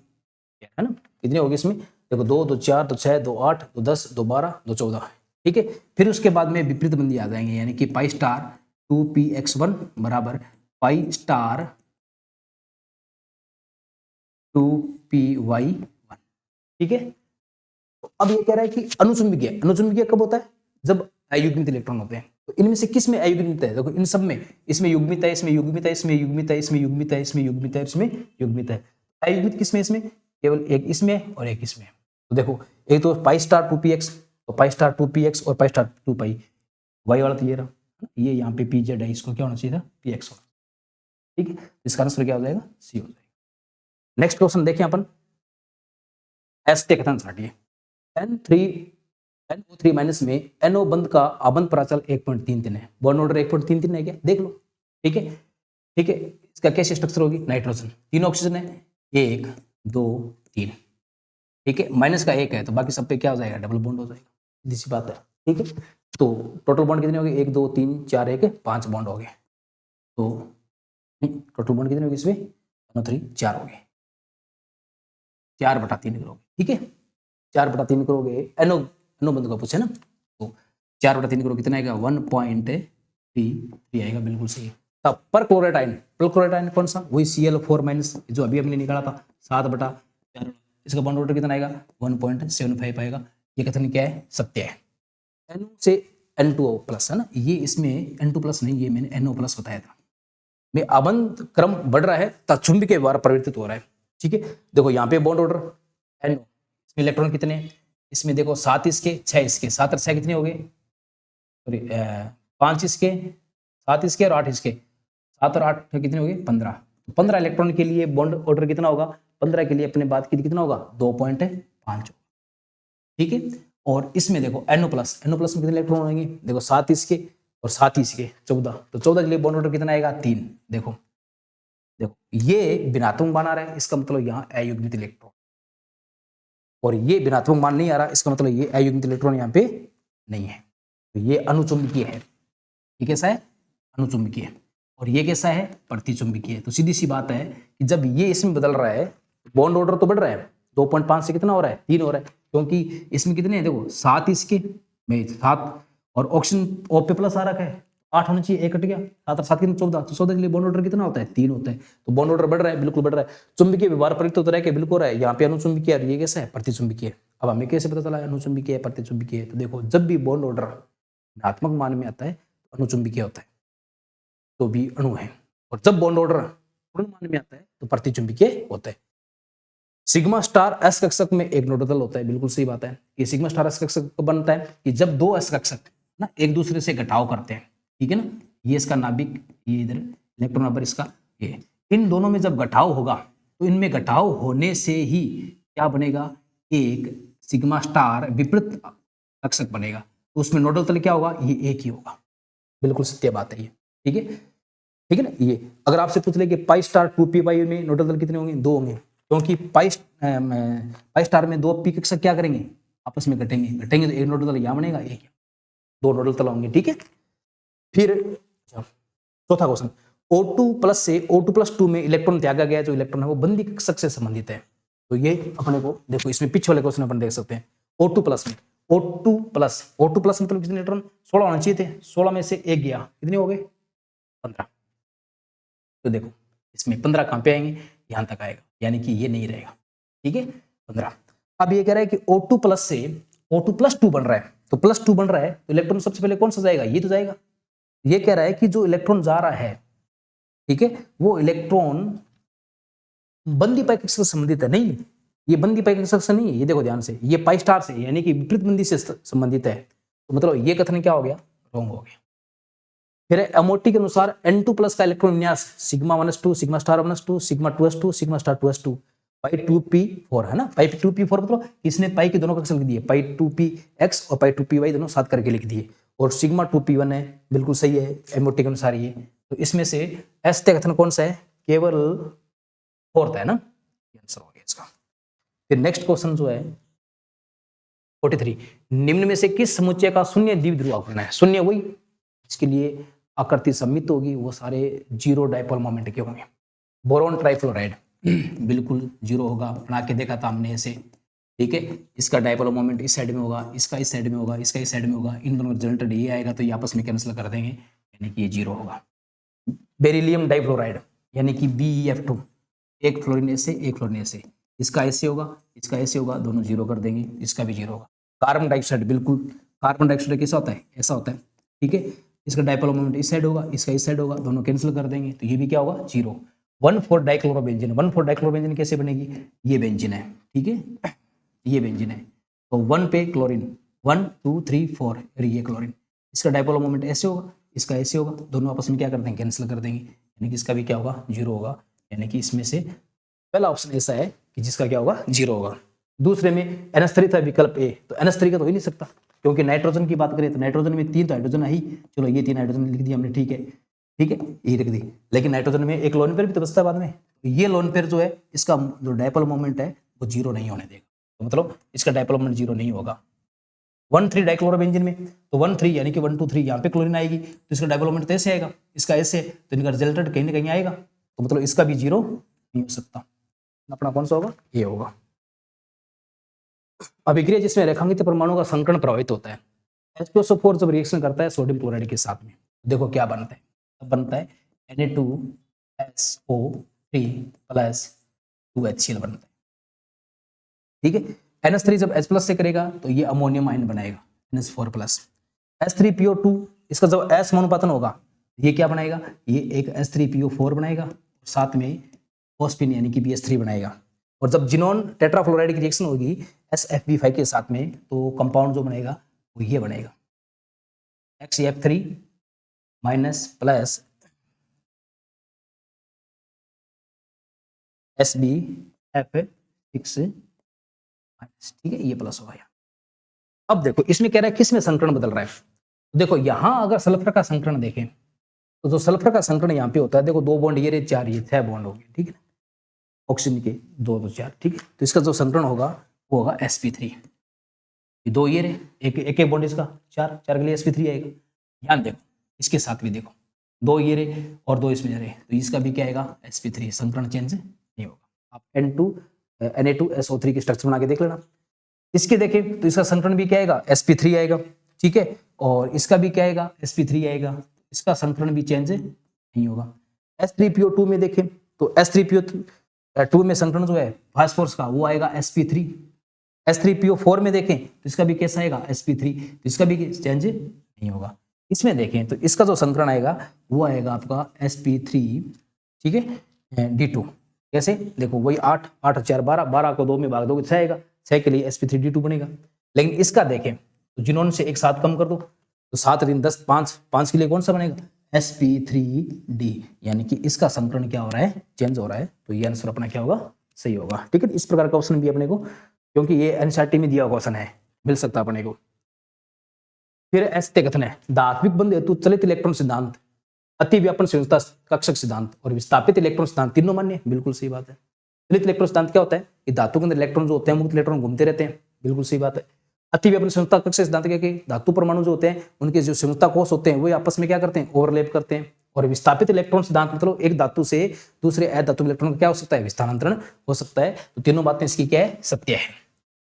है ना। कितने हो गए इसमें, देखो 2 2 4 2 6 2 8 2 10 2 12 2 14, ठीक है। फिर उसके बाद में विपरीत बंदी आ जाएंगे, यानी कि पाई स्टार 2px1 बराबर पाई स्टार 2py1, ठीक है। तो अब ये कह रहा है कि अनुचुंबकीय, अनुचुंबकीय कब होता है, जब अयुग्मित इलेक्ट्रॉन होते हैं। तो इनमें से किस में अयुग्मित है, देखो इन सब में, इसमें युग्मित है, इसमें युग्मित है, इसमें युग्मित है, इसमें युग्मित है, इसमें युग्मित है, इसमें युग्मित है। अयुग्मित किस में, इसमें केवल एक इसमें और एक इसमें। तो देखो एक तो पाई स्टार 2px, तो पाई स्टार 2px और पाई स्टार 2पाई, वाई वाला तो ये रहा, ये यहाँ पे pz है, इसको क्या होना चाहिए था, px होना, ठीक है। इसका आंसर क्या हो जाएगा, सी हो जाएगा। नेक्स्ट क्वेश्चन देखें अपन, एस के कथन हटिए। NO3 माइनस में NO बंध का आबंध प्राचल 1.33 है, बॉन्ड ऑर्डर 1.33 है क्या, देख लो, ठीक है, ठीक है। इसका कैसे स्ट्रक्चर होगी, नाइट्रोजन 3 ऑक्सीजन है, 1 2 3, ठीक है, माइनस का 1 है तो बाकी सब पे क्या हो जाएगा, डबल बॉन्ड हो जाएगा, सीधी सी बात है, ठीक है। तो टोटल बॉन्ड कितने हो गए, 1 2 3 4 1 5 बॉन्ड हो गए। तो टोटल बॉन्ड कितने हो गए इसमें, NO3 4 हो गए, 4/3 करोगे, ठीक है, 4/3 करोगे, NO बंध का पूछे ना, तो 4/3 करोगे कितना आएगा, 1.33 आएगा, बिल्कुल सही। तब पर क्लोरेटाइन, पर क्लोरेटाइन कौन सा, वही Cl4 माइनस जो अभी हमने निकाला था 7/4, इसका बॉन्ड ऑर्डर कितना आएगा, 1.75 आएगा। ये कथन क्या है, सत्य है। NO से N2O प्लस है ना, ये इसमें N2 प्लस नहीं, ये मैंने NO प्लस बताया था। में आबंध क्रम बढ़ रहा है तब चुंबकीय व्यवहार परिवर्तित हो रहा है, ठीक है। देखो यहाँ पे बॉन्ड ऑर्डर NO, इसमें इलेक्ट्रॉन कितने हैं, इसमें देखो 7 इसके 6 इसके, 7 और 6 कितने हो गए, सॉरी 5 इसके 7 इसके और 8 इसके, 7 और 8 कितने हो गए, 15। तो 15 इलेक्ट्रॉन के लिए बॉन्ड ऑर्डर कितना होगा, 15 के लिए अपने बात की कितना होगा, 2.5, ठीक है। और इसमें देखो NO प्लस में कितने इलेक्ट्रॉन होंगे, देखो 7 इसके और 7 इसके 14, तो 14 के लिए बॉन्ड ऑर्डर कितना आएगा, 3। देखो देखो ये ऋणात्मक मान आ रहा है, इसका मतलब यहाँ अयुग्मित इलेक्ट्रॉन, और ये ऋणात्मक मान नहीं आ रहा, इसका मतलब ये अयुग्मित इलेक्ट्रॉन यहाँ पे नहीं है, तो ये अनुचुंबकीय है। ये कैसा है, अनुचुंबकीय, और ये कैसा है, प्रतिचुंबकीय। तो सीधी सी बात है कि जब ये इसमें बदल रहा है बॉन्ड ऑर्डर तो बढ़ रहा है, 2.5 से कितना हो रहा है, 3 हो रहा है, क्योंकि इसमें कितने हैं, देखो 7 इसके में 7 और ऑक्सीजन O पे प्लस आ रखा है, 8 होना चाहिए, 1 कट गया, 7 और 7 कितने, 14, तो 14 के लिए बॉन्ड ऑर्डर कितना होता है, 3 होता है। तो बॉन्ड ऑर्डर बढ़ रहा है, बिल्कुल बढ़ रहा है। चुंबकीय व्यवहार परिवर्तित होता है, बिल्कुल हो रहा है। यहाँ पे अनुचुंबकीय और ये कैसा है, प्रतिचुंबकीय। अब हमें कैसे पता चला अनुचुंबकीय है प्रतिचुंबकीय, तो देखो जब भी बॉन्ड ऑर्डर ऋणात्मक मान में आता है तो अनुचुंबकीय होता है, तो भी अणु है, और जब बॉन्ड ऑर्डर पूर्ण मान में आता है तो प्रतिचुंबकीय होता है। सिग्मा स्टार एस कक्षक में एक नोडल होता है, बिल्कुल सही बात है। ये सिग्मा स्टार एस कक्षक कब बनता है कि जब दो एस कक्षक ना एक दूसरे से घटाव करते हैं, ठीक है ना, ये इसका नाभिक, ये इधर इलेक्ट्रॉन नंबर इसका, ये इन दोनों में जब घटाव होगा तो इनमें घटाव होने से ही क्या बनेगा, एक सिग्मा स्टार विपरीत कक्षक बनेगा, तो उसमें नोडल तल क्या होगा, ये एक ही होगा, बिल्कुल सत्य बात है ये, ठीक है, ठीक है ना। ये अगर आपसे पूछ ले कि पाई स्टार 2p में नोडल तल कितने होंगे, 2 होंगे, क्योंकि पाई स्टार में 2 पी कक्षक क्या करेंगे, आपस में घटेंगे तो एक नोडल तल यहाँ बनेगा, एक 2 नोडल तल होंगे, ठीक है। फिर चौथा क्वेश्चन, O2 प्लस से O2 प्लस 2 में इलेक्ट्रॉन त्यागा गया जो इलेक्ट्रॉन है वो बंदी कक्षक से संबंधित है। तो ये अपने को देखो इसमें पीछे वाले क्वेश्चन अपन देख सकते हैं। O2 प्लस में O2 प्लस मतलब कितने इलेक्ट्रॉन 16 होना चाहिए थे, 16 में से एक गया, कितने हो गए 15। तो देखो इसमें 15 कहां पे आएंगे, यहां तक आएगा, यानी कि ये नहीं रहेगा, ठीक है 15। अब ये कह रहा है कि O2 प्लस से O2 प्लस 2 बन रहा है, तो प्लस 2 बन रहा है तो इलेक्ट्रॉन सबसे पहले कौन सा जाएगा, ये तो जाएगा। ये कह रहा है कि जो इलेक्ट्रॉन जा रहा है, ठीक है, वो इलेक्ट्रॉन बंदी पाई कक्षक से संबंधित है, नहीं ये बंदी पाई कक्षक से नहीं है, ये देखो ध्यान से, ये पाई स्टार से यानी कि विपरीत बंदी से संबंधित है। तो मतलब ये कथन क्या हो गया, रॉन्ग हो गया। फिर एमओटी के अनुसार N2 प्लस का इलेक्ट्रॉन विन्यास sigma 1s2 sigma star 1s2 sigma 2s2 sigma star 2s2 पाई 2p4 है ना। पाई 2p4 मतलब इसने पाई के दोनों कक्षक लिख दिए, पाई 2px और पाई 2py दोनों साथ करके लिख दिए, और सिग्मा 2p1 है, बिल्कुल सही है एमओटी के अनुसार ये। तो इसमें से एस कथन कौन सा है, केवल फोर्थ है ना, आंसर हो गया इसका। फिर नेक्स्ट क्वेश्चन जो है 43, निम्न में से किस समुच्चय का शून्य द्विध्रुव आघूर्ण है। शून्य वही इसके लिए आकृति सम्मित होगी, वो सारे जीरो डाइपोल मोमेंट के होंगे। बोरोन ट्राइफ्लोराइड बिल्कुल जीरो होगा, बना के देखा था हमने ऐसे, ठीक है। इसका डाइपोल मोमेंट इस साइड में होगा, इसका इस साइड में होगा, इसका इस साइड में होगा, इन दोनों रिजल्टेड ये आएगा, तो ये आपस में कैंसिल कर देंगे, यानी कि ये जीरो होगा। बेरिलियम डाइफ्लोराइड यानी कि BeF2, एक फ्लोरीन ऐसे एक फ्लोरीन ऐसे, इसका ऐसे होगा, इसका ऐसे होगा, दोनों जीरो कर देंगे, इसका भी जीरो होगा। कार्बन डाइऑक्साइड बिल्कुल, कार्बन डाइऑक्साइड कैसा होता है, ऐसा होता है, ठीक है। इसका डाइपोल मोमेंट इस साइड होगा, इसका इस साइड होगा, दोनों कैंसिल कर देंगे, तो ये भी क्या होगा, जीरो। 1,4 डाइक्लोरोबेंजीन, 1,4 डाइक्लोरोबेंजीन कैसे बनेगी, ये बेंजीन है, ठीक है, ये बेंजीन है। तो 1 पे क्लोरीन, 1 2 3 4 और ये क्लोरीन, इसका डाइपोल मोमेंट ऐसे होगा, इसका ऐसे होगा, दोनों आपस में क्या कर देंगे, कैंसिल कर देंगे, यानी कि इसका भी क्या होगा, जीरो होगा। यानी कि इसमें से पहला ऑप्शन ऐसा है कि जिसका क्या होगा, जीरो होगा। दूसरे में NH3 था विकल्प ए, तो NH3 का तो हो ही नहीं सकता, क्योंकि नाइट्रोजन की बात करें तो नाइट्रोजन में 3 तो हाइड्रोजन है ही, चलो ये 3 हाइड्रोजन लिख दिया हमने, ठीक है, ठीक है, ये लिख दी। लेकिन नाइट्रोजन में एक लोन पेयर भी तो बचता है बाद में, तो ये लोन पेयर जो है इसका जो डाइपोल मोमेंट है वो जीरो नहीं होने देगा, तो मतलब इसका डाइपोल मोमेंट जीरो नहीं होगा। 1,3 डाइक्लोरोबेंजीन में तो 1,3 यानी कि 1 2 3 यहाँ पे क्लोरीन आएगी, तो इसका डाइपोल मोमेंट ऐसे आएगा, इसका ऐसे, तो इनका रिजल्टेड कहीं ना कहीं आएगा, तो मतलब इसका भी जीरो नहीं हो सकता। अपना कौन सा होगा, ये होगा। अभिक्रिया जिसमें रेखांकित परमाणु का संकरण प्रभावित होता है, H2SO4 जब रिएक्शन करता है सोडियम क्लोराइड के साथ में, देखो क्या बनता है, बनता है Na2SO3 प्लस 2HCl बनता है, ठीक है। NH3 जब H प्लस से करेगा तो ये अमोनियम आयन बनाएगा NH4 प्लस। H3PO2 इसका जब S समानुपातन होगा ये क्या बनाएगा, ये एक H3PO4 बनाएगा, साथ में फॉस्फीन यानी कि BH3 बनाएगा। और जब जिनोन टेट्राफ्लोराइड की रिएक्शन होगी SFB5 के साथ में, तो कंपाउंड जो बनेगा वो ये बनेगा XF3 minus plus SBF6 minus, ठीक है, ये प्लस होगा। अब देखो इसमें कह रहा है किस में संकरण बदल रहा है, देखो यहां अगर सल्फर का संकरण देखें तो जो सल्फर का संकरण यहाँ पे होता है, देखो 2 बॉन्ड ये रहे, 4 ये 6 बॉन्ड हो गए, ठीक है, ऑक्सीजन के 2 2 4, ठीक है। तो इसका जो संकरण होगा वो होगा sp3, ये 2 ये रहे, एक बॉन्ड इसका 4 के लिए sp3 आएगा। ध्यान देखो इसके साथ भी देखो 2 ये रहे और 2 इसमें रहे, तो इसका भी क्या आएगा, sp3, संकरण चेंज नहीं होगा। आप Na2SO3 की स्ट्रक्चर बना के देख लेना। इसके देखें तो इसका संकरण भी क्या आएगा, sp3 आएगा, ठीक है, और इसका भी क्या आएगा, sp3 आएगा, इसका संकरण भी चेंज नहीं होगा। H3PO2 में देखें तो H3PO2 में संकरण जो है फास्फोरस का वो आएगा sp3। H3PO4 में देखें तो इसका भी कैसा आएगा, sp3, तो इसका भी चेंज नहीं होगा। इसमें देखें तो इसका जो संकरण आएगा वो आएगा आपका sp3, ठीक है, D2। कैसे, देखो वही 8 8 4 12, 12 को 2 में भाग दोगे 6 आएगा, 6 के लिए sp3D2 बनेगा। लेकिन इसका देखें तो जिन्होंने से एक 7 कम कर दो तो 7 3 10 5, 5 के लिए कौन सा बनेगा, sp3D, यानी कि इसका संकरण क्या हो रहा है, चेंज हो रहा है, तो ये आंसर अपना क्या होगा, सही होगा, ठीक है। इस प्रकार का क्वेश्चन भी अपने को, क्योंकि ये एनसीईआरटी में दिया क्वेश्चन है, मिल सकता अपने को। फिर ऐसे कथन है, धात्विक बंध हेतु चलित इलेक्ट्रॉन सिद्धांत, अति व्यापन संयोजकता कक्षक सिद्धांत और विस्थापित इलेक्ट्रॉन सिद्धांत तीनों मान्य है, बिल्कुल सही बात है। चलित इलेक्ट्रॉन सिद्धांत क्या होता है कि धातु के अंदर इलेक्ट्रॉन जो होते हैं मुक्त इलेक्ट्रॉन घूमते रहते हैं, बिल्कुल सही बात है। अति व्यापन संयोजकता कक्षक सिद्धांत क्या कि धातु परमाणु जो होते हैं उनके जो संयोजकता कोष होते हैं वो आपस में क्या करते हैं, ओवरलैप करते हैं, और विस्थापित इलेक्ट्रॉन सिद्धांत मतलब एक धातु से दूसरे अधातु में इलेक्ट्रॉन का क्या हो सकता है, विस्थानांतरण हो सकता है। तो तीनों बातें इसकी क्या है, सत्य है।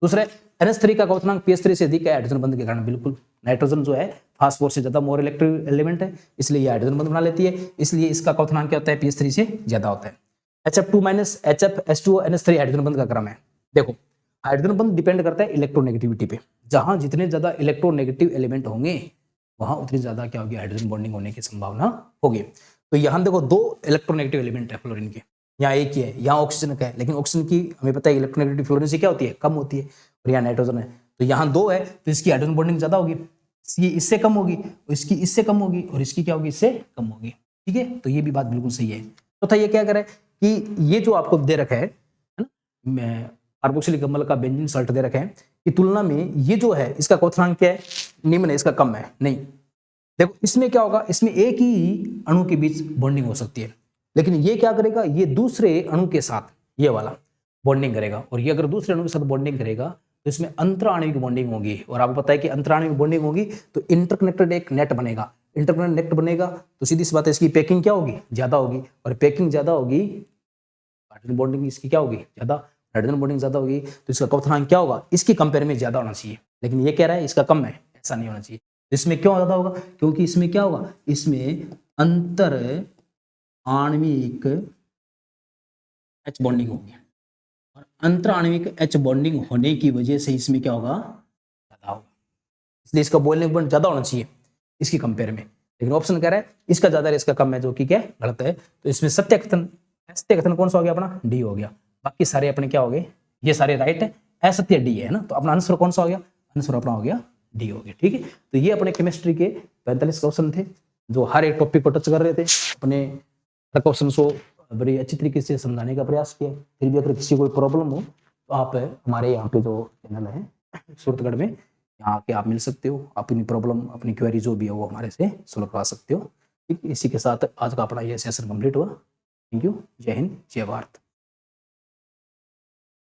दूसरा NH3 का क्वथनांक pH3 से अधिक है हाइड्रोजन बंध के कारण। बिल्कुल, नाइट्रोजन जो है फास्फोरस से ज्यादा मोर इलेक्ट्रिक एलिमेंट है, इसलिए ये हाइड्रोजन बंध बना लेती है, इसलिए इसका क्वथनांक क्या होता है, pH3 से ज्यादा होता है। HF2- HFS2O NH3 हाइड्रोजन बंध का क्रम है। देखो हाइड्रोजन बंध डिपेंड करता है इलेक्ट्रोनेगेटिविटी पे, जहां जितने ज्यादा इलेक्ट्रोनेगेटिव एलिमेंट होंगे वहां उतनी ज्यादा क्या होगी, हाइड्रोजन बॉन्डिंग होने की संभावना होगी। तो यहाँ देखो 2 इलेक्ट्रोनेगेटिव एलिमेंट है फ्लोरीन के, यहाँ एक ही है, यहाँ ऑक्सीजन का है, लेकिन ऑक्सीजन की हमें पता है इलेक्ट्रोनेगेटिव फ्लोरीन से क्या होती है, कम होती है, और यहाँ नाइट्रोजन है। तो यहाँ 2 है तो इसकी हाइड्रोजन बॉन्डिंग ज्यादा होगी, इसकी इससे कम होगी, और इसकी इससे कम होगी, और इसकी क्या होगी, इससे कम होगी। ठीक है, तो ये भी बात बिल्कुल सही है। तो था ये क्या करे कि ये जो आपको दे रखा है ना, कार्बोक्सिलिक अम्ल का बेंजीन साल्ट दे रखा है की तुलना में ये जो है इसका क्वथनांक क्या है, निम्न है, इसका कम है। नहीं, देखो इसमें क्या होगा, इसमें एक ही अणु के बीच बॉन्डिंग हो सकती है, लेकिन ये क्या करेगा, ये दूसरे अणु के साथ ये वाला बॉन्डिंग करेगा, और ये अगर दूसरे अणु के साथ बॉन्डिंग करेगा तो इसमें अंतराणविक बॉन्डिंग होगी। और आपको पता है कि अंतराणविक बॉन्डिंग होगी तो इंटरकनेक्टेड एक नेट बनेगा, इंटरकनेक्टेड नेट बनेगा तो सीधी सी बात है इसकी पैकिंग क्या होगी, ज्यादा होगी, और पैकिंग ज्यादा होगी, हाइड्रोजन बॉन्डिंग इसकी क्या होगी, ज्यादा, हाइड्रोजन बॉन्डिंग ज्यादा होगी, तो इसका क्वथनांक क्या होगा, इसकी कंपेयर में ज्यादा होना चाहिए, लेकिन ये कह रहा है इसका कम है, ऐसा नहीं होना चाहिए। इसमें क्यों ज्यादा होगा, क्योंकि इसमें क्या होगा, इसमें अंतर आणविक H बॉन्डिंग होगी, और अंतर आणविक H बॉन्डिंग होने की वजह से इसमें क्या होगा, ज्यादा होगा, इसलिए इसका बॉइलिंग पॉइंट ज्यादा होना चाहिए इसकी कंपेयर में। लेकिन ऑप्शन कह रहा है इसका ज्यादा है इसका कम है, जो कि क्या गलत है। तो इसमें सत्य कथन कौन सा हो गया अपना, डी हो गया। बाकी सारे अपने क्या हो गए, ये सारे राइट है, असत्य डी है ना, तो अपना आंसर कौन सा हो गया, आंसर अपना हो गया डी हो गया। ठीक है, तो ये अपने केमिस्ट्री के 45 क्वेश्चन थे जो हर एक टॉपिक को टच कर रहे थे। अपने हर क्वेश्चन को बड़ी अच्छी तरीके से समझाने का प्रयास किया। फिर भी अगर किसी को कोई प्रॉब्लम हो तो आप हमारे यहाँ पे जो चैनल है सूरतगढ़ में, यहाँ आके आप मिल सकते हो, अपनी प्रॉब्लम अपनी क्वेरी जो भी है वो हमारे से सोल्व करवा सकते हो। ठीक, इसी के साथ आज का अपना ये सेशन कंप्लीट हुआ। थैंक यू, जय हिंद, जय भारत।